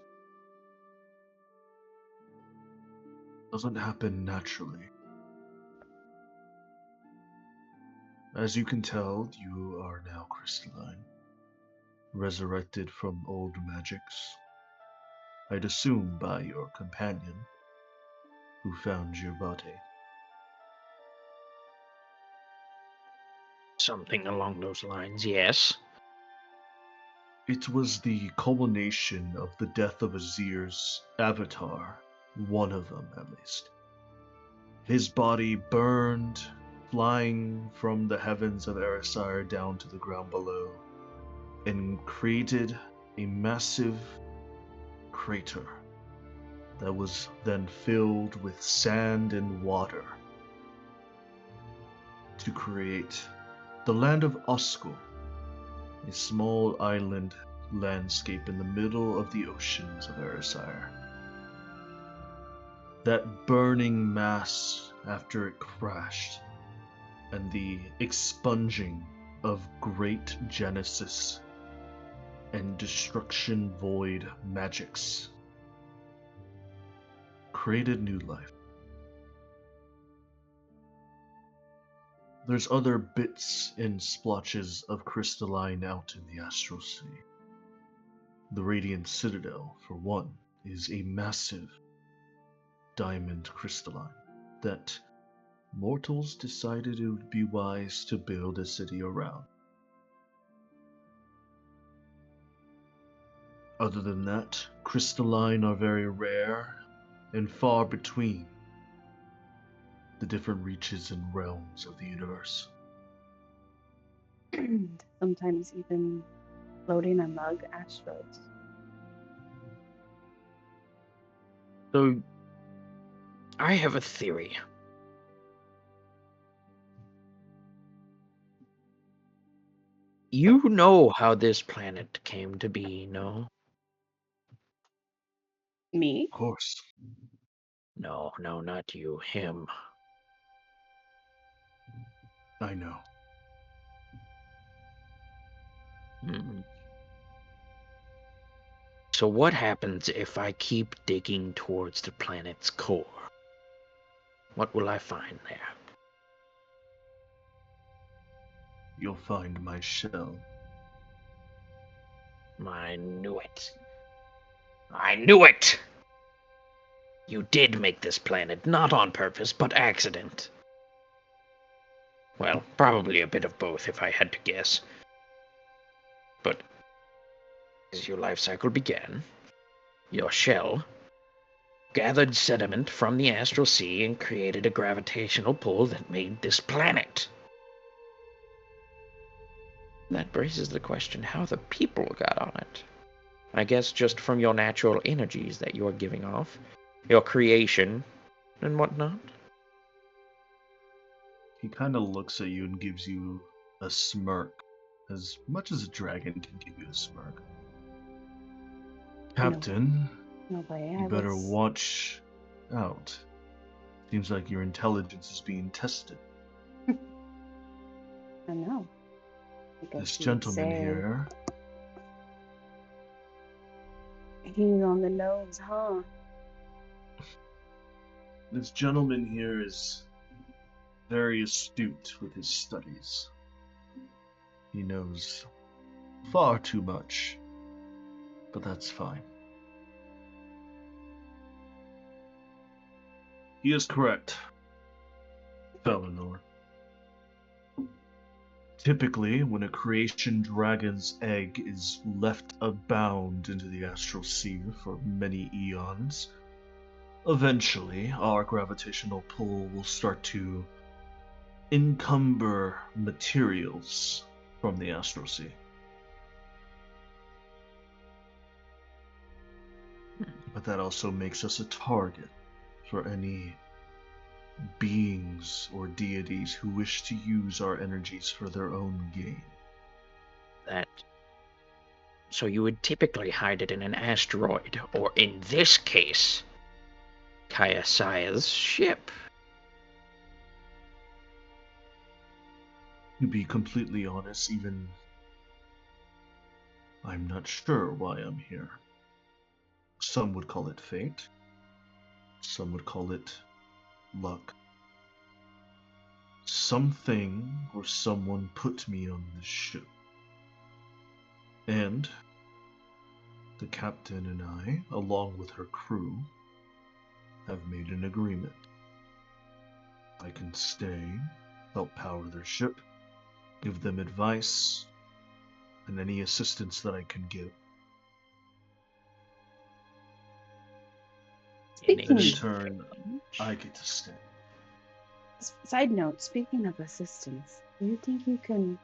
doesn't happen naturally. As you can tell, you are now crystalline, resurrected from old magics. I'd assume by your companion, who found your body. Something along those lines, yes. It was the culmination of the death of Azir's avatar, one of them at least. His body burned, flying from the heavens of Erisire down to the ground below, and created a massive crater that was then filled with sand and water to create the land of Oskel, a small island landscape in the middle of the oceans of Erisire. That burning mass after it crashed, and the expunging of great Genesis and destruction void magics created new life. There's other bits and splotches of crystalline out in the astral sea. The Radiant Citadel, for one, is a massive diamond crystalline that mortals decided it would be wise to build a city around. Other than that, crystalline are very rare and far between the different reaches and realms of the universe. Sometimes even floating among asteroids. So, I have a theory. You know how this planet came to be, no? Me? Of course. No, not you. Him. I know. Hmm. So what happens if I keep digging towards the planet's core? What will I find there? You'll find my shell. I knew it. I knew it! You did make this planet, not on purpose, but accident. Well, probably a bit of both if I had to guess. But as your life cycle began, your shell gathered sediment from the astral sea and created a gravitational pull that made this planet. That raises the question how the people got on it. I guess just from your natural energies that you're giving off, your creation, and whatnot. He kind of looks at you and gives you a smirk, as much as a dragon can give you a smirk. Captain, No way. you better watch out. Seems like your intelligence is being tested. I know. This gentleman here, he's on the nose, huh? this gentleman here is very astute with his studies. He knows Far too much. But that's fine. He is correct, Felinor. Typically, when a creation dragon's egg is left abound into the astral sea for many eons, eventually our gravitational pull will start to encumber materials from the astral sea. But that also makes us a target for any beings or deities who wish to use our energies for their own gain. So you would typically hide it in an asteroid, or in this case, Kayasaya's ship. To be completely honest, even I'm not sure why I'm here. Some would call it fate. Some would call it luck. Something or someone put me on this ship. And the captain and I, along with her crew, have made an agreement. I can stay, help power their ship, give them advice, and any assistance that I can give. Speaking And in turn, I get to stay. Side note, speaking of assistance, do you think you can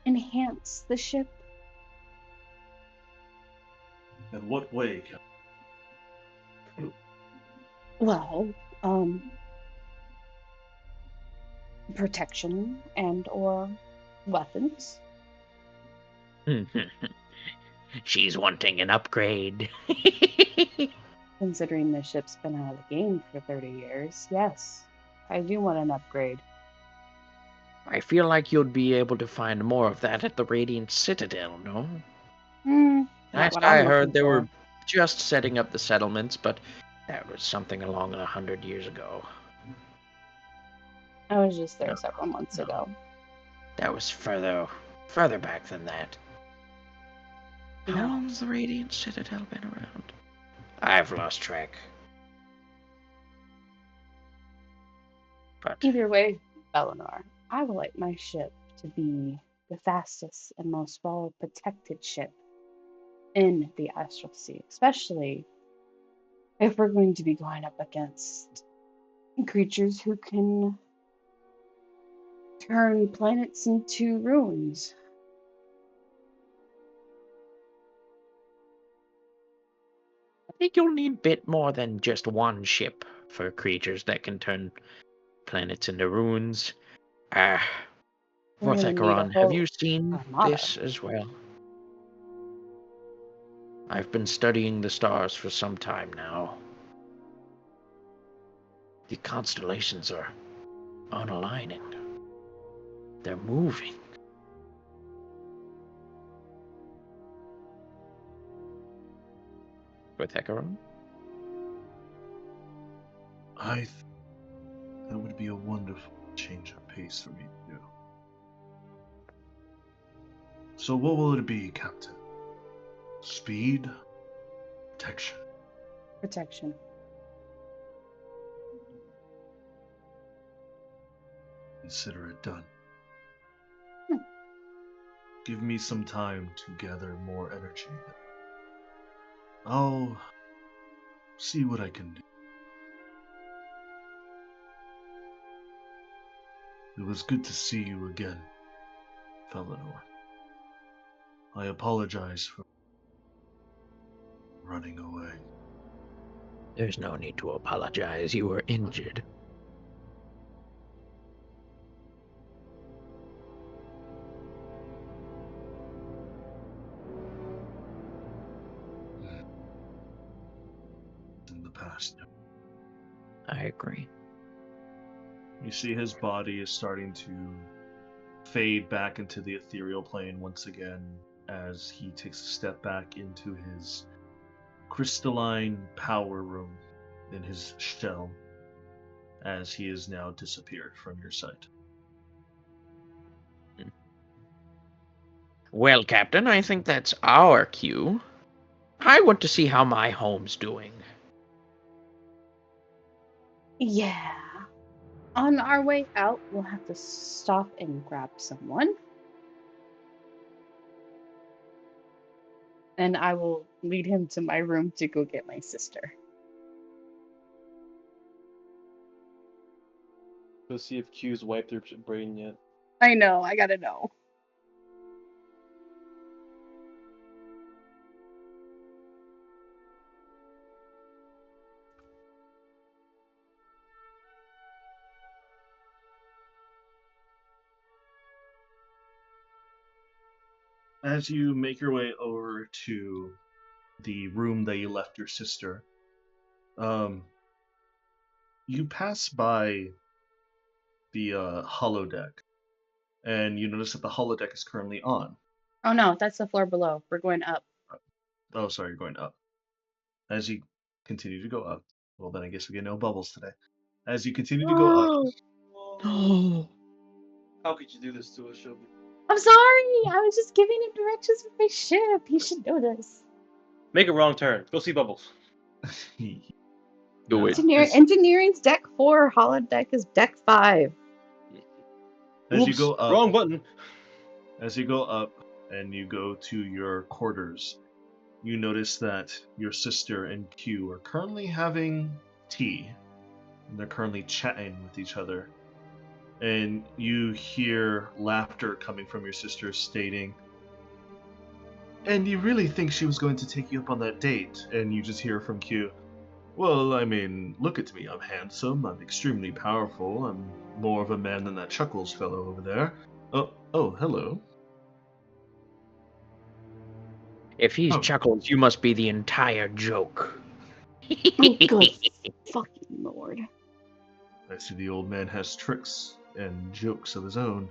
enhance the ship? In what way, Captain? Well, protection and or weapons. She's wanting an upgrade. Considering the ship's been out of the game for 30 years, yes, I do want an upgrade. I feel like you'd be able to find more of that at the Radiant Citadel, no? Not Last what I I'm heard, looking they for. were just setting up the settlements, but that was something along 100 years ago. I was just there No, several months no. ago. That was further back than that. How No. long's the Radiant Citadel been around? I've lost track. But Either way, Eleanor, I would like my ship to be the fastest and most well protected ship in the astral sea, especially if we're going to be going up against creatures who can turn planets into ruins. I think you'll need a bit more than just one ship for creatures that can turn planets into ruins. We're gonna need a Vorthekaron, have you whole seen armada. this as well? I've been studying the stars for some time now. The constellations are unaligning. They're moving. Vorthekaron? That would be a wonderful change of pace for me to do. So what will it be, Captain? Speed? Protection? Protection. Consider it done. Hmm. Give me some time to gather more energy. I'll see what I can do. It was good to see you again, Felinor. I apologize for running away. There's no need to apologize. You were injured. In the past. I agree. You see his body is starting to fade back into the ethereal plane once again as he takes a step back into his crystalline power room in his shell as he is now disappeared from your sight. Well, Captain, I think that's our cue. I want to see how my home's doing. Yeah. On our way out, we'll have to stop and grab someone. And I will lead him to my room to go get my sister. Go see if Q's wiped her brain yet. I know, I gotta know. As you make your way over to the room that you left your sister, you pass by the holodeck, and you notice that the holodeck is currently on. Oh no, that's the floor below. We're going up. Oh, sorry, you're going up. As you continue to go up, well, then I guess we get no bubbles today. As you continue to go up, No. How could you do this to us, Shelby? I'm sorry. I was just giving him directions for my ship. He should know this. Make a wrong turn. Go see Bubbles. Do it. Engineering's deck 4. Holodeck is deck 5. As you Oops, go up, wrong button. As you go up and you go to your quarters, you notice that your sister and Q are currently having tea. And they're currently chatting with each other. And you hear laughter coming from your sister stating, "And you really think she was going to take you up on that date?" And you just hear from Q, "Well, I mean, look at me. I'm handsome. I'm extremely powerful. I'm more of a man than that Chuckles fellow over there. Oh, hello." If he's Oh. Chuckles, you must be the entire joke. Oh, good fucking lord. I see the old man has tricks and jokes of his own.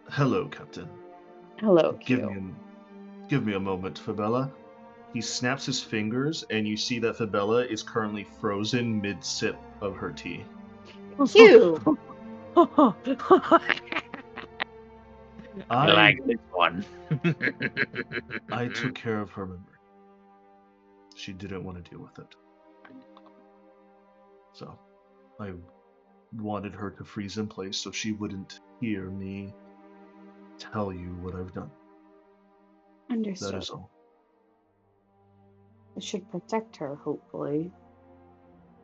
Hello, Captain. Hello, Give Q. me a moment, Fabella. He snaps his fingers, and you see that Fabella is currently frozen mid-sip of her tea. Q! I like this one. I took care of her memory. She didn't want to deal with it. So, I wanted her to freeze in place so she wouldn't hear me tell you what I've done. Understood. That is all. It should protect her, hopefully.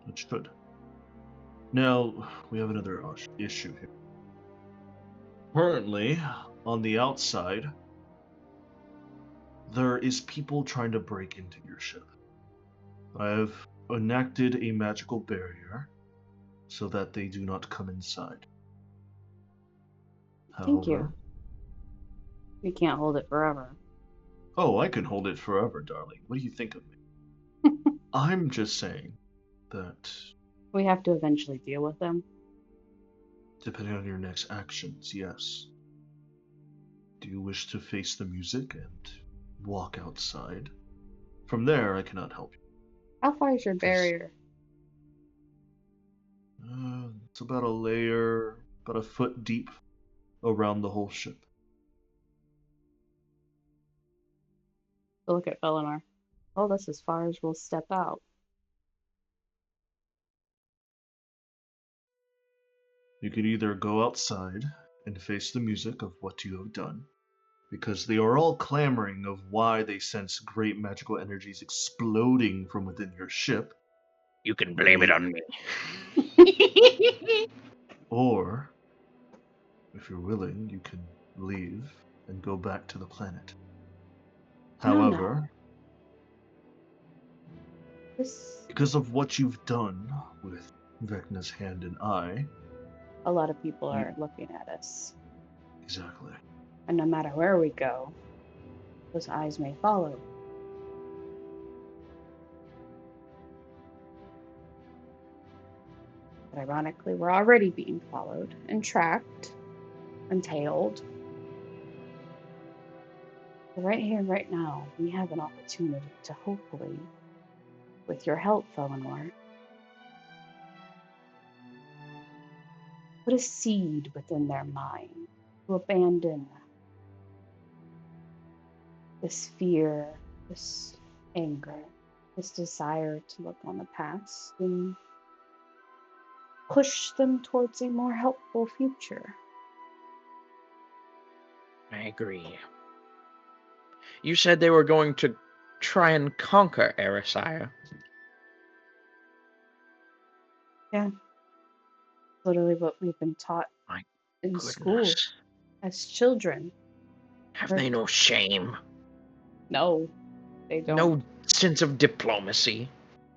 It should. Now, we have another issue here. Currently, on the outside, there is people trying to break into your ship. I have enacted a magical barrier so that they do not come inside. Thank you. However, We can't hold it forever. oh, I can hold it forever, darling. What do you think of me? I'm just saying that We have to eventually deal with them. depending on your next actions, yes. Do you wish to face the music and walk outside? From there, I cannot help you. How far is your barrier? It's about a layer, about a foot deep around the whole ship. Look at Eleanor. Oh, that's as far as we'll step out. You can either go outside and face the music of what you have done, because they are all clamoring of why they sense great magical energies exploding from within your ship. You can blame it on me. Or, if you're willing, you can leave and go back to the planet. However, because of what you've done with Vecna's hand and eye, A lot of people are looking at us. exactly. And no matter where we go, those eyes may follow. But ironically, we're already being followed and tracked and tailed. But right here, right now, we have an opportunity to hopefully, with your help, Eleanor, put a seed within their mind to abandon this fear, this anger, this desire to look on the past and push them towards a more helpful future. I agree. You said they were going to try and conquer Erisire. Yeah. Literally what we've been taught My in school goodness. as children. Have they no shame? No, they don't. No sense of diplomacy?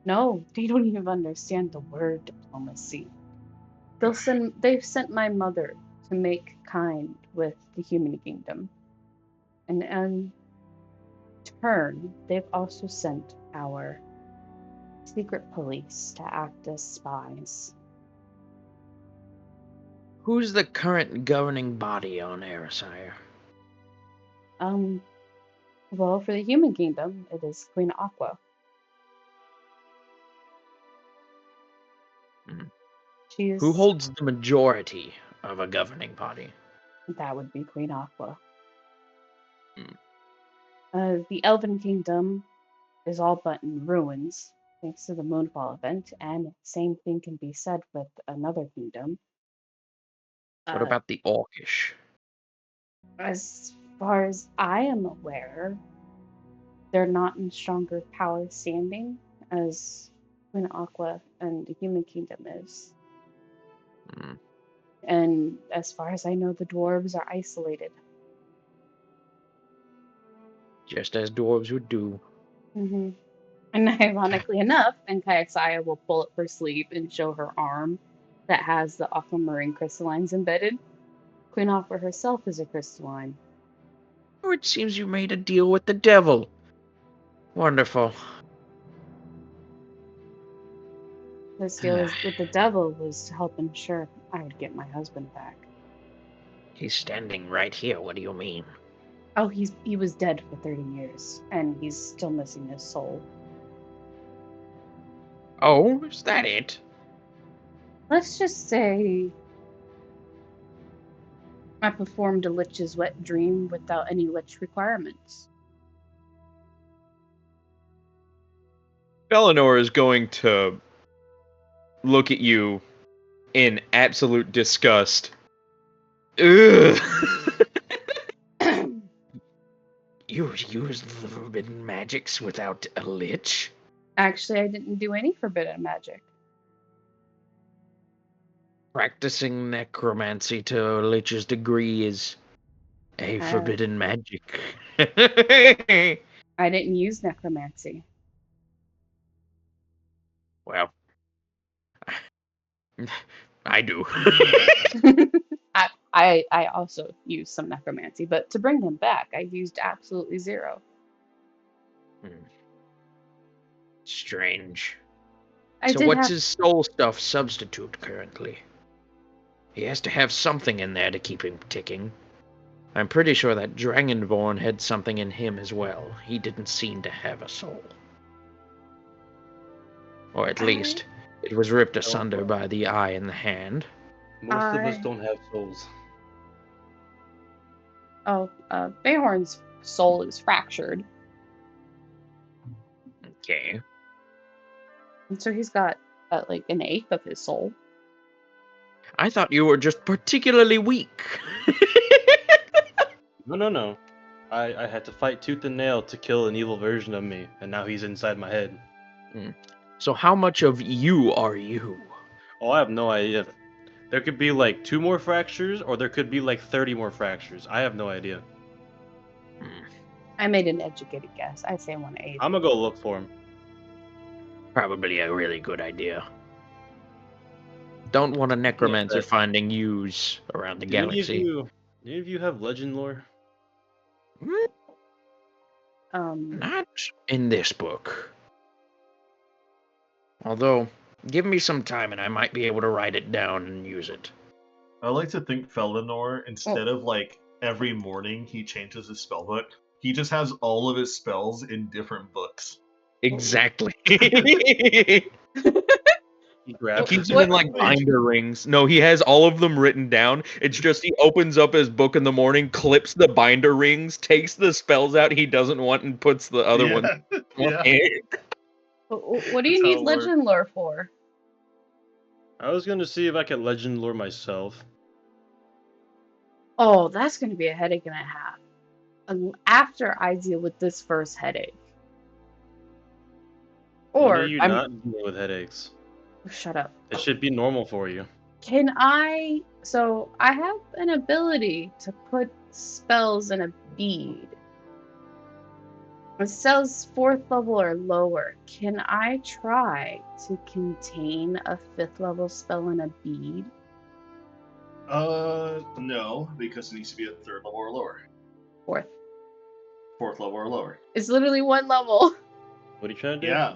No, they don't even understand the word diplomacy. They've sent my mother to make kind with the human kingdom. And in turn, they've also sent our secret police to act as spies. Who's the current governing body on Erisire? Well, for the human kingdom, it is Queen Aqua. She is. Who holds the majority of a governing body? That would be Queen Aqua. Hmm. The Elven Kingdom is all but in ruins, thanks to the Moonfall event, and same thing can be said with another kingdom. What about the Orcish? As far as I am aware, they're not in stronger power standing as Queen Aqua and the Human Kingdom is. Hmm. And as far as I know, the dwarves are isolated. Just as dwarves would do. Mm-hmm. And ironically enough, and Kayaxaya will pull up her sleeve and show her arm that has the aquamarine crystallines embedded. Queen Aqua herself is a crystalline. Oh, it seems you made a deal with the devil. Wonderful. This deal with the devil was to help ensure I would get my husband back. He's standing right here. What do you mean? Oh, he was dead for 30 years, and he's still missing his soul. Oh, is that it? Let's just say I performed a lich's wet dream without any lich requirements. Eleanor is going to look at you in absolute disgust. Ugh. You used the forbidden magics without a lich? Actually, I didn't do any forbidden magic. Practicing necromancy to a lich's degree is a forbidden magic. I didn't use necromancy. Well, I do. I also used some necromancy, but to bring them back, I used absolutely zero. Strange. I So did what's have his soul stuff substitute currently? He has to have something in there to keep him ticking. I'm pretty sure that Dragonborn had something in him as well. He didn't seem to have a soul. Or at least, it was ripped asunder by the eye and the hand. Most of us don't have souls. Bayhorn's soul is fractured, Okay. and so he's got like an eighth of his soul. I thought you were just particularly weak. No. I had to fight tooth and nail to kill an evil version of me, and now he's inside my head. So how much of you are you? Oh, I have no idea. There could be like 2 more fractures, or there could be like 30 more fractures. I have no idea. I made an educated guess. I say 1/8. I'm gonna go look for him. Probably a really good idea. Don't want a necromancer finding yous around the galaxy. Do any of you have legend lore? Not in this book. Although, give me some time and I might be able to write it down and use it. I like to think Felinor, instead of like every morning he changes his spell book, he just has all of his spells in different books. Exactly. He He grabs keeps it. them in like binder rings. No, he has all of them written down. It's just he opens up his book in the morning, clips the binder rings, takes the spells out he doesn't want, and puts the other ones. Yeah. What do you That's how need it works. legend lore for? I was gonna see if I could legend lore myself. Oh, that's going to be a headache and a half. After I deal with this first headache. When are Or you I'm not dealing with headaches? shut up. It should be normal for you. Can I? So I have an ability to put spells in a bead. It says 4th level or lower. Can I try to contain a 5th level spell in a bead? No, because it needs to be at 3rd level or lower. 4th. 4th level or lower. It's literally 1 level. What are you trying to do? Yeah,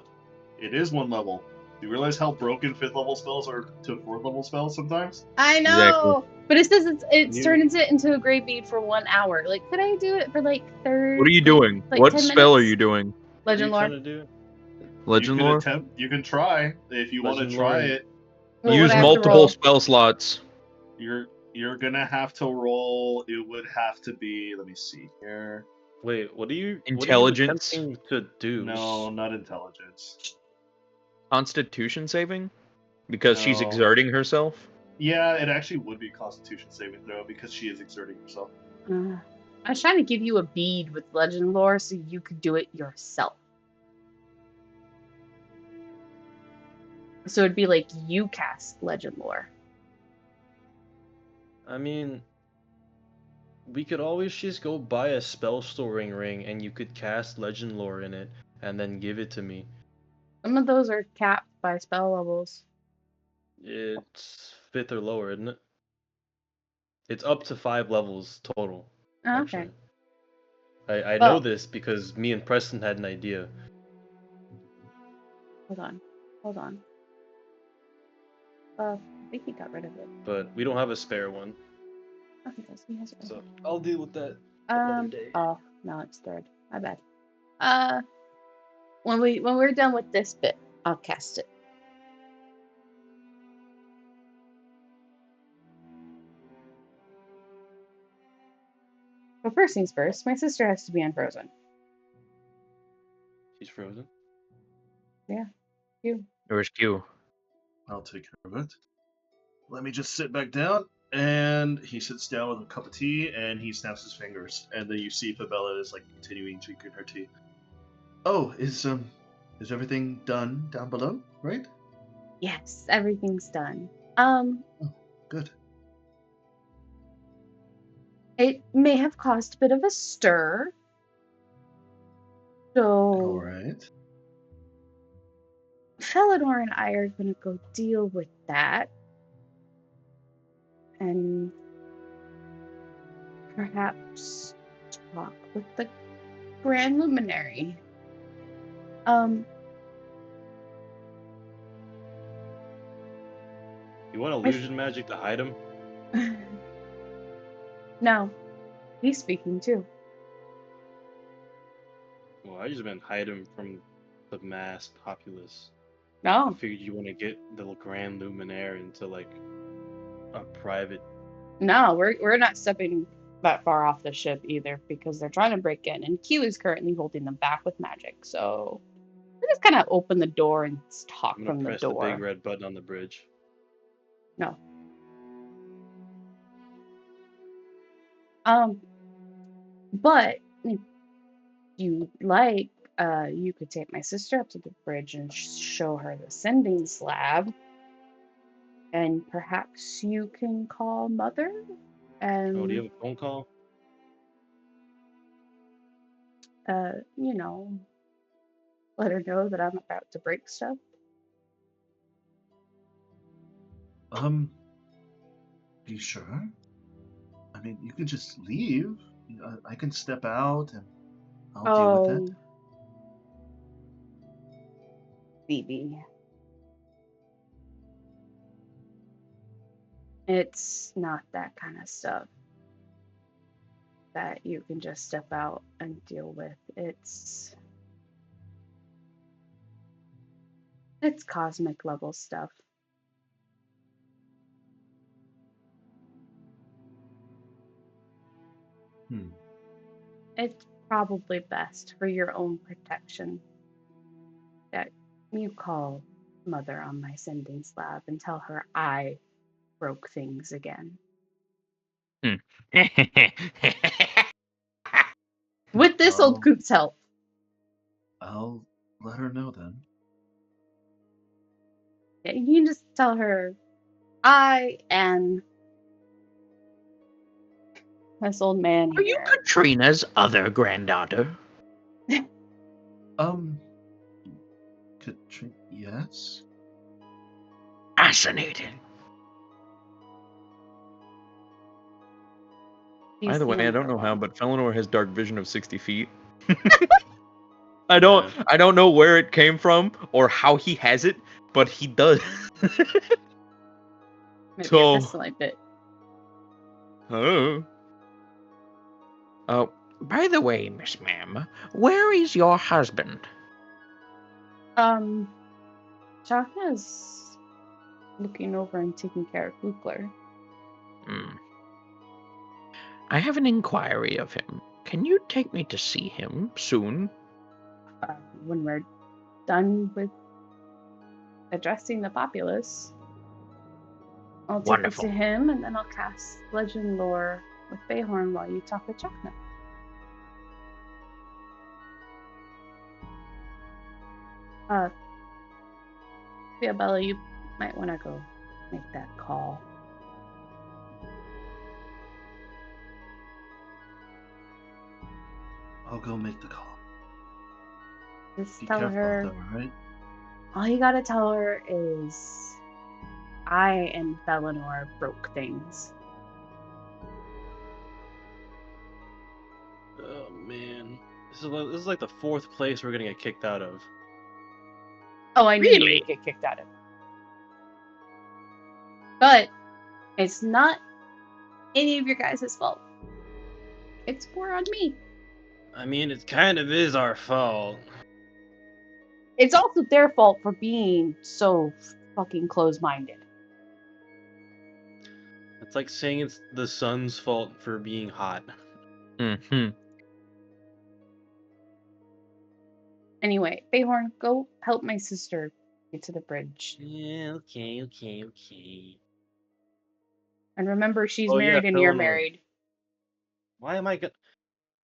it is 1 level. Do you realize how broken 5th level spells are to 4th level spells sometimes? I know, Exactly. but it says it's You- turns it into a great bead for 1 hour. Like, could I do it for like 30? What are you doing? Like What 10 spell are minutes? you doing? What are you Legend lore. trying to do? Legend you can lore? attempt. You can try if you want to Legend try lore. it. What would Use I have to multiple roll? spell slots. You're gonna have to roll. It would have to be. Let me see here. Wait, what are you Intelligence? attempting to do? No, not intelligence. Constitution saving? Because she's No. exerting herself? Yeah, it actually would be a Constitution saving throw because she is exerting herself. I was trying to give you a bead with legend lore so you could do it yourself. So it'd be like you cast legend lore. I mean, we could always just go buy a spell storing ring and you could cast legend lore in it and then give it to me. Some of those are capped by spell levels. It's 5th or lower, isn't it? It's up to 5 levels total. Oh, okay. Actually, I Well- know this because me and Preston had an idea. Hold on. I think he got rid of it. But we don't have a spare one, Oh, he does. He has it. so I'll deal with that another day. Oh, no, it's 3rd. My bad. When we're done with this bit, I'll cast it. But first things first, my sister has to be unfrozen. She's frozen. You. Where's Q? I'll take care of it. Let me just sit back down. And he sits down with a cup of tea and he snaps his fingers. And then you see Fabella is like continuing drinking her tea. Oh, is everything done down below, right? Yes, everything's done. Good. It may have caused a bit of a stir. So Alright. Felidor and I are gonna go deal with that. And perhaps talk with the Grand Luminary. You want illusion magic to hide him? No, he's speaking too. Well, I just meant hide him from the mass populace. I No, figured you want to get the Grand Luminaire into like a private. no, we're not stepping that far off the ship either because they're trying to break in, and Q is currently holding them back with magic. So we just kind of open the door and talk I'm gonna from the press the door. big red button on the bridge. No. But if you like, you could take my sister up to the bridge and show her the sending slab. And perhaps you can call Mother and, Oh, do you have a phone call? you know, let her know that I'm about to break stuff. You sure? I mean, you can just leave. I can step out and I'll deal with it. Phoebe. It's not that kind of stuff that you can just step out and deal with. It's cosmic level stuff. It's probably best for your own protection that you call Mother on my sending slab and tell her I broke things again. With this old coot's help. I'll let her know then. Yeah, you can just tell her I and this old man Are you here. Katrina's other granddaughter? Katrina, yes? Fascinating. You By the see way, I him don't for know how, long. but Felinor has dark vision of 60 feet. I don't know where it came from or how he has it, but he does. Maybe a So, crystalline bit. oh, By the way, Miss Ma'am, where is your husband? Shaka's looking over and taking care of Flukler. I have an inquiry of him. Can you take me to see him soon? When we're done with addressing the populace, I'll take Wonderful. you to him, and then I'll cast Legend Lore with Bayhorn while you talk with Chakna. Bella, you might want to go make that call. I'll go make the call. Just Be tell careful her. out there, alright? All you gotta tell her is I and Felinor broke things. Oh man, this is like the fourth place we're gonna get kicked out of. Oh, I knew you Really? would get kicked out of. But it's not any of your guys' fault. It's more on me. I mean, it kind of is our fault. It's also their fault for being so fucking close-minded. It's like saying it's the sun's fault for being hot. Mm-hmm. Anyway, Bayhorn, go help my sister get to the bridge. Yeah, okay. And remember, she's Oh, yeah, married and you're Felinor. married.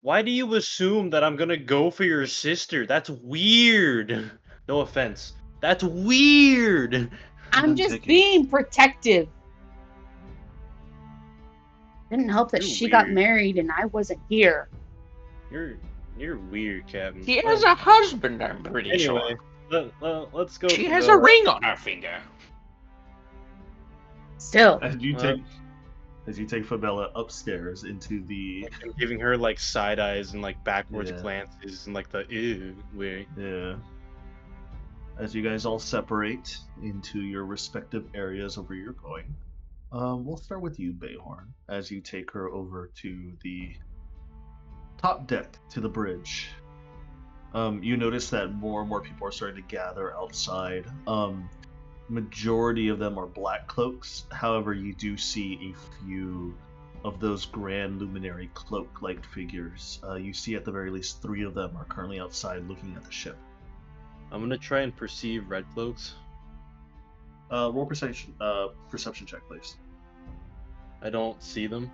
Why do you assume that I'm gonna go for your sister? That's weird. No offense. That's weird. I'm just being protective. Didn't help that You're she got weird. married and I wasn't here. You're weird, Captain. He has a husband, I'm pretty sure. Anyway, let's go. She for has the- a ring on her finger. Still. As you take Fabella upstairs into the I'm giving her like side eyes and like backwards Yeah. glances and like the ew way. Yeah. As you guys all separate into your respective areas of where you're going, we'll start with you, Bayhorn, as you take her over to the top deck, to the bridge. You notice that more and more people are starting to gather outside. Majority of them are black cloaks. However, you do see a few of those grand luminary cloak-like figures. You see at the very least 3 of them are currently outside looking at the ship. I'm gonna try and perceive red cloaks. Roll perception check, please. I don't see them.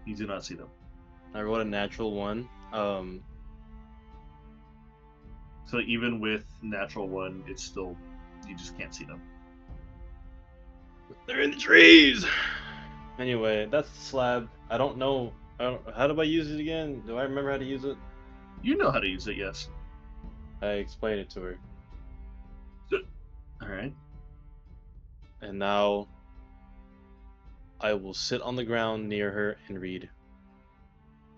You do not see them. I rolled a natural 1. So even with natural 1, it's still, you just can't see them. They're in the trees. Anyway, that's the slab. I don't know. How do I use it again? Do I remember how to use it? You know how to use it, yes. I explained it to her. Alright. And now I will sit on the ground near her and read.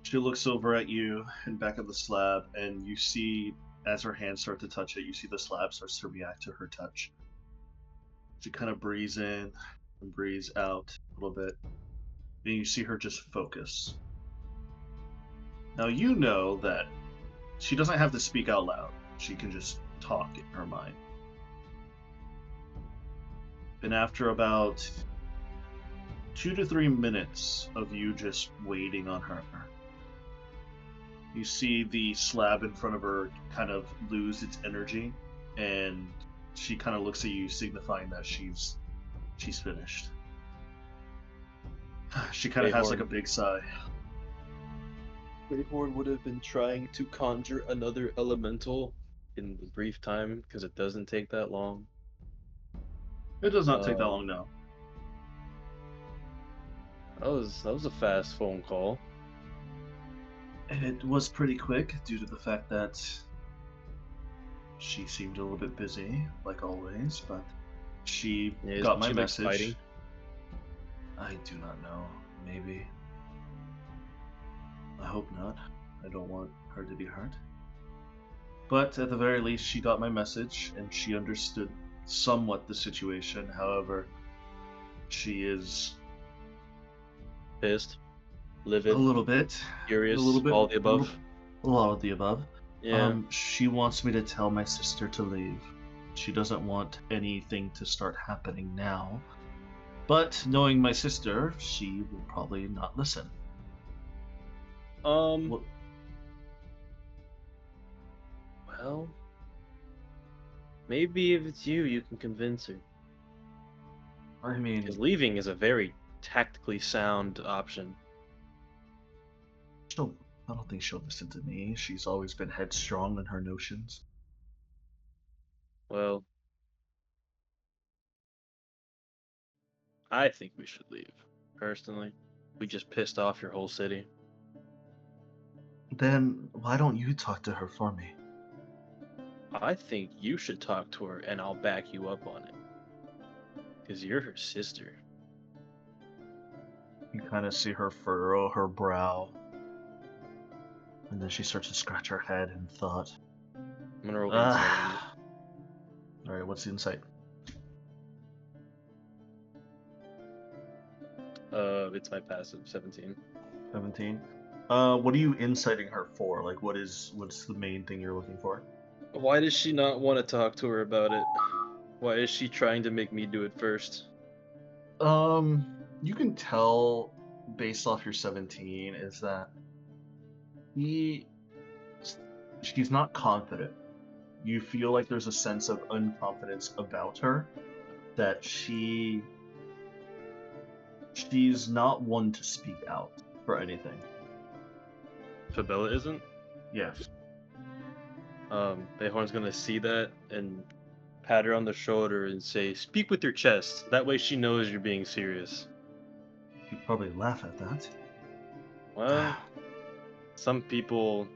She looks over at you and back at the slab, and you see, as her hands start to touch it, you see the slab starts to react to her touch. She kind of breathes in and breathes out a little bit. And you see her just focus. Now you know that she doesn't have to speak out loud. She can just talk in her mind. And after about 2 to 3 minutes of you just waiting on her, You see the slab in front of her kind of lose its energy, and she kind of looks at you, signifying that she's finished. She kind of has like a big sigh. Greyhorn would have been trying to conjure another elemental in the brief time, because it doesn't take that long. It does not take that long now. That was a fast phone call. It was pretty quick due to the fact that she seemed a little bit busy, like always, but she got my message. Fighting? I do not know. Maybe. I hope not. I don't want her to be hurt. But at the very least, she got my message, and she understood somewhat the situation. However, she is Pissed, livid, a little bit furious, a little bit, all the above. A lot of the above. Yeah. She wants me to tell my sister to leave. She doesn't want anything to start happening now. But knowing my sister, she will probably not listen. Well, maybe if it's you, you can convince her. I mean, Because leaving is a very tactically sound option. I don't think she'll listen to me. She's always been headstrong in her notions. Well, I think we should leave. Personally, we just pissed off your whole city. Then why don't you talk to her for me? I think you should talk to her, and I'll back you up on it. Because you're her sister. You kind of see her furrow her brow. And then she starts to scratch her head in thought. I'm gonna roll insight on it. Alright, what's the insight? It's my passive, 17. 17. What are you inciting her for? Like, what's the main thing you're looking for? Why does she not want to talk to her about it? Why is she trying to make me do it first? You can tell based off your 17 is that she's not confident. You feel like there's a sense of unconfidence about her, that she's not one to speak out for anything. Fabella isn't? Yes. Bayhorn's gonna see that and pat her on the shoulder and say, "Speak with your chest." That way she knows you're being serious. You'd probably laugh at that. Well, some people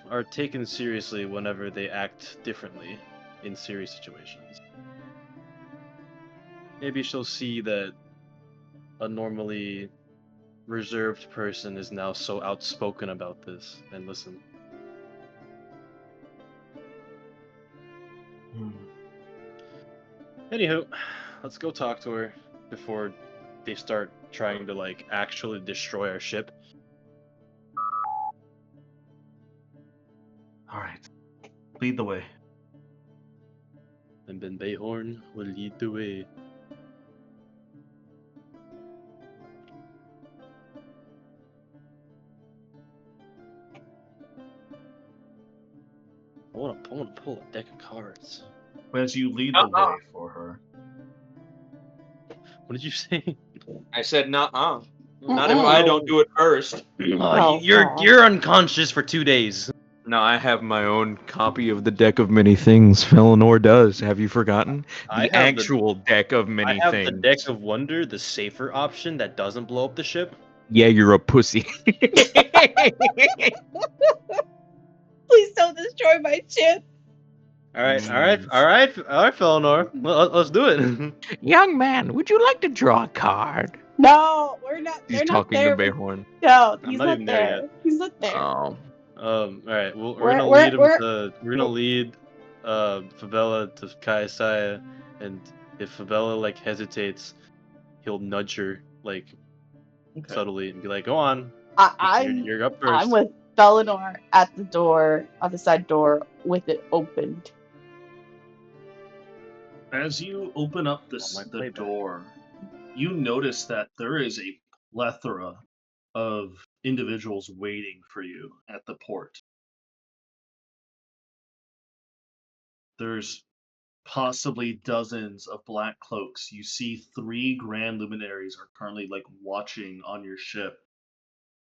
are taken seriously whenever they act differently in serious situations. Maybe she'll see that a normally reserved person is now so outspoken about this and listen. Anywho, let's go talk to her before they start trying to like actually destroy our ship. Alright. Lead the way. And then Bayhorn will lead the way. I want to pull a deck of cards. As you lead the way for her. What did you say? I said, nuh-uh. Not if I don't do it first. You're unconscious for 2 days. No, I have my own copy of the Deck of Many Things. Felinor does. Have you forgotten? I The have actual Deck of Many I have Things. the Deck of Wonder, the safer option that doesn't blow up the ship. Yeah, you're a pussy. Please don't destroy my ship. All right, Felinor. Let's do it. Young man, would you like to draw a card? No, we're not. He's They're not talking there. to Bayhorn. No, I'm he's not not even there there. He's not there. Oh. All right, we're We're- gonna we're- lead him we're- to. We're gonna lead Fabella to Kaisaya, and if Fabella like hesitates, he'll nudge her like subtly and be like, "Go on, you're up first." I'm with Felinor at the door, on the side door, with it opened. As you open up the door, you notice that there is a plethora of individuals waiting for you at the port. There's possibly dozens of black cloaks. You see three grand luminaries are currently like watching on your ship.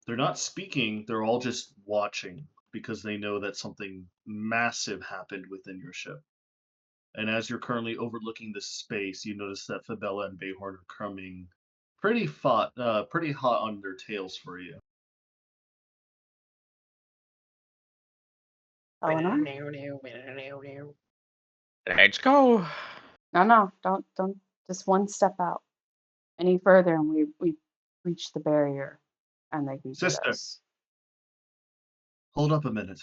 They're not speaking, they're all just watching because they know that something massive happened within your ship. And as you're currently overlooking this space, you notice that Fabella and Bayhorn are coming pretty hot on their tails for you. Eleanor? Let's go. No, don't. Just one step out. Any further, and we reach the barrier, and they can get Sister, us. hold up a minute.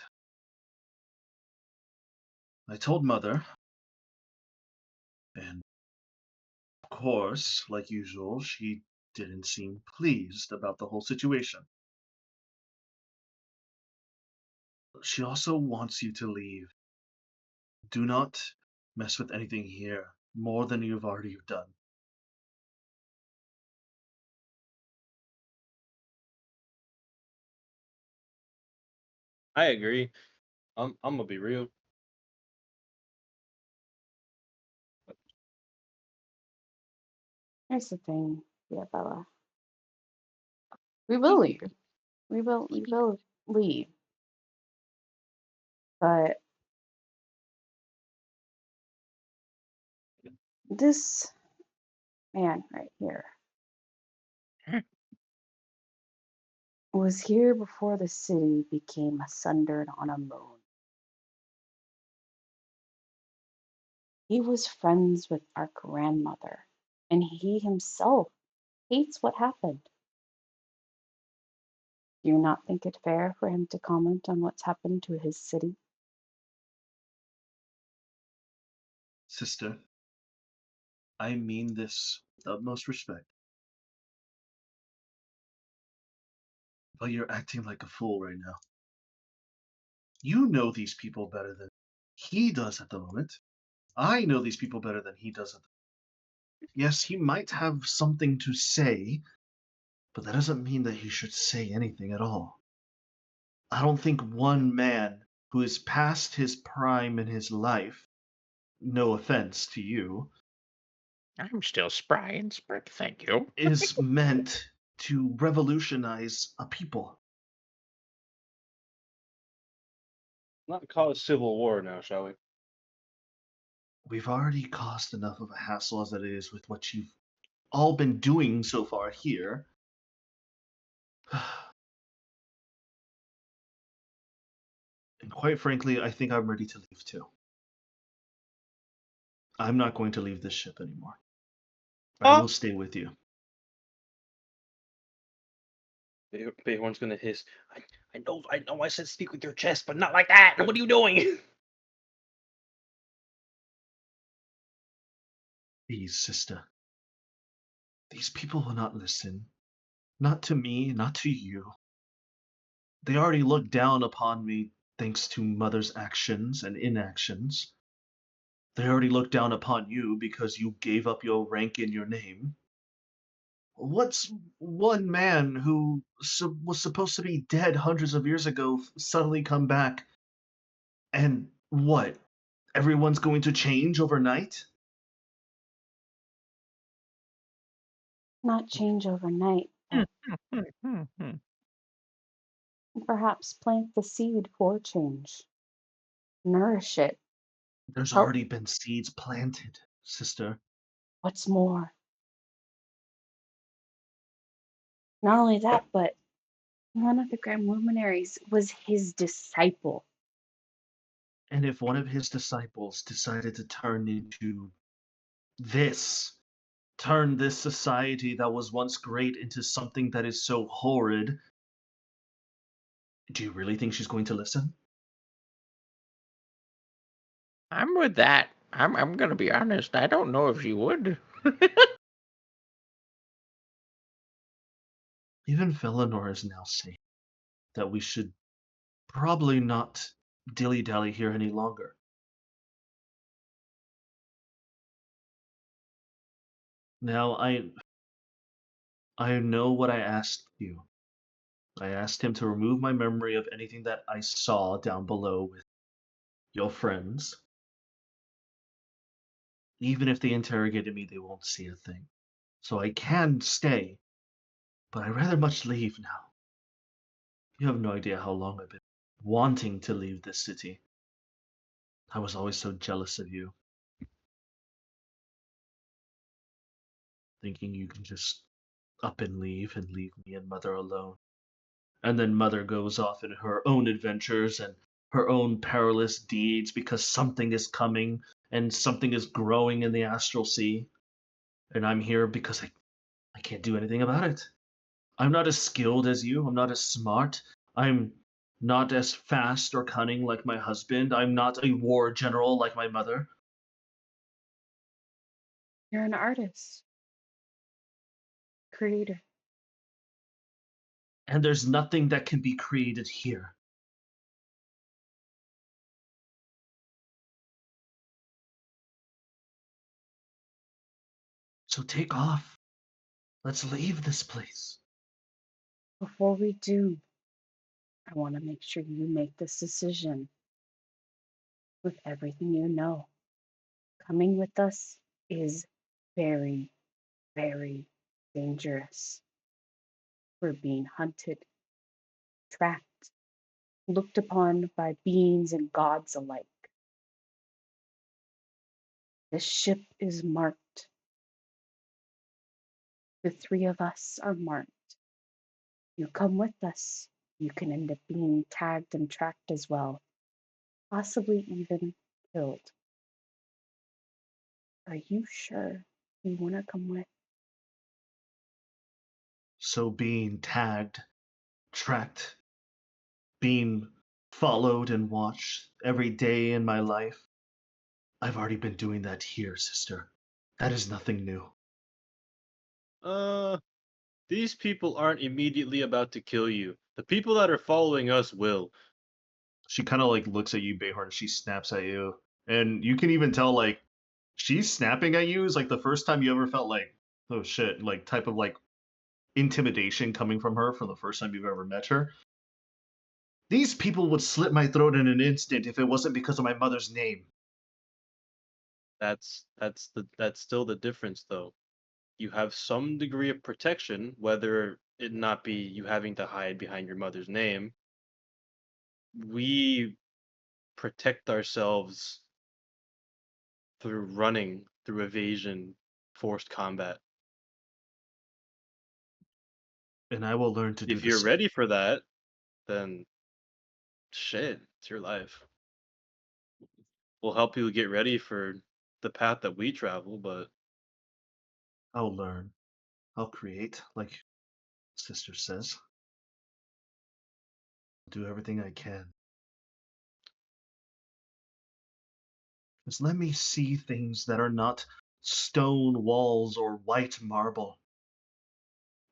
I told Mother, and of course, like usual, she didn't seem pleased about the whole situation. She also wants you to leave. Do not mess with anything here more than you've already done. I agree. I'm gonna be real. Here's the thing, yeah, Bella. We will leave. We will leave. But this man right here was here before the city became sundered on a moon. He was friends with our grandmother, and he himself hates what happened. Do you not think it fair for him to comment on what's happened to his city? Sister, I mean this with utmost respect, but you're acting like a fool right now. You know these people better than he does at the moment. I know these people better than he does at the moment. Yes, he might have something to say, but that doesn't mean that he should say anything at all. I don't think one man who is past his prime in his life, no offense to you, I'm still spry and spry. Thank you. is meant to revolutionize a people. Not call it civil war now, shall we? We've already caused enough of a hassle as it is with what you've all been doing so far here. And quite frankly, I think I'm ready to leave too. I'm not going to leave this ship anymore. I will stay with you. Bayhorn's gonna hiss. I know. I said speak with your chest, but not like that. What are you doing? Please, sister. These people will not listen. Not to me, not to you. They already look down upon me thanks to Mother's actions and inactions. They already look down upon you because you gave up your rank and your name. What's one man who was supposed to be dead hundreds of years ago suddenly come back and what? Everyone's going to change overnight? Not change overnight, but perhaps plant the seed for change. Nourish it. There's Help. already been seeds planted, sister. What's more? Not only that, but one of the Grand Luminaries was his disciple. And if one of his disciples decided to this, turn this society that was once great into something that is so horrid, do you really think she's going to listen? I'm with that. I'm gonna be honest. I don't know if you would. Even Felinor is now saying that we should probably not dilly-dally here any longer. Now, I know what I asked you. I asked him to remove my memory of anything that I saw down below with your friends. Even if they interrogated me, they won't see a thing. So I can stay, but I'd rather much leave now. You have no idea how long I've been wanting to leave this city. I was always so jealous of you, thinking you can just up and leave me and Mother alone. And then Mother goes off in her own adventures and her own perilous deeds because something is coming and something is growing in the astral sea. And I'm here because I can't do anything about it. I'm not as skilled as you. I'm not as smart. I'm not as fast or cunning like my husband. I'm not a war general like my mother. You're an artist, creator. And there's nothing that can be created here. So take off. Let's leave this place. Before we do, I want to make sure you make this decision with everything you know. Coming with us is very, very dangerous. We're being hunted, tracked, looked upon by beings and gods alike. This ship is marked. The three of us are marked. You come with us, you can end up being tagged and tracked as well, possibly even killed. Are you sure you want to come with? So being tagged, tracked, being followed and watched every day in my life, I've already been doing that here, sister. That is nothing new. These people aren't immediately about to kill you. The people that are following us will. She kind of like looks at you, Behorn. She snaps at you, and you can even tell like she's snapping at you is like the first time you ever felt like, oh shit, like type of like intimidation coming from her for the first time you've ever met her. These people would slit my throat in an instant if it wasn't because of my mother's name. That's still the difference though. You have some degree of protection, whether it not be you having to hide behind your mother's name. We protect ourselves through running, through evasion, forced combat. And I will learn to do If the you're same. ready for that, then shit, it's your life. We'll help you get ready for the path that we travel, but I'll learn. I'll create, like Sister says. I'll do everything I can. Just let me see things that are not stone walls or white marble.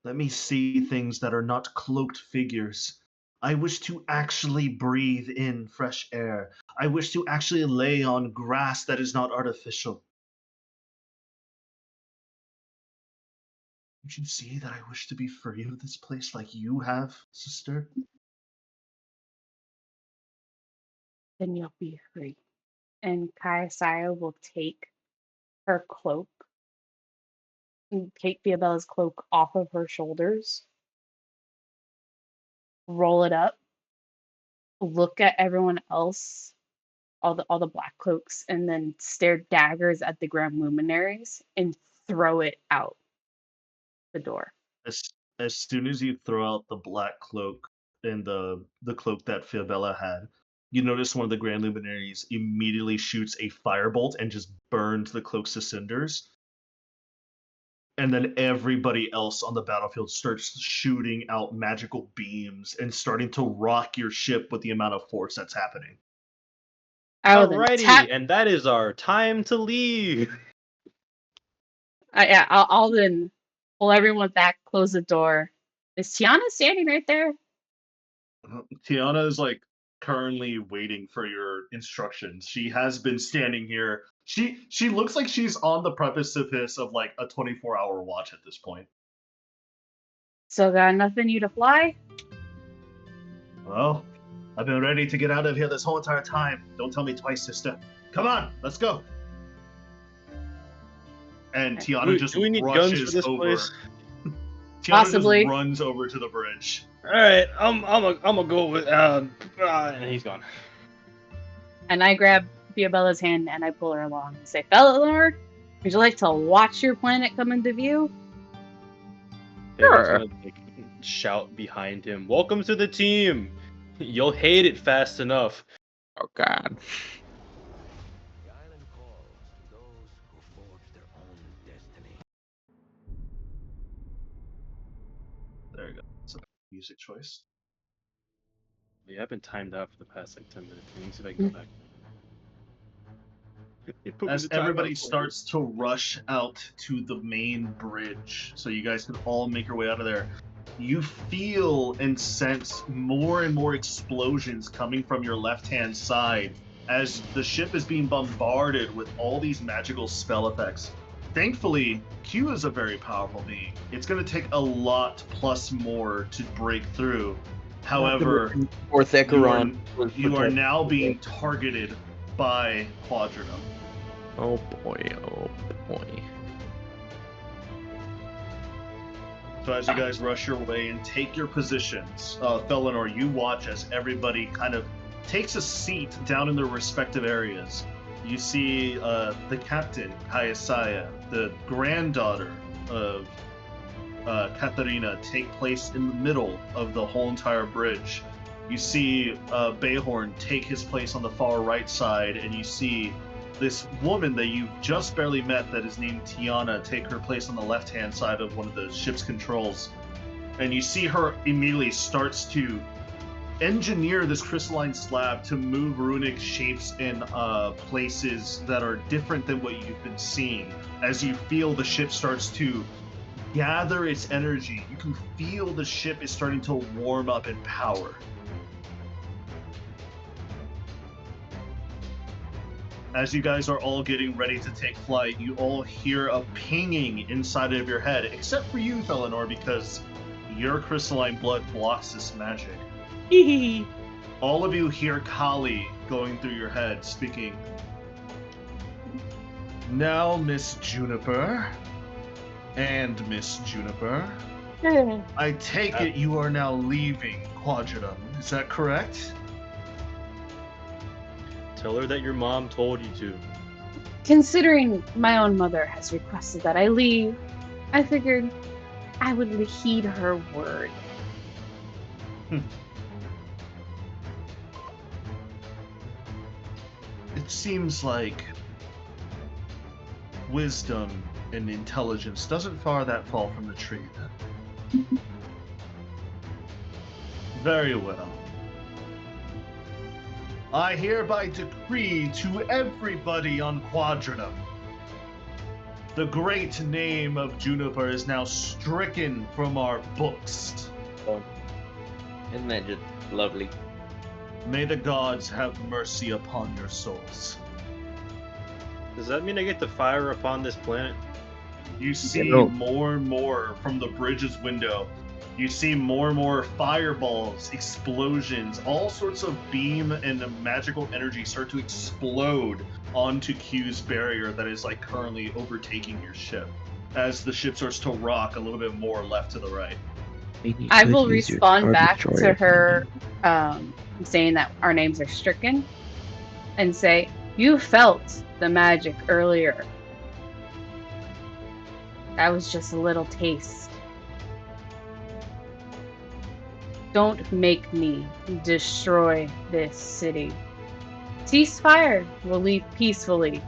Let me see things that are not cloaked figures. I wish to actually breathe in fresh air. I wish to actually lay on grass that is not artificial. Don't you see that I wish to be free of this place like you have, sister? Then you'll be free. And Kaisaya will take her cloak, take Fiabella's cloak off of her shoulders, roll it up, look at everyone else, all the black cloaks, and then stare daggers at the grand luminaries and throw it out the door. As as soon as you throw out the black cloak and the cloak that Fiabella had, you notice one of the Grand Luminaries immediately shoots a firebolt and just burns the cloaks to cinders. And then everybody else on the battlefield starts shooting out magical beams and starting to rock your ship with the amount of force that's happening. I will then tap. alrighty, and that is our time to leave. Yeah, I'll then pull everyone back, close the door. Is Tiana standing right there? Tiana is like currently waiting for your instructions. She has been standing here. She looks like she's on the precipice of like a 24-hour watch at this point. So got nothing you to fly? Well, I've been ready to get out of here this whole entire time. Don't tell me twice, sister. Come on, let's go. And Tiana just do we need guns for rushes this over. place? Tiana Possibly. just runs over to the bridge. All right, I'm gonna go with and he's gone. And I grab Fiobella's hand and I pull her along and say, Felor, would you like to watch your planet come into view? David's Sure. gonna like shout behind him, "Welcome to the team! You'll hate it fast enough." Oh God. The island calls to those who forge their own destiny. There you go. It's a music choice. Yeah, I've been timed out for the past like 10 minutes. Let me see if I can go back. It put me As in the timeout everybody folder. starts to rush out to the main bridge, so you guys can all make your way out of there, you feel and sense more and more explosions coming from your left-hand side as the ship is being bombarded with all these magical spell effects. Thankfully, Q is a very powerful being. It's going to take a lot plus more to break through. However, Or Thecaron. you are now being targeted by Quadranum. Oh boy, oh boy. So as you guys rush your way and take your positions, Felinor, you watch as everybody kind of takes a seat down in their respective areas. You see the captain, Kayasaya, the granddaughter of Katharina, take place in the middle of the whole entire bridge. You see Bayhorn take his place on the far right side, and you see this woman that you've just barely met that is named Tiana take her place on the left-hand side of one of the ship's controls. And you see her immediately starts to engineer this crystalline slab to move runic shapes in places that are different than what you've been seeing. As you feel the ship starts to gather its energy, you can feel the ship is starting to warm up in power. As you guys are all getting ready to take flight, you all hear a pinging inside of your head, except for you, Felinor, because your crystalline blood blocks this magic. All of you hear Kali going through your head, speaking. Now, Miss Juniper, and Miss Juniper, I take it you are now leaving Quadranum. Is that correct? Tell her that your mom told you to. Considering my own mother has requested that I leave, I figured I would heed her word. It seems like wisdom and intelligence doesn't far that fall from the tree, then. Very well. I hereby decree to everybody on Quadranum, the great name of Juniper is now stricken from our books. Isn't that just lovely? May the gods have mercy upon your souls. Does that mean I get to fire upon this planet? You see No. more and more from the bridge's window. You see more and more fireballs, explosions, all sorts of beam and magical energy start to explode onto Q's barrier that is like currently overtaking your ship as the ship starts to rock a little bit more left to the right. I will respond back to her saying that our names are stricken and say, you felt the magic earlier. That was just a little taste. Don't make me destroy this city. Ceasefire. We'll leave peacefully.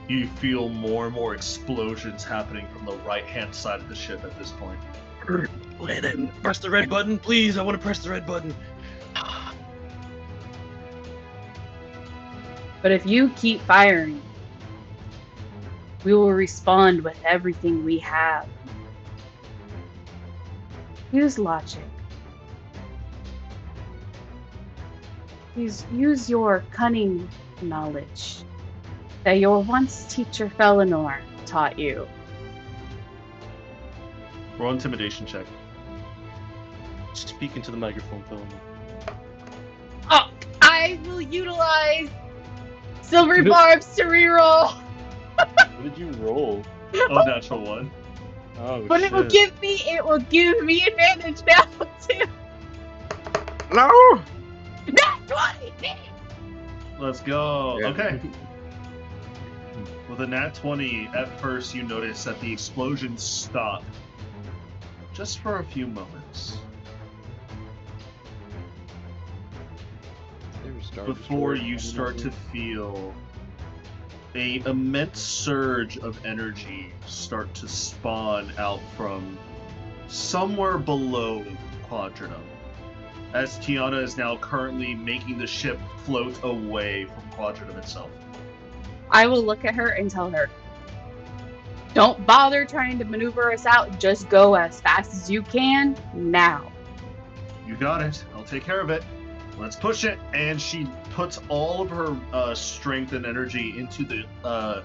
You feel more and more explosions happening from the right-hand side of the ship at this point. Press the red button, please. I want to press the red button. But if you keep firing, we will respond with everything we have. Use logic. Use your cunning knowledge that your once teacher Felinor taught you. Roll intimidation check. Speak into the microphone, Phil. Oh, I will utilize silvery What barbs to reroll, did you roll? Oh, natural one. Oh but shit. it will give me advantage now too. No. Not 20, bitch! Let's go. Yeah. Okay. With a nat 20, at first you notice that the explosions stop just for a few moments before you start to feel a immense surge of energy start to spawn out from somewhere below Quadranum, as Tiana is now currently making the ship float away from Quadranum itself. I will look at her and tell her, don't bother trying to maneuver us out. Just go as fast as you can now. You got it. I'll take care of it. Let's push it. And she puts all of her strength and energy into the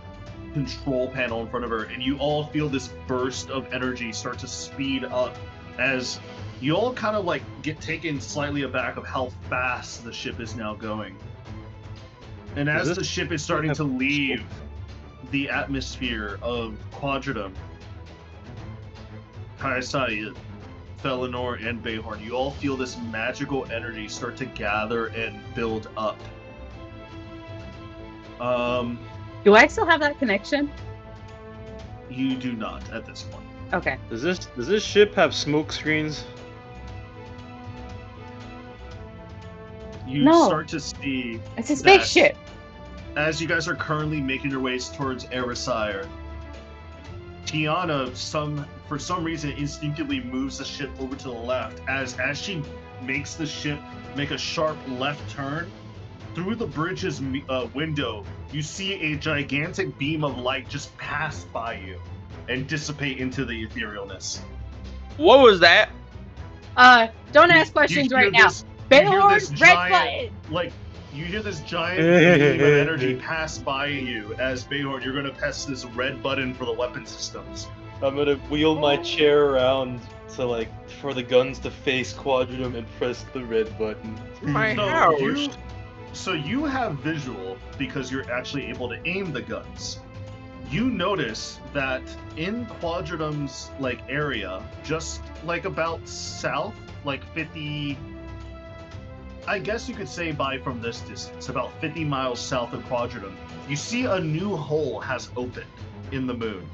control panel in front of her, and you all feel this burst of energy start to speed up as you all kind of like get taken slightly aback of how fast the ship is now going. And as the ship is starting to leave the atmosphere of Quadranum, Kaisai, Felinor, and Bayhorn, you all feel this magical energy start to gather and build up. Do I still have that connection? You do not at this point. Okay. Does this ship have smoke screens? You No. start to see It's a spaceship. as you guys are currently making your ways towards Erisire, Tiana, for some reason, instinctively moves the ship over to the left. As she makes the ship make a sharp left turn, through the bridge's window, you see a gigantic beam of light just pass by you and dissipate into the etherealness. What was that? Don't ask questions right now. Baylord, red button! You hear this giant beam of energy pass by you as Bayhorn, you're gonna press this red button for the weapon systems. I'm gonna wheel my chair around to for the guns to face Quadranum and press the red button. My So house. So you have visual because you're actually able to aim the guns. You notice that in Quadranum's area, just about south, 50, I guess you could say from this distance, about 50 miles south of Quadranum, you see a new hole has opened in the moon.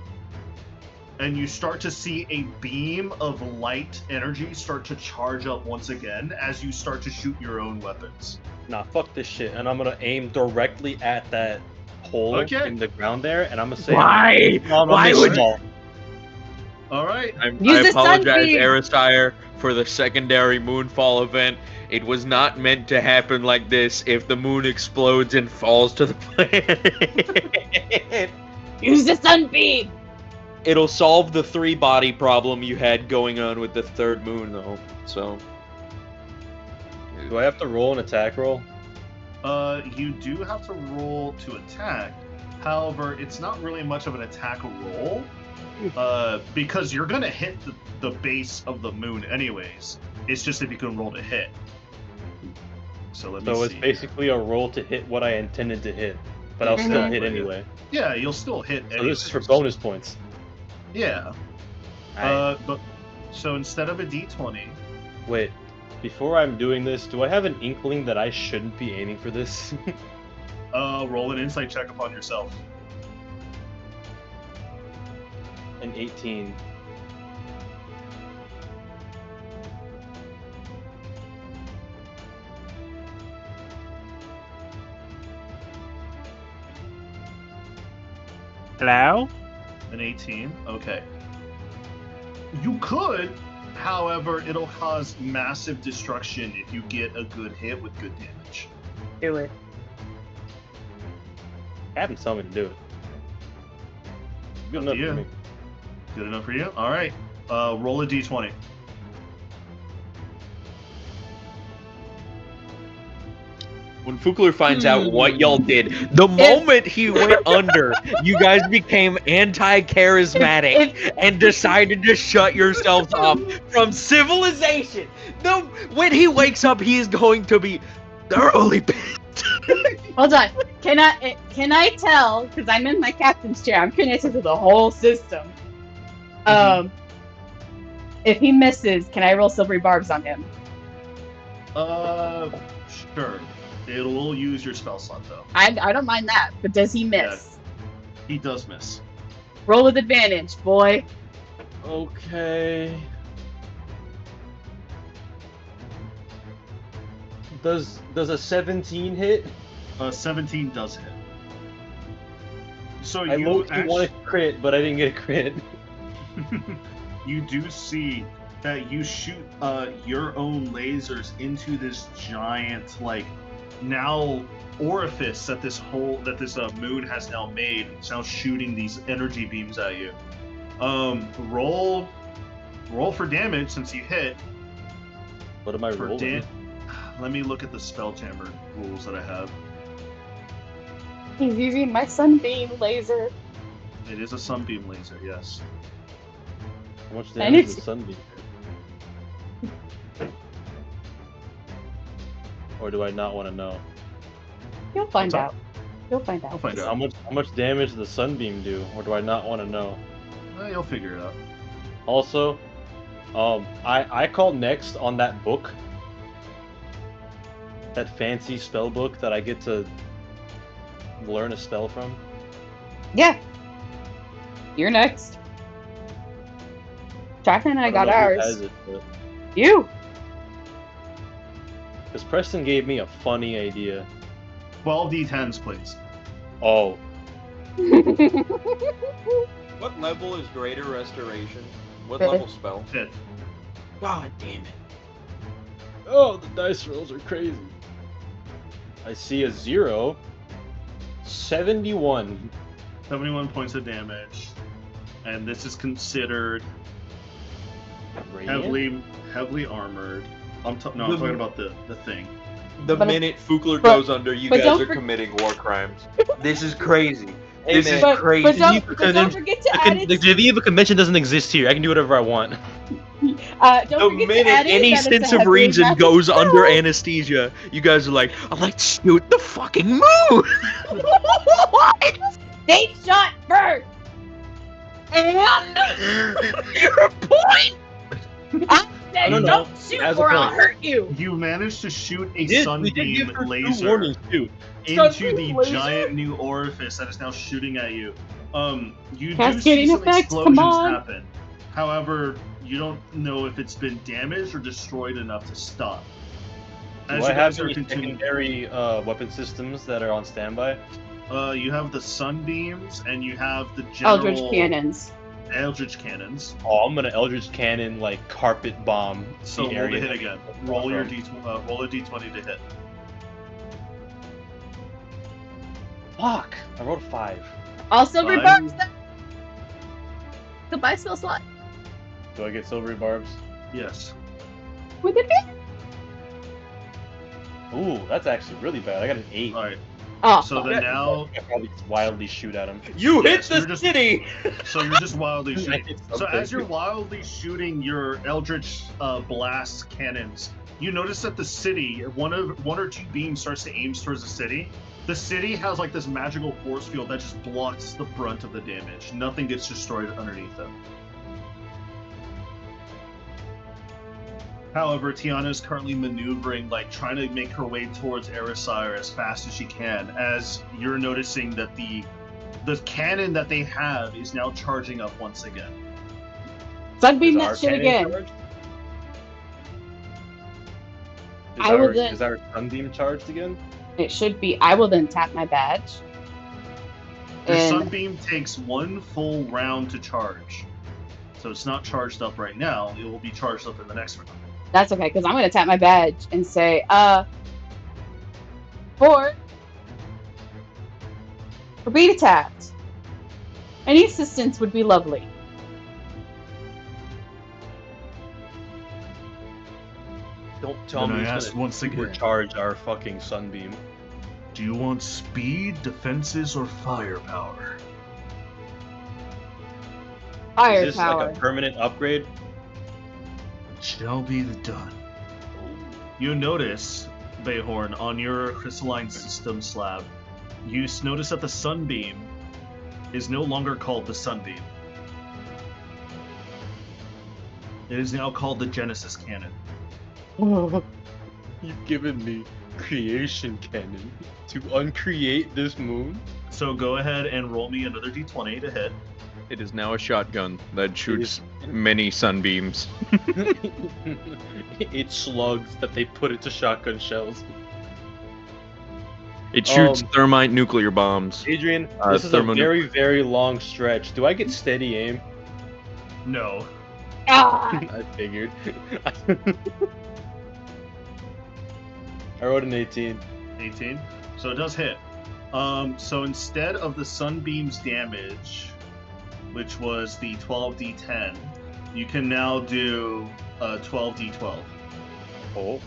And you start to see a beam of light energy start to charge up once again as you start to shoot your own weapons. Nah, fuck this shit. And I'm gonna aim directly at that hole in the ground there, and I'm gonna say, Why? Why would you? All right. I Use the apologize, sunbeam. Erisire, for the secondary moonfall event. It was not meant to happen like this if the moon explodes and falls to the planet. Use the sunbeam! It'll solve the 3-body problem you had going on with the third moon, though. So. do I have to roll an attack roll? You do have to roll to attack. However, it's not really much of an attack roll. Because you're gonna hit the base of the moon anyways. It's just if you can roll to hit. So let me see. So it's basically a roll to hit what I intended to hit, but I'll still hit anyway. Yeah, you'll still hit. So this is for bonus points. Yeah. But so instead of a D20. Wait, before I'm doing this, do I have an inkling that I shouldn't be aiming for this? Roll an insight check upon yourself. An 18. Hello? An 18. Okay. You could, however, it'll cause massive destruction if you get a good hit with good damage. Do it. Captain told me to do it. Good enough for me. Good enough for you? All right. Roll a d20. When Fukler finds out what y'all did, the moment he went under, you guys became anti-charismatic and decided to shut yourselves off from civilization. When he wakes up, he is going to be thoroughly pissed. Hold on. Can I tell? Because I'm in my captain's chair. I'm connected to the whole system. If he misses, can I roll silvery barbs on him? Sure. It will use your spell slot though. I don't mind that, but does he miss? Yeah, he does miss. Roll with advantage, boy. Okay. Does a 17 hit? 17 does hit. So I low-key want to crit, but I didn't get a crit. You do see that you shoot your own lasers into this giant, like, now orifice that this moon has now made. It's now shooting these energy beams at you. Roll for damage since you hit. What am I rolling? Let me look at the Spelljammer rules that I have. He's using my sunbeam laser. It is a sunbeam laser, yes. How much damage does the sunbeam do? Or do I not want to know? You'll find out. You'll find out. I'll find out. How much damage does the sunbeam do? Or do I not want to know? You'll figure it out. Also, I call next on that book. That fancy spell book that I get to learn a spell from. Yeah. You're next. Chaka and I got ours. Has it, but... You. Because Preston gave me a funny idea. 12 d10s, please. Oh. What level is Greater Restoration? What Fifth. level spell? 5th. God damn it. Oh, the dice rolls are crazy. I see a 0. 71. 71 points of damage. And this is considered Radiant? heavily armored. I'm talking about the thing. The minute Fukler goes under, you guys are don't committing war crimes. This is crazy. Hey, This man. is crazy. But don't forget to add The it. Geneva Convention doesn't exist here. I can do whatever I want. Don't The forget minute to add in any that it's a sense of heavily reason magic goes spell. under anesthesia, you guys are like, I'm like, shoot the fucking moon! What? They shot first. And your point? I said, No. don't shoot As a or I'll point. hurt you. You managed to shoot a We did sunbeam give her 2 laser warnings too. into Sunbeam the laser? giant new orifice that is now shooting at you. You do see Cascading some effect, come explosions on. happen. However, you don't know if it's been damaged or destroyed enough to stop. Do As I you guys have are any continuing, secondary weapon systems that are on standby? you have the sunbeams and you have the general Eldritch cannons. Eldritch cannons. Oh, I'm gonna Eldritch Cannon like carpet bomb. So the roll to area hit again. Roll your roll a d20 to hit. Fuck! I rolled a 5. All silver Fine. barbs. Goodbye, spell slot. Do I get silvery barbs? Yes. With advantage. Ooh, that's actually really bad. I got an 8. All right. Oh, So then now, I probably just wildly shoot at him. You Yes, hit you're the just- city! so you're just wildly I shooting. hit So something. as you're wildly shooting your Eldritch blast cannons, you notice that the city, one or two beams starts to aim towards the city. The city has like this magical force field that just blocks the brunt of the damage. Nothing gets destroyed underneath them. However, Tiana is currently maneuvering, like trying to make her way towards Erisire as fast as she can, as you're noticing that the cannon that they have is now charging up once again. sunbeam Is our that shit cannon again. charged? I will then- Is our sunbeam charged again? It should be. I will then tap my badge. Your And sunbeam takes 1 full round to charge. So it's not charged up right now. It will be charged up in the next round. that's okay, because I'm going to tap my badge and say, for being attacked. Any assistance would be lovely. Don't tell Then me I he's ask gonna once again. supercharge our fucking sunbeam. Do you want speed, defenses, or firepower? Is this like Firepower. a permanent upgrade? It shall be done. You notice, Bayhorn, on your crystalline system slab, you notice that the sunbeam is no longer called the sunbeam. It is now called the Genesis Cannon. You've given me creation cannon to uncreate this moon. So go ahead and roll me another d20 to hit. It is now a shotgun that shoots many sunbeams. It's slugs that they put into shotgun shells. It shoots thermite nuclear bombs. Adrian, this is a very, very long stretch. Do I get steady aim? No. I figured. I rolled an 18. 18. So it does hit. So instead of the sunbeam's damage, which was the 12d10, you can now do 12d12. Oh.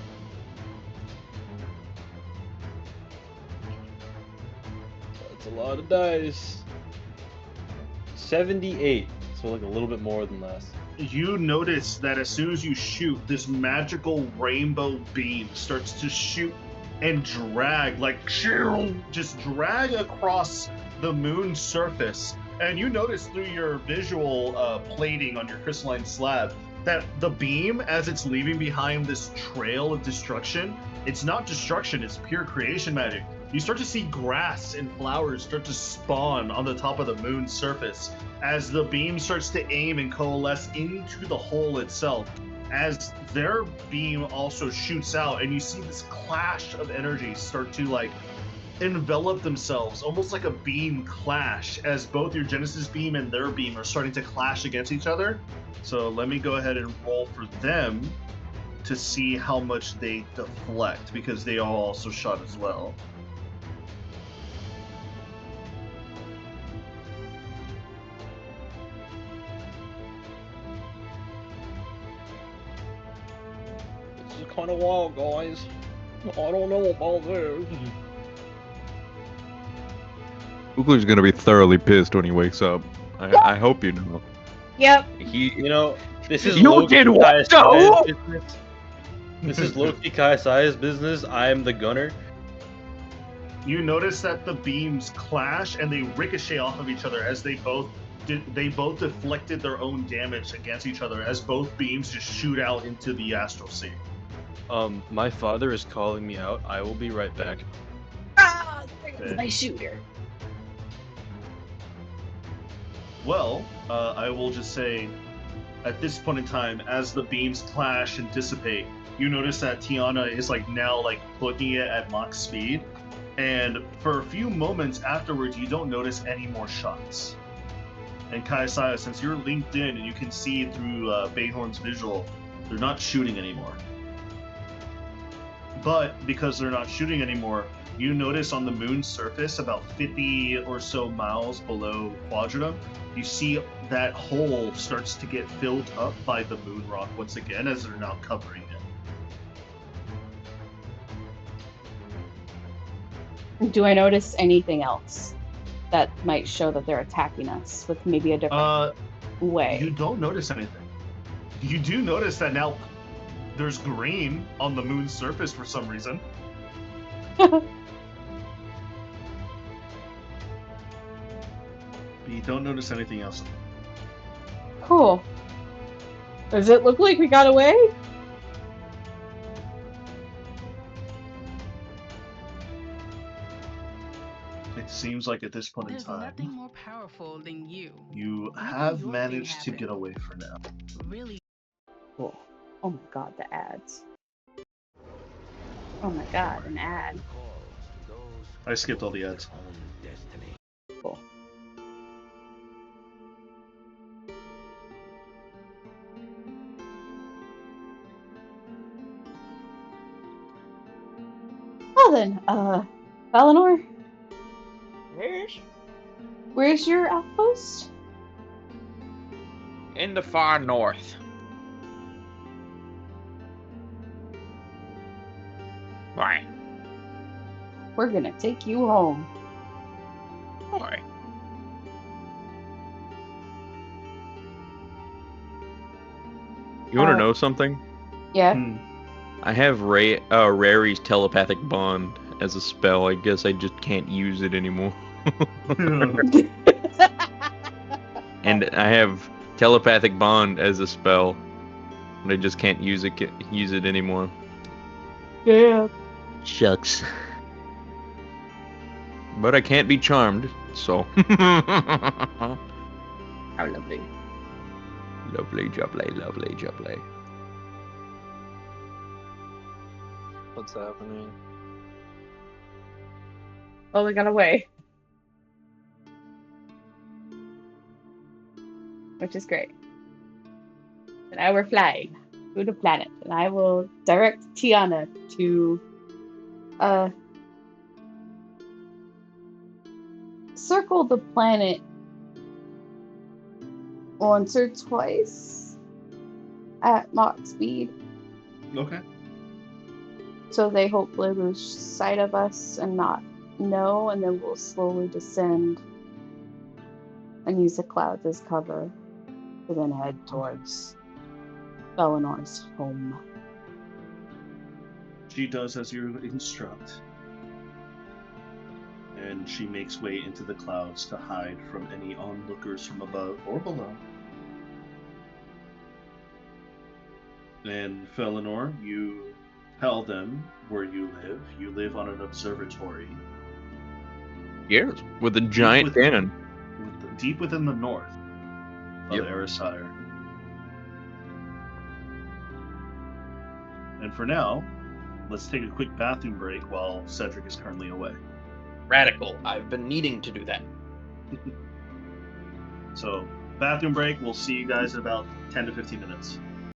That's a lot of dice. 78. So like a little bit more than last. You notice that as soon as you shoot, this magical rainbow beam starts to shoot and drag, like just drag across the moon's surface. And you notice through your visual plating on your crystalline slab that the beam, as it's leaving behind this trail of destruction, it's not destruction, it's pure creation magic. You start to see grass and flowers start to spawn on the top of the moon's surface as the beam starts to aim and coalesce into the hole itself. As their beam also shoots out, and you see this clash of energy start to like envelop themselves, almost like a beam clash, as both your Genesis beam and their beam are starting to clash against each other. So let me go ahead and roll for them to see how much they deflect, because they all also shot as well. This is kind of wild, guys. I don't know about this. Oogler's gonna be thoroughly pissed when he wakes up. I hope you know. Yep. You know, this is You low-key did what? Kai's business. This is low-key Kai's business. I am the gunner. You notice that the beams clash and they ricochet off of each other as they both deflected their own damage against each other as both beams just shoot out into the astral sea. My father is calling me out. I will be right back. There goes my shooter. Well, I will just say, at this point in time, as the beams clash and dissipate, you notice that Tiana is now looking at max speed, and for a few moments afterwards, you don't notice any more shots. And Kaisaya, since you're linked in and you can see through Bayhorn's visual, they're not shooting anymore. But because they're not shooting anymore, you notice on the moon's surface, about 50 or so miles below Quadranum, you see that hole starts to get filled up by the moon rock once again as they're now covering it. Do I notice anything else that might show that they're attacking us with maybe a different way? You don't notice anything. You do notice that now there's green on the moon's surface for some reason. But you don't notice anything else. Cool. Does it look like we got away? It seems like at this point in There's time, nothing more powerful than you. you have managed to get away for now. Really? Cool. Oh my god, the ads. Oh my god, an ad. I skipped all the ads. Cool. Well then, Valinor, Yes? where's your outpost? In the far north. We're gonna take you home. Boy. You want to Uh, know something? Yeah. Hmm. I have Rary's telepathic bond as a spell. I guess I just can't use it anymore. And I have telepathic bond as a spell, and I just can't use it anymore. Yeah. Shucks. But I can't be charmed, so. How lovely. Lovely jubbly, lovely jubbly. What's happening? Oh, we got away. Which is great. And now we're flying through the planet. And I will direct Tiana to circle the planet once or twice at Mach speed. Okay. So they hopefully lose sight of us and not know, and then we'll slowly descend and use the clouds as cover to then head towards Belinor's home. She does as you instruct. And she makes way into the clouds to hide from any onlookers from above or below. And Felinor, you tell them where you live. You live on an observatory. Yes, with a giant cannon. Deep within the north of Yep. Erisire. And for now, let's take a quick bathroom break while Cedric is currently away. Radical. I've been needing to do that. So, bathroom break. We'll see you guys in about 10 to 15 minutes.